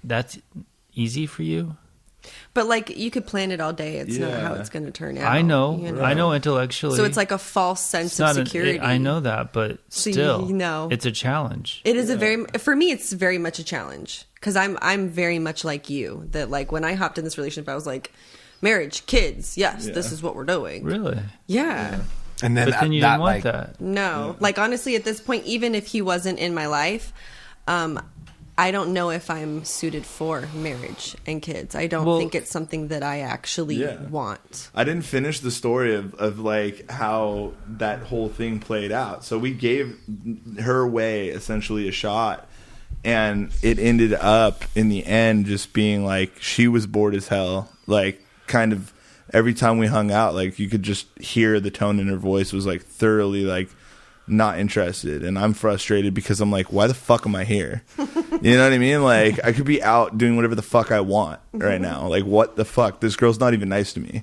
That's easy for you. But like you could plan it all day. It's not how Yeah. it's going to turn out. I know, you I know intellectually. So it's like a false sense of security. I know that, but So you still, know. it's a challenge. It is for me. It's very much a challenge because I'm very much like you. That like when I hopped in this relationship, I was like, marriage, kids, yes, this is what we're doing. Really? Yeah. And then But then you that, didn't want like, that. No, like honestly, at this point, even if he wasn't in my life, I don't know if I'm suited for marriage and kids. I don't think it's something that I actually want. I didn't finish the story of like how that whole thing played out. So we gave her way essentially a shot, and it ended up in the end just being like she was bored as hell. Like kind of every time we hung out, like you could just hear the tone in her voice was like thoroughly like not interested, and I'm frustrated because I'm like, why the fuck am I here? You know what I mean? Like I could be out doing whatever the fuck I want right now. Like what the fuck? This girl's not even nice to me.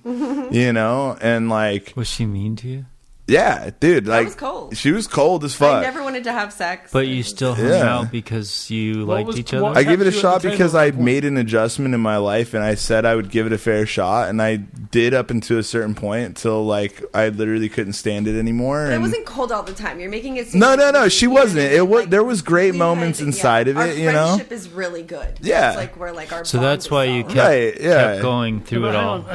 You know? And like, Was she mean to you? yeah, dude, like was cold. she was cold as fuck. I never wanted to have sex. But you still hung Yeah. out because you What liked was- each what- other? I gave it a kept you at shot the table because at I that point? made an adjustment in my life, and I said I would give it a fair shot, and I did up until a certain point until like I literally couldn't stand it anymore. But it and- wasn't cold all the time. You're making it seem No, like no, no, we- she you wasn't. know, It was like, there was great we moments had- inside of Our it, you know. friendship is really good. Yeah. It's like we're like our So bond that's is why you solid. kept, Right, yeah. kept going through But it hang all. on,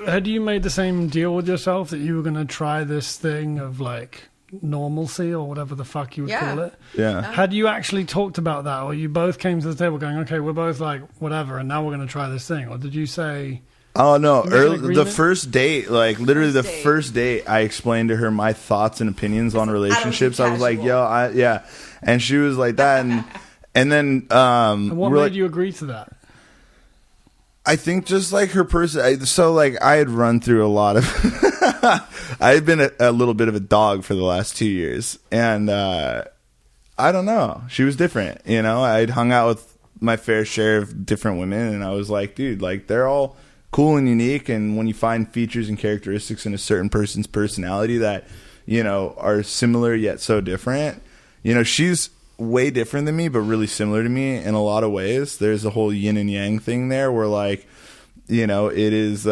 had you made the same deal with yourself that you were going to try this thing of like normalcy or whatever the fuck you would Yeah. call it? Yeah. Had you actually talked about that, or you both came to the table going, okay, we're both like whatever, and now we're going to try this thing, or did you say? Oh no! You make an Early, the agreement? first date, like literally the First date. first date, I explained to her my thoughts and opinions on relationships. I was like, casual. "Yo, yeah," and she was like that, and then And what we're made like- you agree to that? I think just like her person. So like I had run through a lot of. I had been a little bit of a dog for the last 2 years, and I don't know. She was different, you know. I'd hung out with my fair share of different women, and I was like, dude, like they're all cool and unique. And when you find features and characteristics in a certain person's personality that you know are similar yet so different, you know, she's way different than me, but really similar to me in a lot of ways. There's a whole yin and yang thing there where like, you know, it is,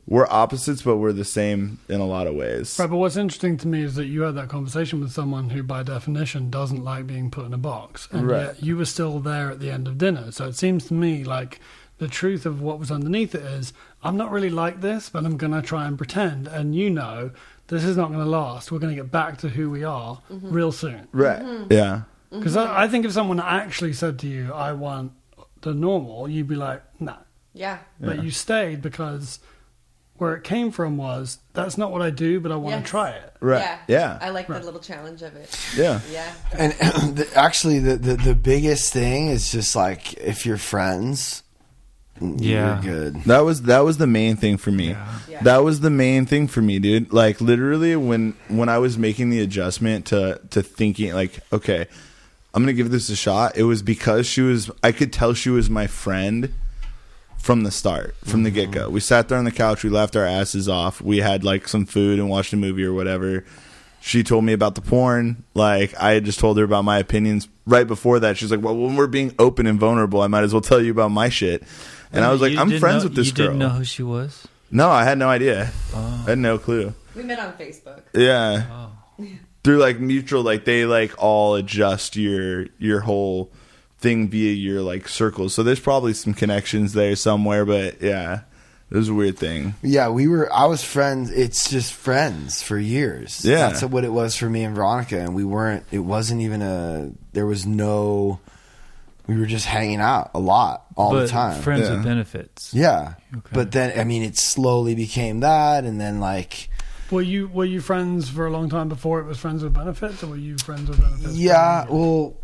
we're opposites, but we're the same in a lot of ways. Right, but what's interesting to me is that you had that conversation with someone who, by definition, doesn't like being put in a box, and Right. yet you were still there at the end of dinner. So it seems to me like the truth of what was underneath it is, I'm not really like this, but I'm going to try and pretend, and you know, this is not going to last. We're going to get back to who we are real soon. Right. Yeah. Because I think if someone actually said to you, I want the normal, you'd be like, nah. Yeah. But you stayed because where it came from was, that's not what I do, but I want Yes. to try it. Right. Yeah. I like that little challenge of it. Yeah. Yeah. And actually, the biggest thing is just like if you're friends, Yeah. you're good. That was the main thing for me. Yeah. That was the main thing for me, dude. Like literally when I was making the adjustment to thinking like, okay, I'm going to give this a shot. It was because I could tell she was my friend from the start, from the get-go. We sat there on the couch, we laughed our asses off. We had like some food and watched a movie or whatever. She told me about the porn. Like I had just told her about my opinions right before that. She's like, well, when we're being open and vulnerable, I might as well tell you about my shit. And I was like, You I'm didn't friends know- with this you girl. didn't know who she was? No, I had no idea. Oh. I had no clue. We met on Facebook. Yeah. Oh. Through like mutual, like they like all adjust your whole thing via your like circles. So there's probably some connections there somewhere, but yeah, it was a weird thing. Yeah, I was friends. It's just friends for years. Yeah. That's what it was for me and Veronica. And we were just hanging out a lot all the time. Friends Yeah. with benefits. Yeah. Okay. But then, I mean, it slowly became that. And then like, Were you friends for a long time before it was friends with benefits, or were you friends with benefits? yeah, well,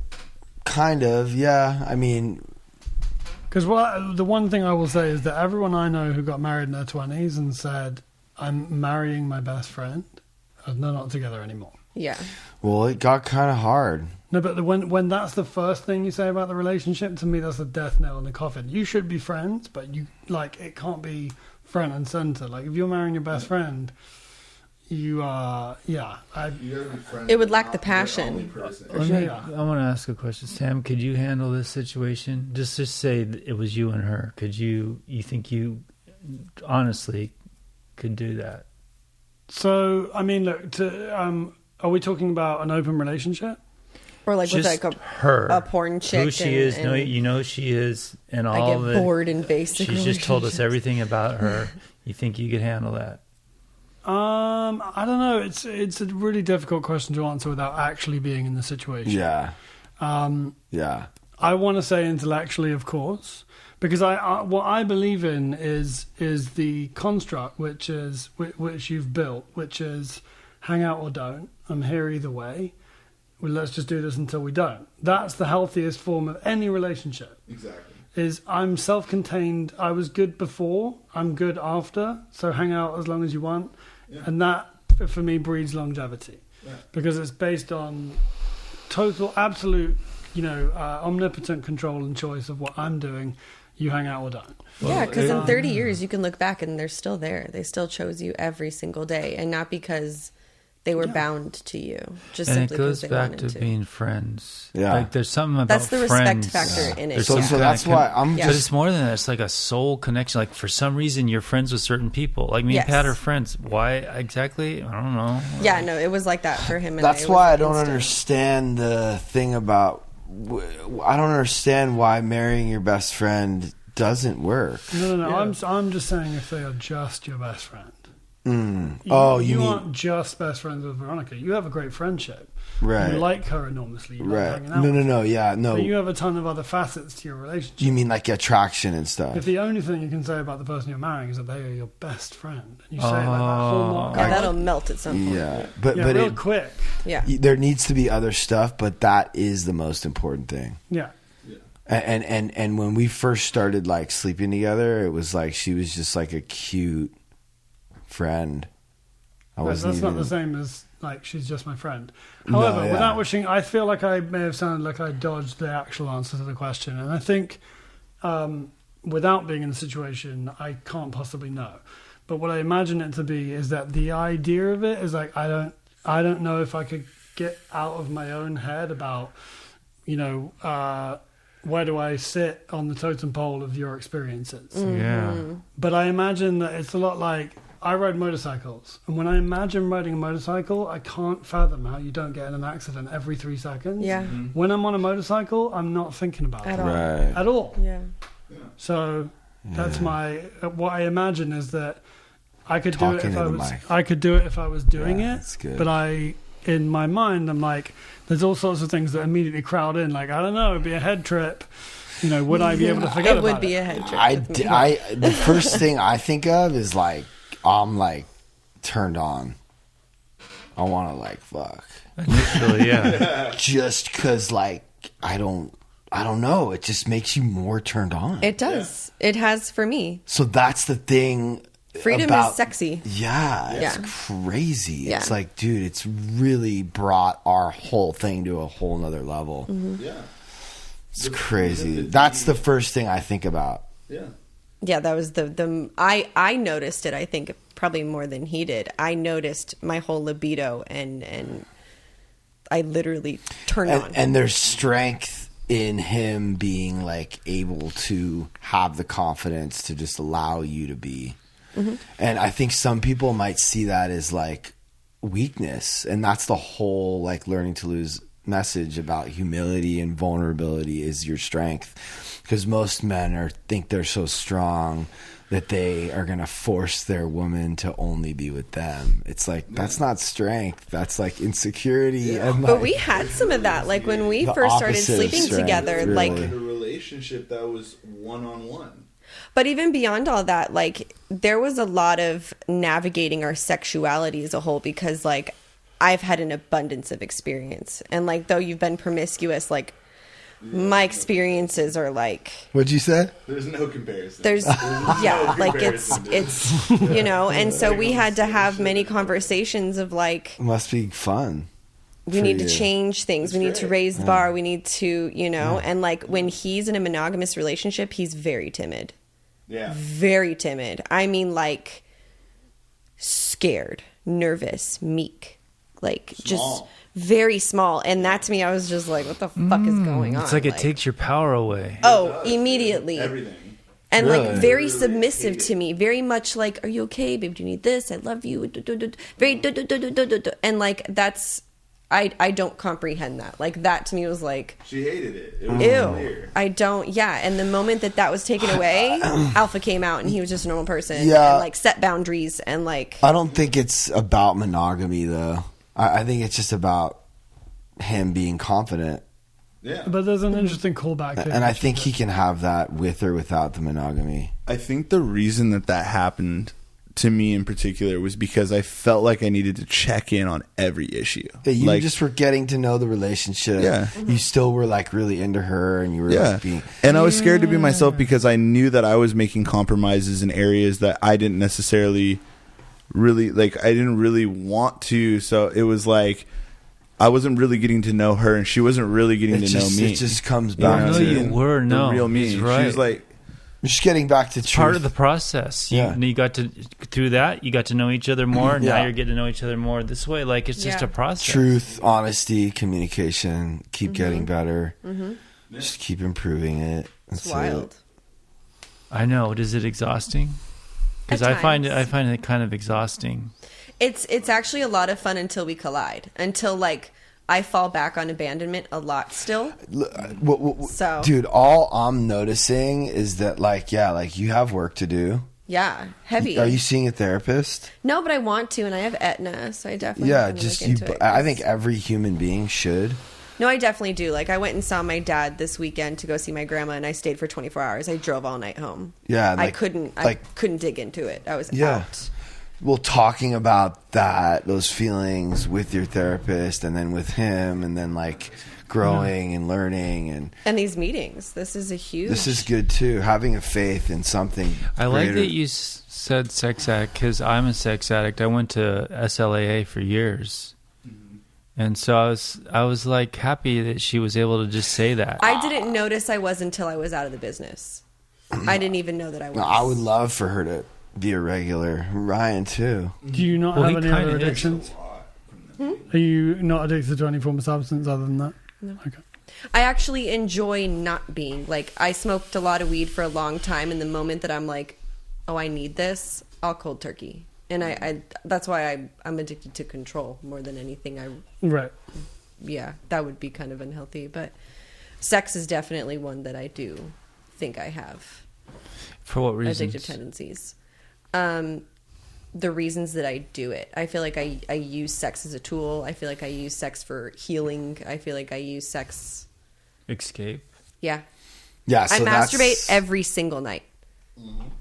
kind of. Yeah. I mean, Because the one thing I will say is that everyone I know who got married in their 20s and said, I'm marrying my best friend, they're not together anymore. Yeah. well, it got kind of hard. No, but when that's the first thing you say about the relationship, to me that's the death nail in the coffin. You should be friends, but you like it can't be front and center. Like if you're marrying your best friend, you are It would lack the passion. I want to ask a question. Sam, could you handle this situation? Just say that it was you and her. Could you think you honestly could do that? So I mean, look, are we talking about an open relationship? Or like with Just like her, a porn chick. who she is, no, you know who she is, and I all get of it. bored in basic She's just told us relationships. everything about her. You think you could handle that? I don't know. It's a really difficult question to answer without actually being in the situation. Yeah. Yeah. I want to say intellectually, of course, because what I believe in is the construct which you've built, which is hang out or don't. I'm here either way. Well, let's just do this until we don't. That's the healthiest form of any relationship. Exactly. Is I'm self-contained. I was good before. I'm good after. So hang out as long as you want, and that for me breeds longevity, because it's based on total, absolute, omnipotent control and choice of what I'm doing. You hang out or don't. Yeah, because in 30 years you can look back and they're still there. They still chose you every single day, and not because they were bound to you, just And simply it goes because they back wanted to to. being friends. Yeah. Like there's something about That's the respect friends. factor in it. There's So some kind that's of why I'm Yeah. But just it's more than that. It's like a soul connection. Like for some reason you're friends with certain people. Like me Yes. and Pat are friends. Why exactly? I don't know. Yeah, no, it was like that for him. And That's it was why I like don't instant. understand the thing about. I don't understand why marrying your best friend doesn't work. No. I'm just saying if they are just your best friend. Mm. You mean aren't just best friends with Veronica. You have a great friendship. right? You like her enormously. You like Right? hanging out. No. Yeah, no. But you have a ton of other facets to your relationship. You mean like attraction and stuff? If the only thing you can say about the person you're marrying is that they are your best friend, and you say it like that whole mark, Yeah, that'll melt at some point. Yeah, but real it, quick. Yeah. there needs to be other stuff, but that is the most important thing. Yeah. And when we first started like sleeping together, it was like she was just like a cute friend. That's not the same as like she's just my friend. However, yeah. without wishing, I feel like I may have sounded like I dodged the actual answer to the question, and I think without being in the situation, I can't possibly know. But what I imagine it to be is that the idea of it is like I don't know if I could get out of my own head about where do I sit on the totem pole of your experiences. Yeah. But I imagine that it's a lot like I ride motorcycles, and when I imagine riding a motorcycle, I can't fathom how you don't get in an accident every 3 seconds. Yeah. When I'm on a motorcycle, I'm not thinking about At it all. Right. at all. Yeah. So that's what I imagine is that I could Talking do it if to I the was. mic. I could do it if I was doing Yeah, it. that's good. But in my mind, I'm like, there's all sorts of things that immediately crowd in. Like I don't know, it'd be a head trip. Would I be able to forget It would about be it? a head trip. with me. The first thing I think of is like I'm like turned on. I want to like fuck Initially, yeah. just because like I don't know. It just makes you more turned on. It does. It has for me. So that's the thing. Freedom about, is sexy. Yeah, it's Yeah. crazy. Yeah. It's like, dude, it's really brought our whole thing to a whole nother level. Mm-hmm. Yeah. It's crazy. That's the first thing I think about. Yeah. Yeah, that was the I noticed it, I think, probably more than he did. I noticed my whole libido and I literally turned on. And there's strength in him being like able to have the confidence to just allow you to be. Mm-hmm. And I think some people might see that as like weakness, and that's the whole like learning to lose message about humility and vulnerability is your strength, because most men think they're so strong that they are going to force their woman to only be with them. It's like, that's not strength. That's like insecurity. And But like, we had some of that. Like when we The first started opposite of sleeping strength, together, really. like, In a relationship that was one-on-one. but even beyond all that, like there was a lot of navigating our sexuality as a whole, because like I've had an abundance of experience. And like, though you've been promiscuous, like my experiences are like, what'd you say? There's no comparison. there's yeah, like comparison, dude. it's you know, and so we had to have many conversations of like, It must be fun. we for need to you. change things, we need to raise the bar, we need to, you know, and like when he's in a monogamous relationship, he's very timid. Yeah. Very timid. I mean, like scared, nervous, meek, like just Small. very small. And that to me, I was just like, what the fuck is going on? It's like it takes your power away. oh, immediately. Everything. And Really? like very Really submissive hate to it. me, very much like, are you okay, babe? Do you need this? I love you. Very and like that's I don't comprehend that. Like that to me was like, She hated it. It was ew. clear. I don't. Yeah, and the moment that was taken away, Alpha came out and he was just a normal person. Yeah. and like set boundaries and like I don't think it's about monogamy, though. I think it's just about him being confident. Yeah. But there's an interesting callback here. And I think he can have that with or without the monogamy. I think the reason that happened to me in particular was because I felt like I needed to check in on every issue. Yeah, you like, just were getting to know the relationship. Yeah. You still were like really into her, and you were like being. And I was scared to be myself because I knew that I was making compromises in areas that I didn't necessarily really like. I didn't really want to. So it was like I wasn't really getting to know her, and she wasn't really getting to know me. It just comes You know back what to I mean? you were. The No, real me. he's She right. was like, just getting back to truth. Part of the process. Yeah. You got to through that. You got to know each other more. Yeah. Now you're getting to know each other more this way. Like it's just Yeah. a process. truth, honesty, communication. Keep getting better. Just keep improving it. it's That's it. wild. I know. Is it exhausting? Because At I find times. it kind of exhausting. It's actually a lot of fun until we collide. Until like I fall back on abandonment a lot still. So- Dude, all I'm noticing is that, like, yeah, like you have work to do. Yeah, heavy. Are you seeing a therapist? No, but I want to, and I have Aetna, so I definitely Yeah, have to just look you. into it. I think every human being should. No, I definitely do. Like, I went and saw my dad this weekend to go see my grandma, and I stayed for 24 hours. I drove all night home. Yeah, I like- couldn't dig into it. I was Yeah. out. Well, talking about those feelings with your therapist, and then with him, and then like growing and learning, and And these meetings, this is a huge. this is good too. Having a faith in something. I like greater. that you said sex addict because I'm a sex addict. I went to SLAA for years, and so I was like happy that she was able to just say that. I didn't notice I was until I was out of the business. I didn't even know that I was. No, I would love for her to be a regular. Ryan too. Do you not Well, have he any other kinda is. addictions? Are you not addicted to any form of substance other than that? No. Okay. I actually enjoy not being. Like, I smoked a lot of weed for a long time, and the moment that I'm like, oh, I need this, I'll cold turkey. And I that's why I'm addicted to control more than anything. Right. Yeah, that would be kind of unhealthy. But sex is definitely one that I do think I have For what reasons? addictive tendencies. The reasons that I do it. I feel like I use sex as a tool. I feel like I use sex for healing. I feel like I use sex. Escape. Yeah. Yeah, so I masturbate that's, every single night.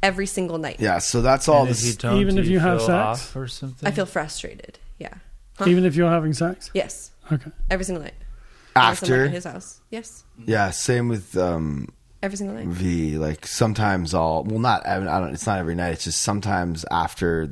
Every single night. Yeah, so that's all. And if you This, don't, Even do if you have feel sex? off or something. I feel frustrated. Yeah. Even if you're having sex? Yes. Okay. Every single night. Unless I'm, like, after. at his house. Yes. Yeah, same with Every single night. V. Like sometimes not. I don't. It's not every night. It's just sometimes after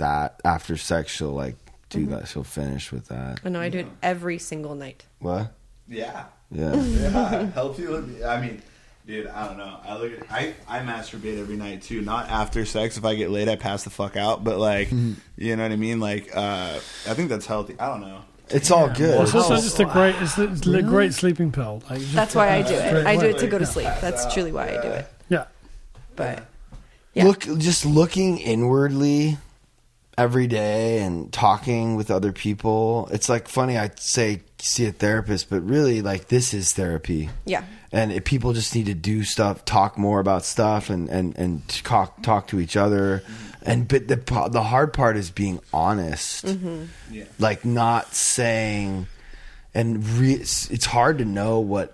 sex, she'll like do that. She'll finish with that. Oh, no, I do it every single night. What? Yeah. Yeah. Yeah. Helps you look. I mean, dude, I don't know. I masturbate every night too. Not after sex. If I get laid, I pass the fuck out. But like, you know what I mean? Like, I think that's healthy. I don't know. It's all good. It's also just a great, it's a great sleeping pill. Like, just That's why I do straight it. I do away. it to go to sleep. That's truly why I do it. Yeah. But yeah. Just looking inwardly every day and talking with other people. It's like funny. I say see a therapist, but really like this is therapy. Yeah. And people just need to do stuff, talk more about stuff, and talk to each other. But the hard part is being honest, like not saying, it's hard to know what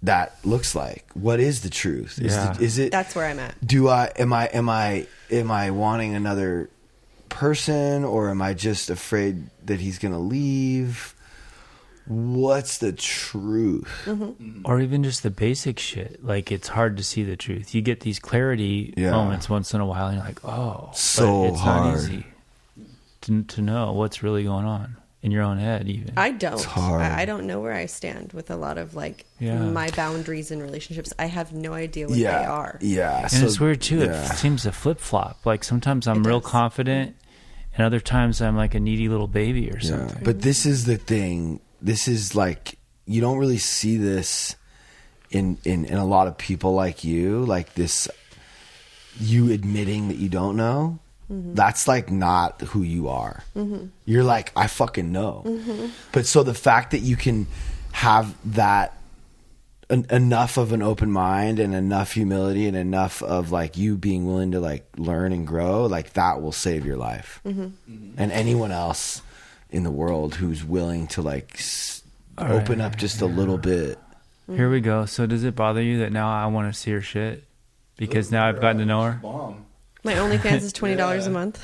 that looks like. What is the truth? Is it? That's where I'm at. Am I wanting another person, or am I just afraid that he's going to leave? What's the truth? Or even just the basic shit. Like, it's hard to see the truth. You get these clarity moments once in a while, and you're like, oh, so but it's hard. not easy to know what's really going on in your own head. Even I don't. It's hard. I don't know where I stand with a lot of like my boundaries in relationships. I have no idea what they are. Yeah, and it's weird too. It seems to flip flop. Like sometimes I'm real confident, and other times I'm like a needy little baby or something. But this is the thing. This is like, you don't really see this in a lot of people like you, like this, you admitting that you don't know. That's like not who you are. You're like, I fucking know. But so the fact that you can have that enough of an open mind and enough humility and enough of like you being willing to like learn and grow, like that will save your life. And anyone else in the world who's willing to like open up just a little bit. Here we go. So does it bother you that now I want to see her shit because now I've gotten to know her? My OnlyFans is $20 a month.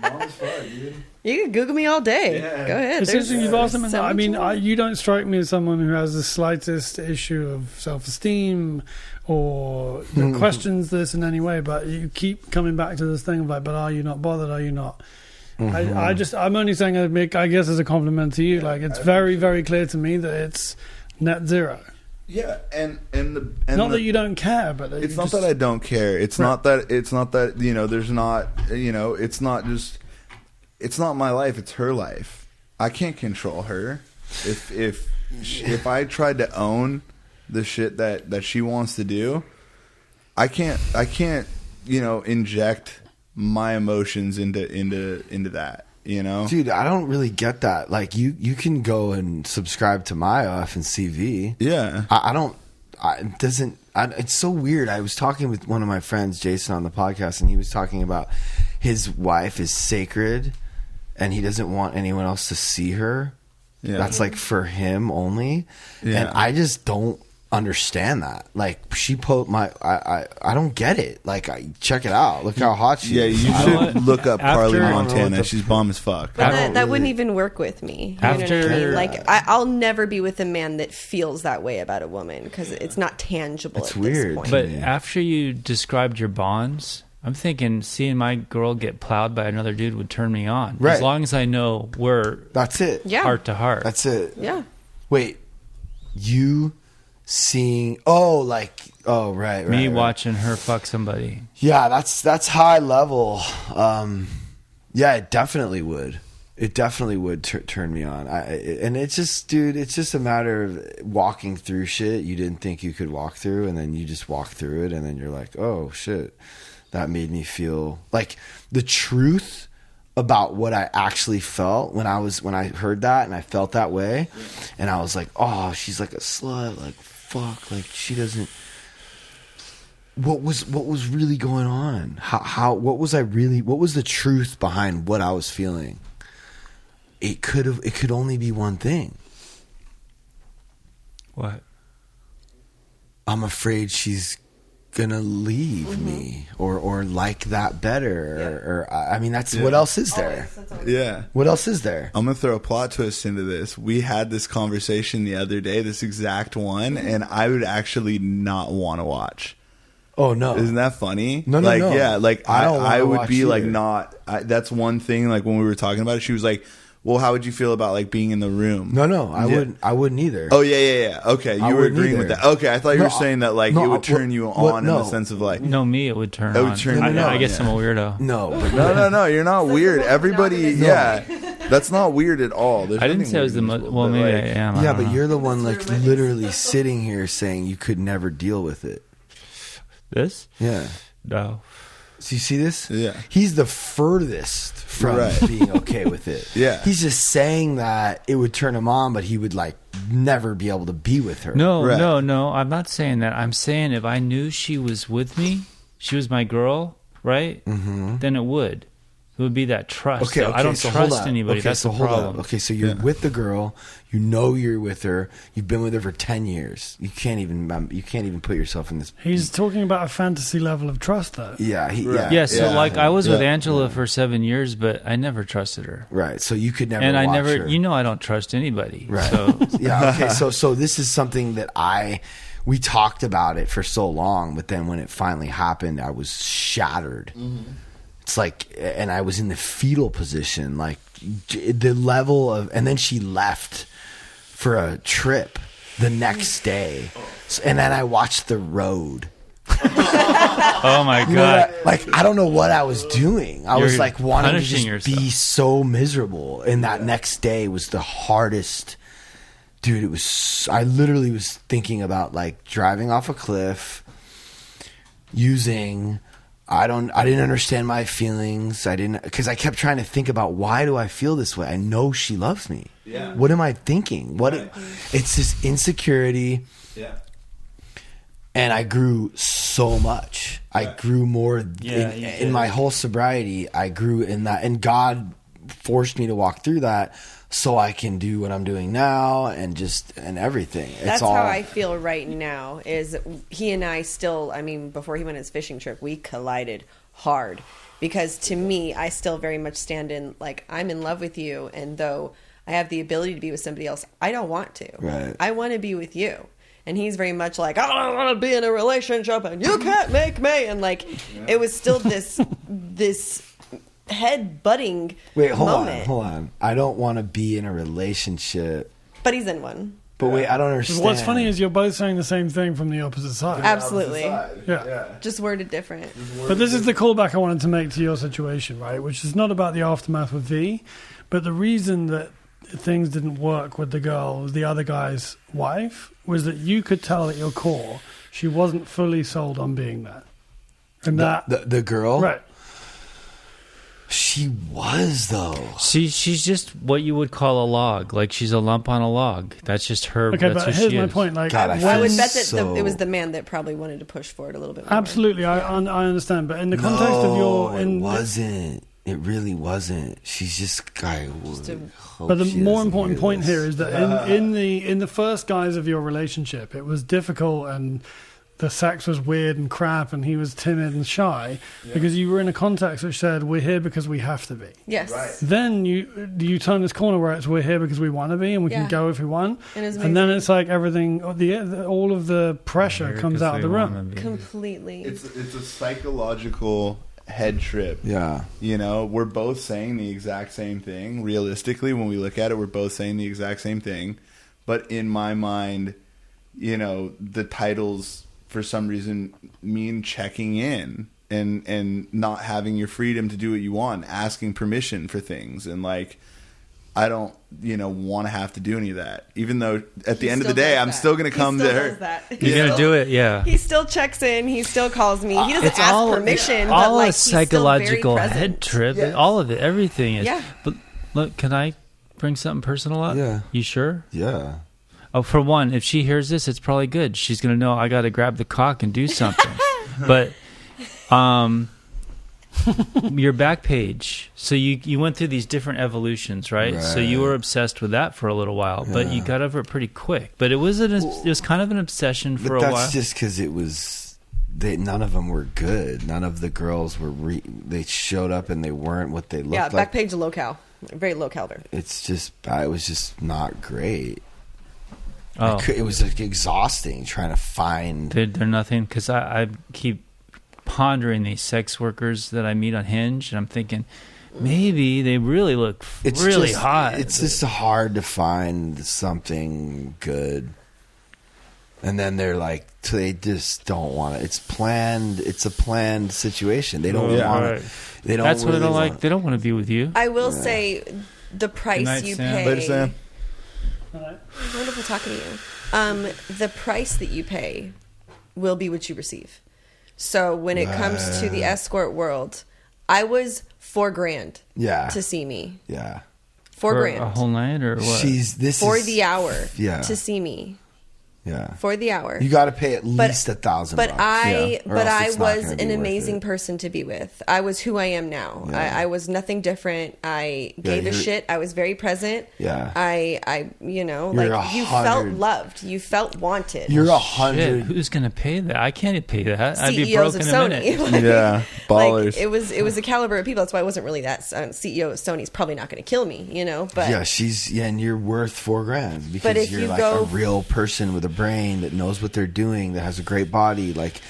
Mom's fun, dude. You can Google me all day. Go ahead. It's interesting you've asked him. so I mean, much more. you don't strike me as someone who has the slightest issue of self-esteem or that questions this in any way. But you keep coming back to this thing of like, but are you not bothered? Are you not? I'm only saying, I guess, as a compliment to you. Like, it's very, very clear to me that it's net zero. Yeah, and not that you don't care, but it's not that I don't care. It's not that there's not it's not my life. It's her life. I can't control her. If I tried to own the shit that she wants to do, I can't inject my emotions into that. Dude, I don't really get that. Like you can go and subscribe to my FNCV. Yeah, it's so weird. I was talking with one of my friends, Jason, on the podcast, and he was talking about his wife is sacred and he doesn't want anyone else to see her. Yeah. That's like for him only. Yeah. And I just don't understand that. Like she I don't get it. Like check it out. Look how hot she is. You should look up Karlie Montana. She's bomb as fuck. But that wouldn't even work with me. You know what I mean? Like I'll never be with a man that feels that way about a woman because it's not tangible. It's weird. This point. But after you described your bonds, I'm thinking seeing my girl get plowed by another dude would turn me on. Right. As long as I know that's it. Heart to heart. That's it. Yeah. Wait, you seeing right me watching her fuck somebody. Yeah, that's high level. It definitely would turn me on. And it's just, dude, it's just a matter of walking through shit you didn't think you could walk through, and then you just walk through it, and then you're like, oh shit, that made me feel like the truth about what I actually felt when I heard that and I felt that way. And I was like, oh, she's like a slut, like fuck, like she doesn't. What was really going on? What was the truth behind what I was feeling? It could only be one thing. What? I'm afraid she's gonna leave me or like that better or I mean that's what else is there? What else is there? I'm gonna throw a plot twist into this. We had this conversation the other day, this exact one, and I would actually not want to watch. Oh no! Isn't that funny? No. Yeah, like I would be either. like not. That's one thing. Like when we were talking about it, she was like, well, how would you feel about like being in the room? No, I wouldn't either. Oh yeah. Okay, you were agreeing with that. Okay, I thought you were saying that like it would turn you on in the sense of like. No, me it would turn on. I guess I'm a weirdo. No, you're not weird. Everybody, that's not weird at all. I didn't say I was the most. Well, maybe I am. Yeah, but you're the one like literally sitting here saying you could never deal with it. This? Yeah. No. So you see this? Yeah. He's the furthest from Right. being okay with it. Yeah. He's just saying that it would turn him on, but he would like never be able to be with her. No, Right. no. I'm not saying that. I'm saying if I knew she was with me, she was my girl, right? Mm-hmm. Then it would. It would be that trust. Okay, I don't so hold trust on. anybody. Okay, That's so the hold problem. on. Okay, so you're with the girl. You know you're with her. You've been with her for 10 years. You can't even put yourself in this. He's talking about a fantasy level of trust, though. Yeah, Yeah, so like I was with Yeah. Angela for 7 years, but I never trusted her. Right. So you could never. And I watch never, her. you know, I don't trust anybody. Right. So Yeah. Okay. So this is something that we talked about it for so long, but then when it finally happened, I was shattered. Mm-hmm. It's like, and I was in the fetal position, like the level of, and then she left for a trip the next day, and then I watched The Road. oh my You know God. what? Like, I don't know what I was doing. I was You're like wanting to punishing just yourself. be so miserable. And that next day was the hardest. Dude, it was, I literally was thinking about like driving off a cliff, I didn't understand my feelings. Because I kept trying to think about, why do I feel this way? I know she loves me. Yeah. What am I thinking? It's this insecurity. Yeah. And I grew so much. I grew more in my whole sobriety. I grew in that, and God forced me to walk through that so I can do what I'm doing now, and everything. That's how I feel right now. Is he and I still? I mean, before he went on his fishing trip, we collided hard because to me, I still very much stand in like I'm in love with you, and though I have the ability to be with somebody else, I don't want to. Right. I want to be with you. And he's very much like, I don't want to be in a relationship and you can't make me. And like, it was still this head butting moment. Hold on. I don't want to be in a relationship. But he's in one. But wait, I don't understand. What's funny is you're both saying the same thing from the opposite side. Absolutely. Yeah. Just worded different. But this is the callback I wanted to make to your situation, right? Which is not about the aftermath with V, but the reason that things didn't work with the other guy's wife, was that you could tell at your core she wasn't fully sold on being there. And the girl? Right. She was, though. She's just what you would call a log. Like she's a lump on a log. That's just her. Okay, that's but who here's she my is. point. Like, God, I would bet that so- it was the man that probably wanted to push for it a little bit more. absolutely, I understand. But in the context of your... it wasn't. It really wasn't. She's just But the more important point here is that in the first guise of your relationship, it was difficult and the sex was weird and crap and he was timid and shy because you were in a context which said, we're here because we have to be. Yes. Right. Then you turn this corner where it's we're here because we want to be and we can go if we want. And then it's like everything, all of the pressure comes out of the room. Completely. It's a psychological head trip. Yeah. You know, we're both saying the exact same thing. Realistically, when we look at it, we're both saying the exact same thing. But in my mind, you know, the titles for some reason mean checking in and not having your freedom to do what you want, asking permission for things. And like, I don't, want to have to do any of that. Even though at the end of the day, I'm still going to come to her. You're going to do it, yeah. He still checks in. He still calls me. He doesn't It's ask all permission. all but like, a he's still very psychological present. head trip. Yes. All of it, everything is. Yeah. But look, can I bring something personal up? Yeah. You sure? Yeah. Oh, for one, if she hears this, it's probably good. She's going to know I got to grab the cock and do something. But your back page. So you went through these different evolutions, right? So you were obsessed with that for a little while, but you got over it pretty quick. But it was kind of an obsession for a while. That's just because it was. None of them were good. None of the girls were. They showed up and they weren't what they looked like. Yeah, back page low cal, very low caliber. It's just. It was just not great. Oh. It was like exhausting trying to find. They're nothing, because I keep pondering these sex workers that I meet on Hinge, and I'm thinking maybe they really look really hot. It's just hard to find something good. And then they're like, they just don't want it. It's planned. It's a planned situation. They don't want it. They don't. That's what really I like. want- They don't want to be with you. I will say, the price Good night, you Sam. pay. Later, Sam. Wonderful talking to you. The price that you pay will be what you receive. So when it comes to the escort world, I was $4,000 Yeah. to see me. Yeah. $4,000 For a whole night or what? for the hour Yeah. to see me. Yeah. For the hour. You got to pay at But- least $1,000. But Or I else it's not was gonna be an worth amazing it. person to be with. I was who I am now. Yeah. I was nothing different. I gave a you're- shit. I was very present. Yeah. I you know, You're like you 100. felt loved. You felt wanted. You're Shit, 100. who's gonna pay that? I can't pay that. I'd be CEOs broke of in a Sony. minute. Like, Yeah, ballers. Like, it was a caliber of people. That's why I wasn't really that CEO of Sony's probably not going to kill me, you know. But Yeah, and you're worth $4,000 because But if you're you like go- a real person with a brain that knows what they're doing, that has a great body. Like,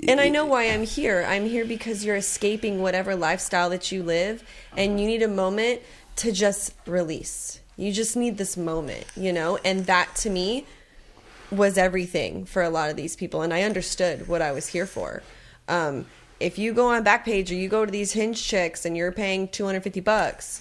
and I know why I'm here. I'm here because you're escaping whatever lifestyle that you live, and you need a moment to just release. You just need this moment, you know. And that to me was everything for a lot of these people, and I understood what I was here for. If you go on Backpage or you go to these Hinge chicks and you're paying $250,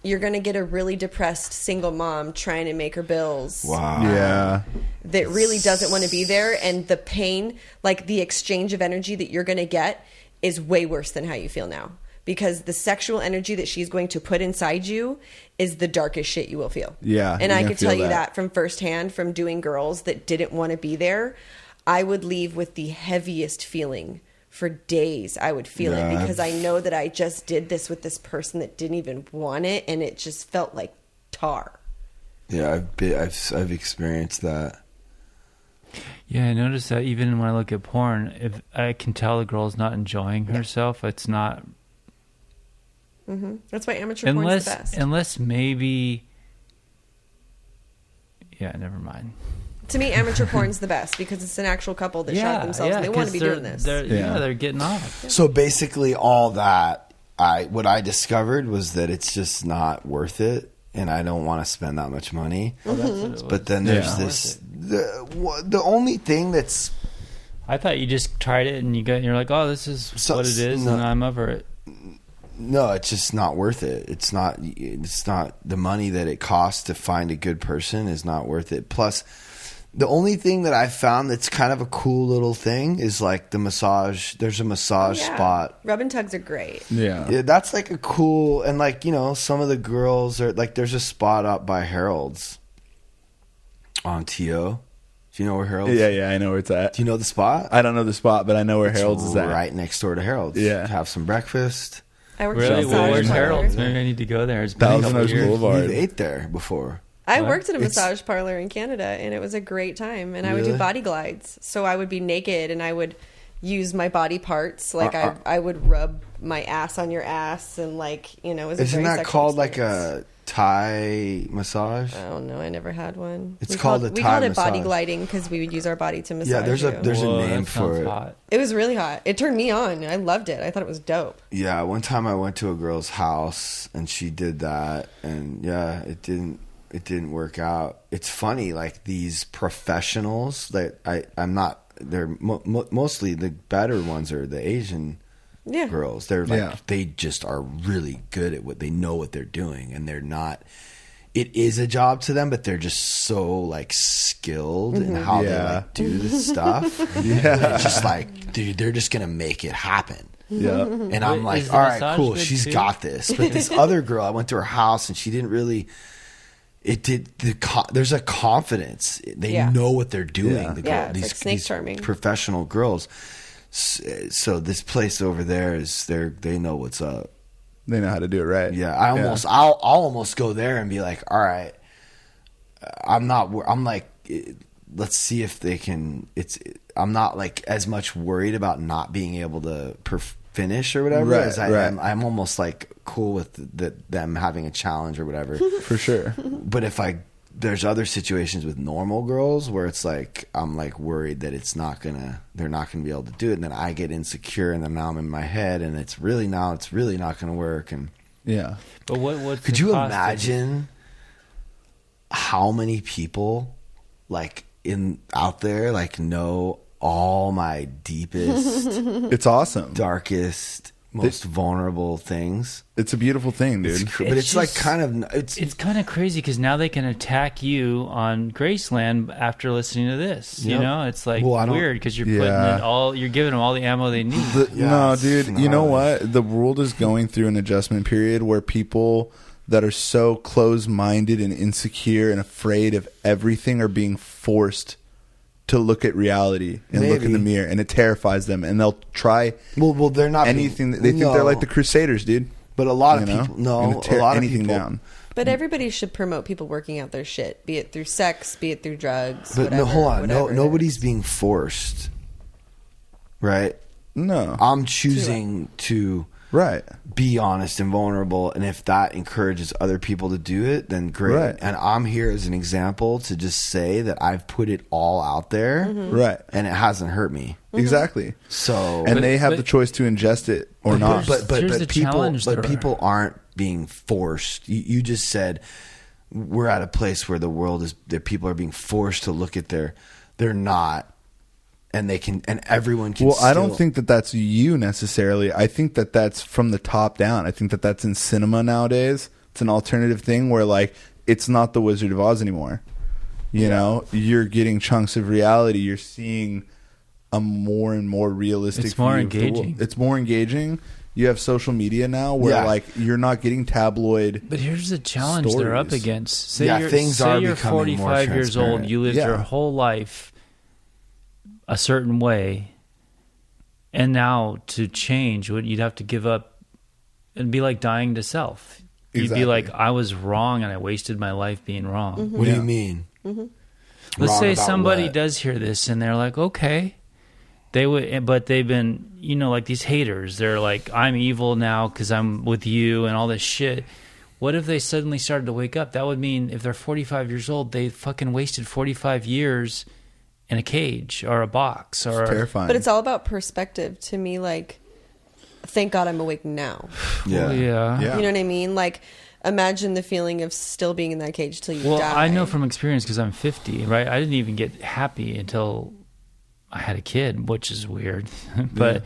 you're going to get a really depressed single mom trying to make her bills. wow. Yeah. That really doesn't want to be there, and the pain, like the exchange of energy that you're going to get is way worse than how you feel now, because the sexual energy that she's going to put inside you is the darkest shit you will feel. Yeah, And you're I gonna could tell feel you that. that from firsthand, from doing girls that didn't want to be there. I would leave with the heaviest feeling for days. I would feel Yeah, it because I know that I just did this with this person that didn't even want it, and it just felt like tar. Yeah, I've experienced that. Yeah, I noticed that even when I look at porn, if I can tell a girl's not enjoying herself, it's not That's why amateur porn is the best. unless maybe. Yeah, never mind. To me, amateur porn's the best because it's an actual couple that shot themselves and they want to 'cause be doing this. They're getting off. So basically, all that what I discovered was that it's just not worth it, and I don't want to spend that much money. Well, that's what it was. But then there's Yeah. this the only thing that's I thought you just tried it and you're like, oh, this is So- what it is, no. and I'm over it. no, it's just not worth it. It's not the money that it costs to find a good person is not worth it. Plus, the only thing that I found that's kind of a cool little thing is like the massage. There's a massage spot. Rub and tugs are great. Yeah. Yeah, that's like a cool, and like, you know, some of the girls are like, there's a spot up by Harold's on TO. Do you know where Harold's? Yeah, I know where it's at. Do you know the spot? I don't know the spot, but I know where It's Harold's is at. right next door to Harold's. Yeah. Have some breakfast. I worked Really? at a Well, massage where's parlor. Harold's? Maybe I need to go there. It's been a Thousand couple Oaks years. Boulevard. We've ate there before. I What? worked at a It's- massage parlor in Canada, and it was a great time. And I would do Really? body glides. So I would be naked, and I would use my body parts. Like I would rub my ass on your ass, and like, you know, it was a Isn't very that sexual called like experience. a Thai massage? I don't know. I never had one. It's We called called, a we Thai called it body massage. gliding because we would use our body to massage. Yeah, there's you. a Whoa, name that for sounds it. hot. It was really hot. It turned me on. I loved it. I thought it was dope. Yeah, one time I went to a girl's house and she did that, and yeah, it didn't work out. It's funny, like these professionals that I'm not. They're mostly the better ones are the Asian Yeah. girls. They're like Yeah. they just are really good at what they know what they're doing, and they're not. It is a job to them, but they're just so like skilled in how they Yeah. like do this stuff. Yeah. It's just like, dude, they're just gonna make it happen. Yeah. And I'm Wait, like, is the all right, massage cool. good She's too? got this. But this other girl, I went to her house and she didn't really. It did there's a confidence. They Yeah. know what they're doing. Yeah. The Yeah, it's like snake charming. professional girls. So this place over there is they know what's up. They know how to do it right. Yeah, I'll almost go there and be like, all right, I'm like, let's see if they can. I'm not like as much worried about not being able to finish or whatever Right, as I right. am. I'm almost like cool with them having a challenge or whatever. For sure. But if there's other situations with normal girls where it's like I'm like worried that they're not gonna be able to do it, and then I get insecure, and then now I'm in my head, and it's really not gonna work. And Yeah. But what's could the you cost of it? imagine how many people like out there like know all my deepest, It's awesome. darkest most vulnerable things. It's a beautiful thing, dude. But it's like kind of it's kind of crazy because now they can attack you on Graceland after listening to this. You Yep. know, it's like Well, I don't- weird because you're Yeah. you're giving them all the ammo they need. No, it's dude. You know gnarly. what? The world is going through an adjustment period where people that are so close-minded and insecure and afraid of everything are being forced to look at reality and look in the Maybe. mirror, and it terrifies them, and they'll try well, they're not anything. They think they're like the Crusaders, dude. But a lot of You know? people, no, Gonna tear a lot of anything people down. But everybody should promote people working out their shit, be it through sex, be it through drugs. But whatever, no, hold on, whatever it nobody's is. being forced, right? No, I'm choosing to right. be honest and vulnerable, and if that encourages other people to do it, then great. Right. And I'm here as an example to just say that I've put it all out there, Right. and it hasn't hurt me. Exactly. So, And they have but- the choice to ingest it or not. Here's the challenge, though. people aren't being forced. You just said we're at a place where the world is that people are being forced to look at they're not, and they can, and everyone can. Well, I don't still- think that that's you necessarily. I think that that's from the top down. I think that that's in cinema nowadays. It's an alternative thing where, like, it's not the Wizard of Oz anymore. You know, you're getting chunks of reality. You're seeing a more and more realistic. It's more view of the world. engaging. It's more engaging. You have social media now where, Yeah. like, you're not getting tabloid. But here's the challenge they're up Stories. against. Say Yeah, you're, things say are you're becoming more 45 years old. transparent. You lived Yeah. your whole life a certain way, and now to change, you'd have to give up and be like dying to self. You'd Exactly. be like, I was wrong and I wasted my life being wrong. What do Yeah. you mean? Let's Wrong say about somebody what? does hear this and they're like, okay. They would, but they've been, you know, like these haters. They're like, I'm evil now because I'm with you and all this shit. What if they suddenly started to wake up? That would mean if they're 45 years old, they fucking wasted 45 years in a cage or a box or It's terrifying. But it's all about perspective to me. Like, thank God I'm awake now. yeah. Yeah. You know what I mean? Like, imagine the feeling of still being in that cage till you Well, die. I know from experience because I'm 50, right? I didn't even get happy until I had a kid, which is weird. But,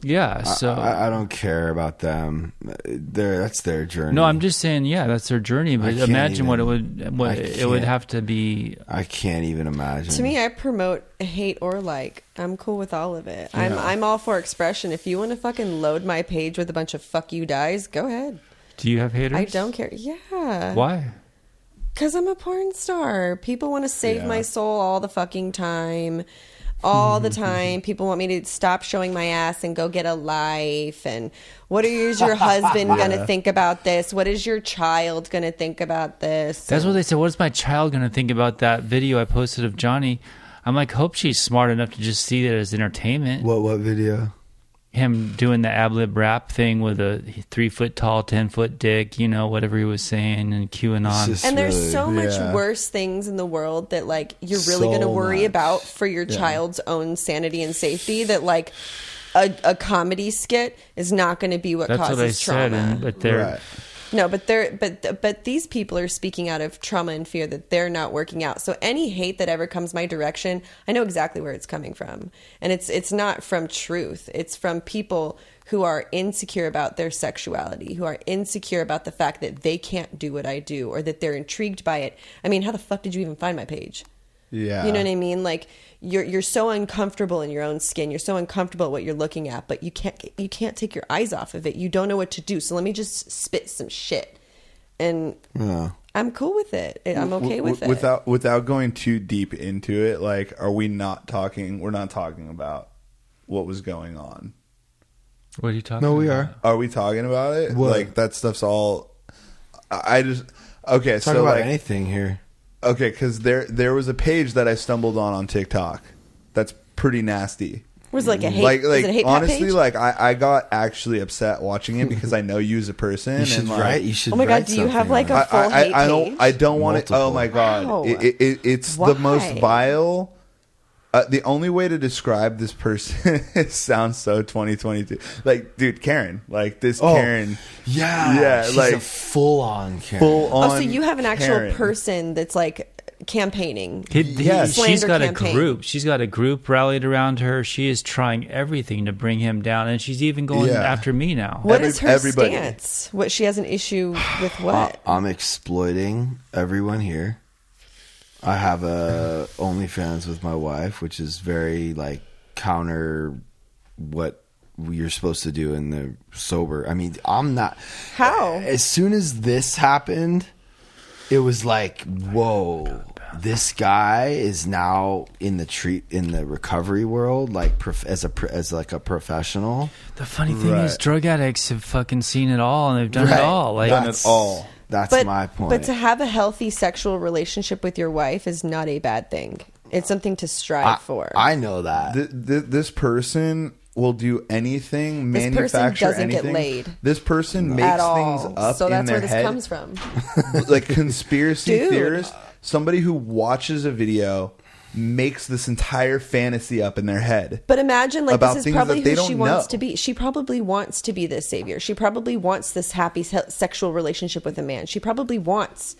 yeah, so. I don't care about them. That's their journey. No, I'm just saying, yeah, that's their journey. But can't imagine what even- I it would can't. have to be. I can't even imagine. To me, I promote hate or like. I'm cool with all of it. I'm all for expression. If you want to fucking load my page with a bunch of fuck you dies, go ahead. Do you have haters? I don't care. Yeah. Why? Because I'm a porn star. People want to save Yeah. my soul all the fucking time. All the time. People want me to stop showing my ass and go get a life. And what is your husband going to think about this? What is your child going to think about this? That's what they said. What is my child going to think about that video I posted of Johnny? I'm like, hope she's smart enough to just see it as entertainment. what video? Him doing the ab-lib rap thing with a 3 foot tall, 10-foot dick, you know, whatever he was saying, and QAnon. It's just And there's really- so much yeah. worse things in the world that like you're really going to So worry much. about for your child's own sanity and safety. That like a comedy skit is not going to be what That's causes what I trauma. said. But they're Right. No, but these people are speaking out of trauma and fear that they're not working out. So any hate that ever comes my direction, I know exactly where it's coming from, and it's not from truth. It's from people who are insecure about their sexuality, who are insecure about the fact that they can't do what I do, or that they're intrigued by it. I mean, how the fuck did you even find my page? Yeah. You know what I mean? Like you're so uncomfortable in your own skin. You're so uncomfortable at what you're looking at, but you can't take your eyes off of it. You don't know what to do. So let me just spit some shit, and Yeah. I'm cool with it. I'm okay with it. Without going too deep into it, like, are we not talking? We're not talking about what was going on. what are you talking No, we about? are. Are we talking about it? What? Like, that stuff's all. I just okay. Talk so about like, anything here. okay, because there was a page that I stumbled on TikTok that's pretty nasty. Was it like a hate? Like is it a hate pat honestly, page? like I got actually upset watching it because I know you as a person. You should and like, write. You should. Oh my God, write do you have, something like, on a it. full hate page? I don't want it. Oh Multiple. my god, Wow. it's the most Why? vile. The only way to describe this person it sounds so 2022. Like, dude, Karen, like this Oh, Karen, Yeah, Yeah, she's like, a full on Karen. full on. Oh, so you have an actual Karen. person that's like campaigning. Yes. She's Slander got campaign. a group. She's got a group rallied around her. She is trying everything to bring him down, and she's even going Yeah. after me now. What is her everybody. stance? What she has an issue with? What? I'm exploiting everyone here. I have a OnlyFans with my wife, which is very like counter what you're supposed to do in the sober. I mean, I'm not. How? As soon as this happened, it was like, whoa, this guy is now in the recovery world, like as a professional. The funny thing Right. is, drug addicts have fucking seen it all, and they've done Right. it all. Like, Done it all. That's my point. But to have a healthy sexual relationship with your wife is not a bad thing. It's something to strive for. I know that. This person will do anything, This person manufacture doesn't get anything. laid. This person at makes all. things up So in that's their where this head. comes from. Like conspiracy Dude. theorists, somebody who watches a video makes this entire fantasy up in their head. But imagine, like, About this is things probably that they who don't she wants know. to be. She probably wants to be this savior. She probably wants this happy sexual relationship with a man. She probably wants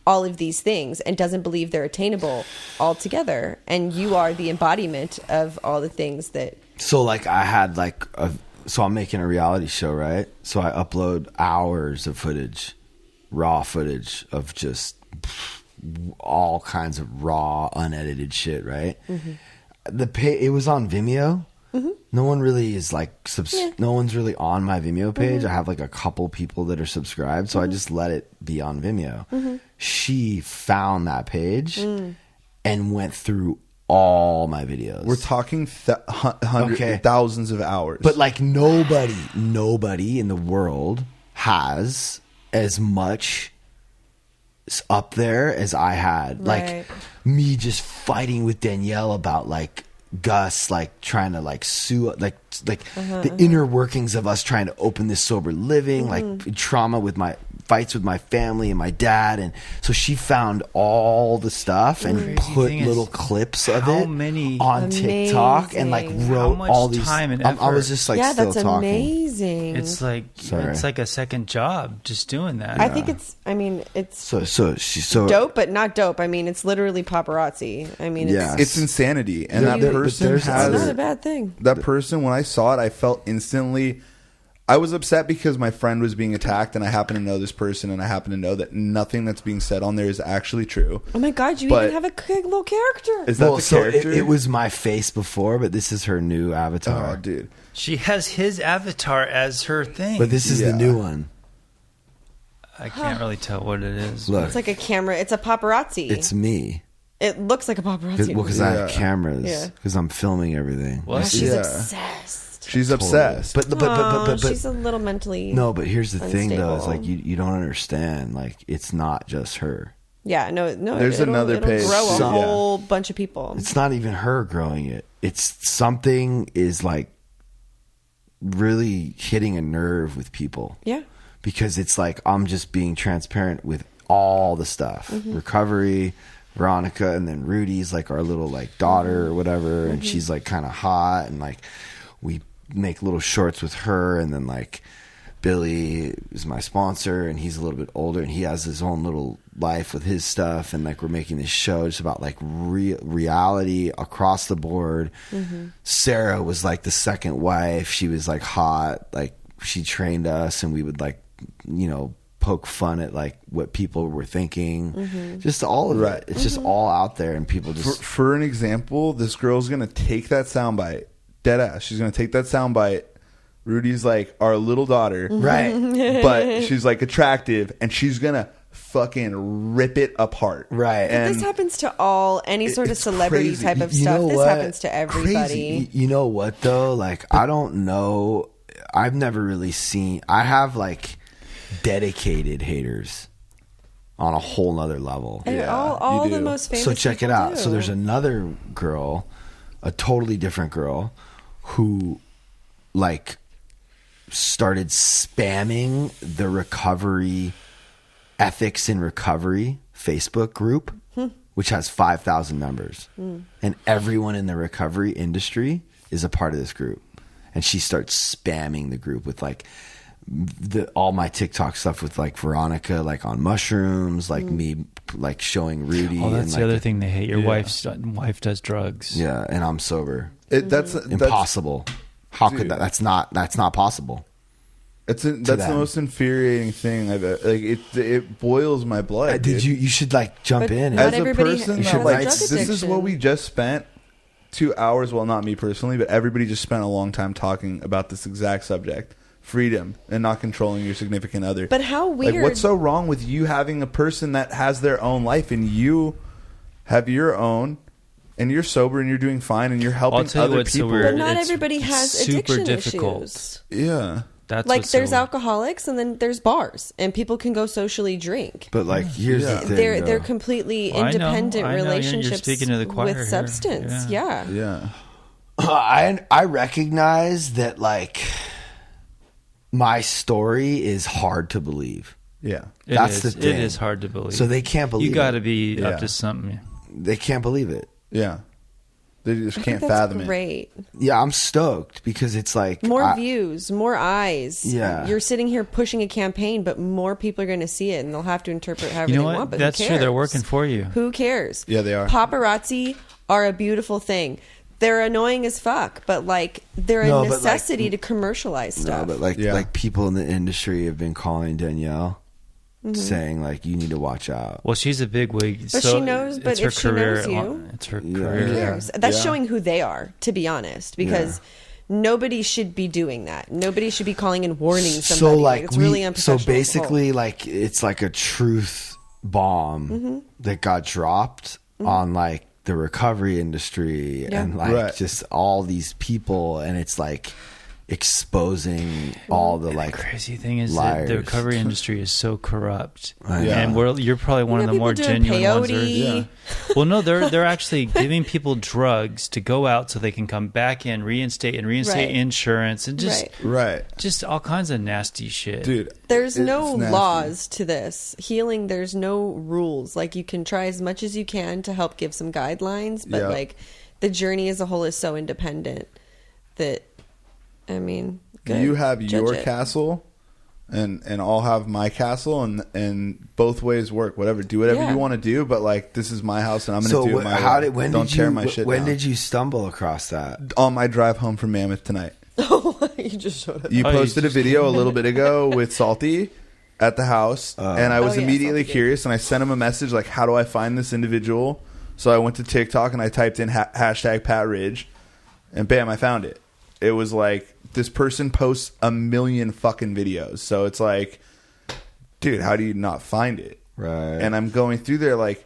all of these things and doesn't believe they're attainable altogether. And you are the embodiment of all the things that. So like I had like so I'm making a reality show, right? So I upload hours of footage, raw footage of just all kinds of raw, unedited shit, right? It was on Vimeo. No one really is like no one's really on my Vimeo page. I have like a couple people that are subscribed, so I just let it be on Vimeo. She found that page and went through all my videos. We're talking hundreds, thousands of hours. But like nobody in the world has as much up there as I had. Right. Like me just fighting with Danielle about like Gus like trying to like sue like the inner workings of us trying to open this sober living, like trauma with my fights with my family and my dad, and so she found all the stuff and Crazy put thing is, little clips of how it many- on TikTok and like Amazing. wrote How much all these time and I effort. was just like yeah, still that's talking. amazing. it's like Sorry. it's like a second job just doing that. I think it's. I mean, it's So she's so dope, but not dope. I mean, it's literally paparazzi. I mean, Yeah. it's insanity, and Yeah, that but person there's it's not a has bad thing. that person. When I saw it, I felt instantly. I was upset because my friend was being attacked, and I happen to know this person, and I happen to know that nothing that's being said on there is actually true. Oh my god, you But- even have a little character. Is that the so character? it was my face before, but this is her new avatar. Oh, dude. she has his avatar as her thing. But this is Yeah. the new one. I can't really tell what it is. Look, It's like a camera. It's a paparazzi. it's me. It looks like a paparazzi. Because I have Yeah. cameras. Yeah. Because I'm filming everything. What? She's Yeah. obsessed. She's Totally. obsessed. But she's a little mentally. no, but here's the thing though, is unstable. like you don't understand. Like it's not just her. Yeah, no. There's it'll another page. Grow a Yeah. whole bunch of people. It's not even her growing it. It's something is like really hitting a nerve with people. Yeah. Because it's like I'm just being transparent with all the stuff. Recovery, Veronica, and then Rudy's like our little like daughter or whatever, and she's like kind of hot, and like we make little shorts with her, and then like Billy is my sponsor, and he's a little bit older, and he has his own little life with his stuff, and like we're making this show just about like reality across the board. Sarah was like the second wife. She was like hot, like she trained us, and we would like poke fun at like what people were thinking. Just all of Right. it. It's just all out there, and people just For an example, this girl's gonna take that soundbite, dead ass. She's gonna take that soundbite. Rudy's like our little daughter, right. but she's like attractive, and she's gonna fucking rip it apart. Right. And This happens to any sort of it's celebrity crazy. type of You stuff. know This what? happens to everybody. Crazy. You know what though? Like I don't know. I've never really seen. I have like dedicated haters on a whole nother level. And Yeah, all you the do. most famous. So check it people out. do. So there's another girl, a totally different girl, who like started spamming the recovery ethics in recovery Facebook group, which has 5,000 members, and everyone in the recovery industry is a part of this group. And she starts spamming the group with like all my TikTok stuff with like Veronica, like on mushrooms, like me like showing Rudy. Oh, that's and the like other thing they hate. Your Yeah. wife does drugs. Yeah, and I'm sober. That's Impossible. How Dude. could that? That's not possible. That's the them. most infuriating thing I've ever, like. It boils my blood. Did dude. you should like jump But in. not As a everybody person, has that, a like, drug this is what addiction. we just spent 2 hours. Well, not me personally, but everybody just spent a long time talking about this exact subject: freedom and not controlling your significant other. But how weird. Like, what's so wrong with you having a person that has their own life and you have your own, and you're sober and you're doing fine and you're helping I'll tell you other what's so people? weird. But not It's everybody has super addiction difficult. issues. Yeah. That's Like what's so there's weird. alcoholics and then there's bars and people can go socially drink. But like, here's Yeah. the thing. They're though. completely I know, independent I know, you're relationships speaking to the choir with here. substance. Yeah. Yeah. Yeah. I recognize that like my story is hard to believe. Yeah. It That's is. the thing. It is hard to believe. So they can't believe. You got to it. be Yeah. up to something. They can't believe it. Yeah. They just I can't think that's fathom it. great. Yeah, I'm stoked because it's like More views, more eyes. Yeah. You're sitting here pushing a campaign, but more people are going to see it and they'll have to interpret however You know they what? want. But That's who true. They're cares? working for you. Who cares? Yeah, they are. Paparazzi are a beautiful thing. They're annoying as fuck, but like they're No, a but, like, necessity to commercialize No, stuff. but like Yeah. like people in the industry have been calling Danielle, Mm-hmm. saying like you need to watch out. Well, she's a big wig. But so she knows- but it's her if she career. knows you- It's her Yeah. career. Who cares? That's Yeah. showing who they are, to be honest, because nobody should be doing that. Nobody should be calling and warning somebody. So like it's really so unprofessional. basically like it's like a truth bomb Mm-hmm. that got dropped on like the recovery industry Yeah. and like Right. just all these people, and it's like exposing all the The like crazy thing is that liars. the recovery industry is so corrupt, Yeah. and you're probably one You of got the more people doing genuine ones. peyote. Yeah. Well, no, they're actually giving people drugs to go out so they can come back in, reinstate Right. insurance, and Right. Right. just all kinds of nasty shit. Dude. There's it's no nasty. laws to this. Healing, there's no rules. Like you can try as much as you can to help give some guidelines, but Yeah. like the journey as a whole is so independent that I mean, good. You have Judge your it. castle, and I'll have my castle, and both ways work. Whatever, do whatever Yeah. you want to do, but like this is my house, and I'm going to so do it my how way. did when Don't did tear you my shit when down. did you stumble across that? On my drive home from Mammoth tonight, You just showed up. you Oh, you posted a just- video a little bit ago with Salty at the house, and I was Oh, yeah, immediately Salty did. curious, and I sent him a message like, "How do I find this individual?" So I went to TikTok and I typed in hashtag Pat Ridge, and bam, I found it. It was like this person posts 1 million fucking videos, so it's like, dude, how do you not find it? Right. And I'm going through there like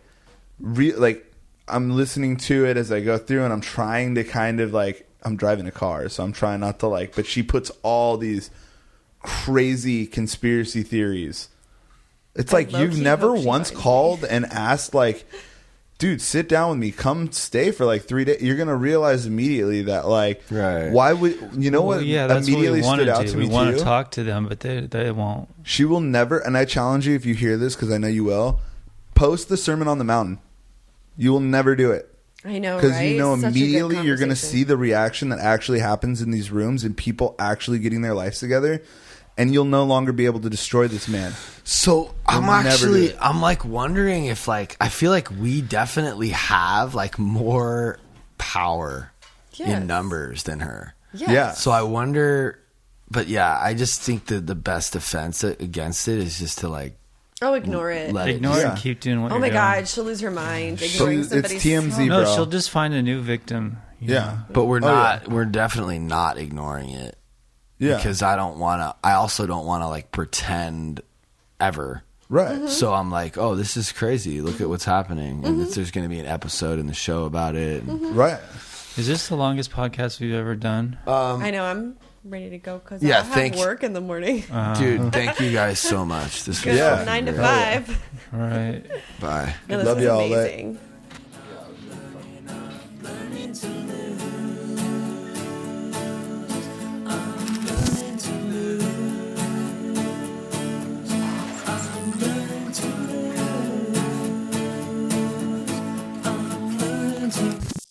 I'm listening to it as I go through, and I'm trying to kind of like, I'm driving a car, so I'm trying not to like, but she puts all these crazy conspiracy theories. It's like low-key you've never hope she once finds called and asked like, dude, sit down with me, come stay for like 3 days. You're gonna realize immediately that like, Right. why would you know Well, what yeah, that's what immediately we want stood to out do. to We me want too? to talk to them, but they won't. She will never, and I challenge you if you hear this, because I know you will, post the Sermon on the Mountain. You will never do it. I know, Because right? you know Such a good immediately you're going to conversation. see the reaction that actually happens in these rooms and people actually getting their lives together. And you'll no longer be able to destroy this man. So I'm You'll never do it. I'm like wondering if like I feel like we definitely have like more power Yes. in numbers than her. Yes. Yeah. So I wonder, but yeah, I just think that the best defense against it is just to like Oh, ignore it. let Ignore it. it Yeah. and keep doing what Oh you're my doing. God, she'll lose her mind. Ignoring It's somebody's TMZ, No, bro. she'll just find a new victim. you Yeah. know. But we're Oh, not. We're definitely not ignoring it. Yeah. Because I don't want to. I also don't want to like pretend ever. Right. Mm-hmm. So I'm like, oh, this is crazy. Look at what's happening, and there's going to be an episode in the show about it. Mm-hmm. Right. Is this the longest podcast we've ever done? I know, I'm ready to go because Yeah, I have thanks. work in the morning. Dude, thank you guys so much. This was Go Yeah. fucking 9 to great. 5. All right. Bye. No, this Love was y'all. amazing.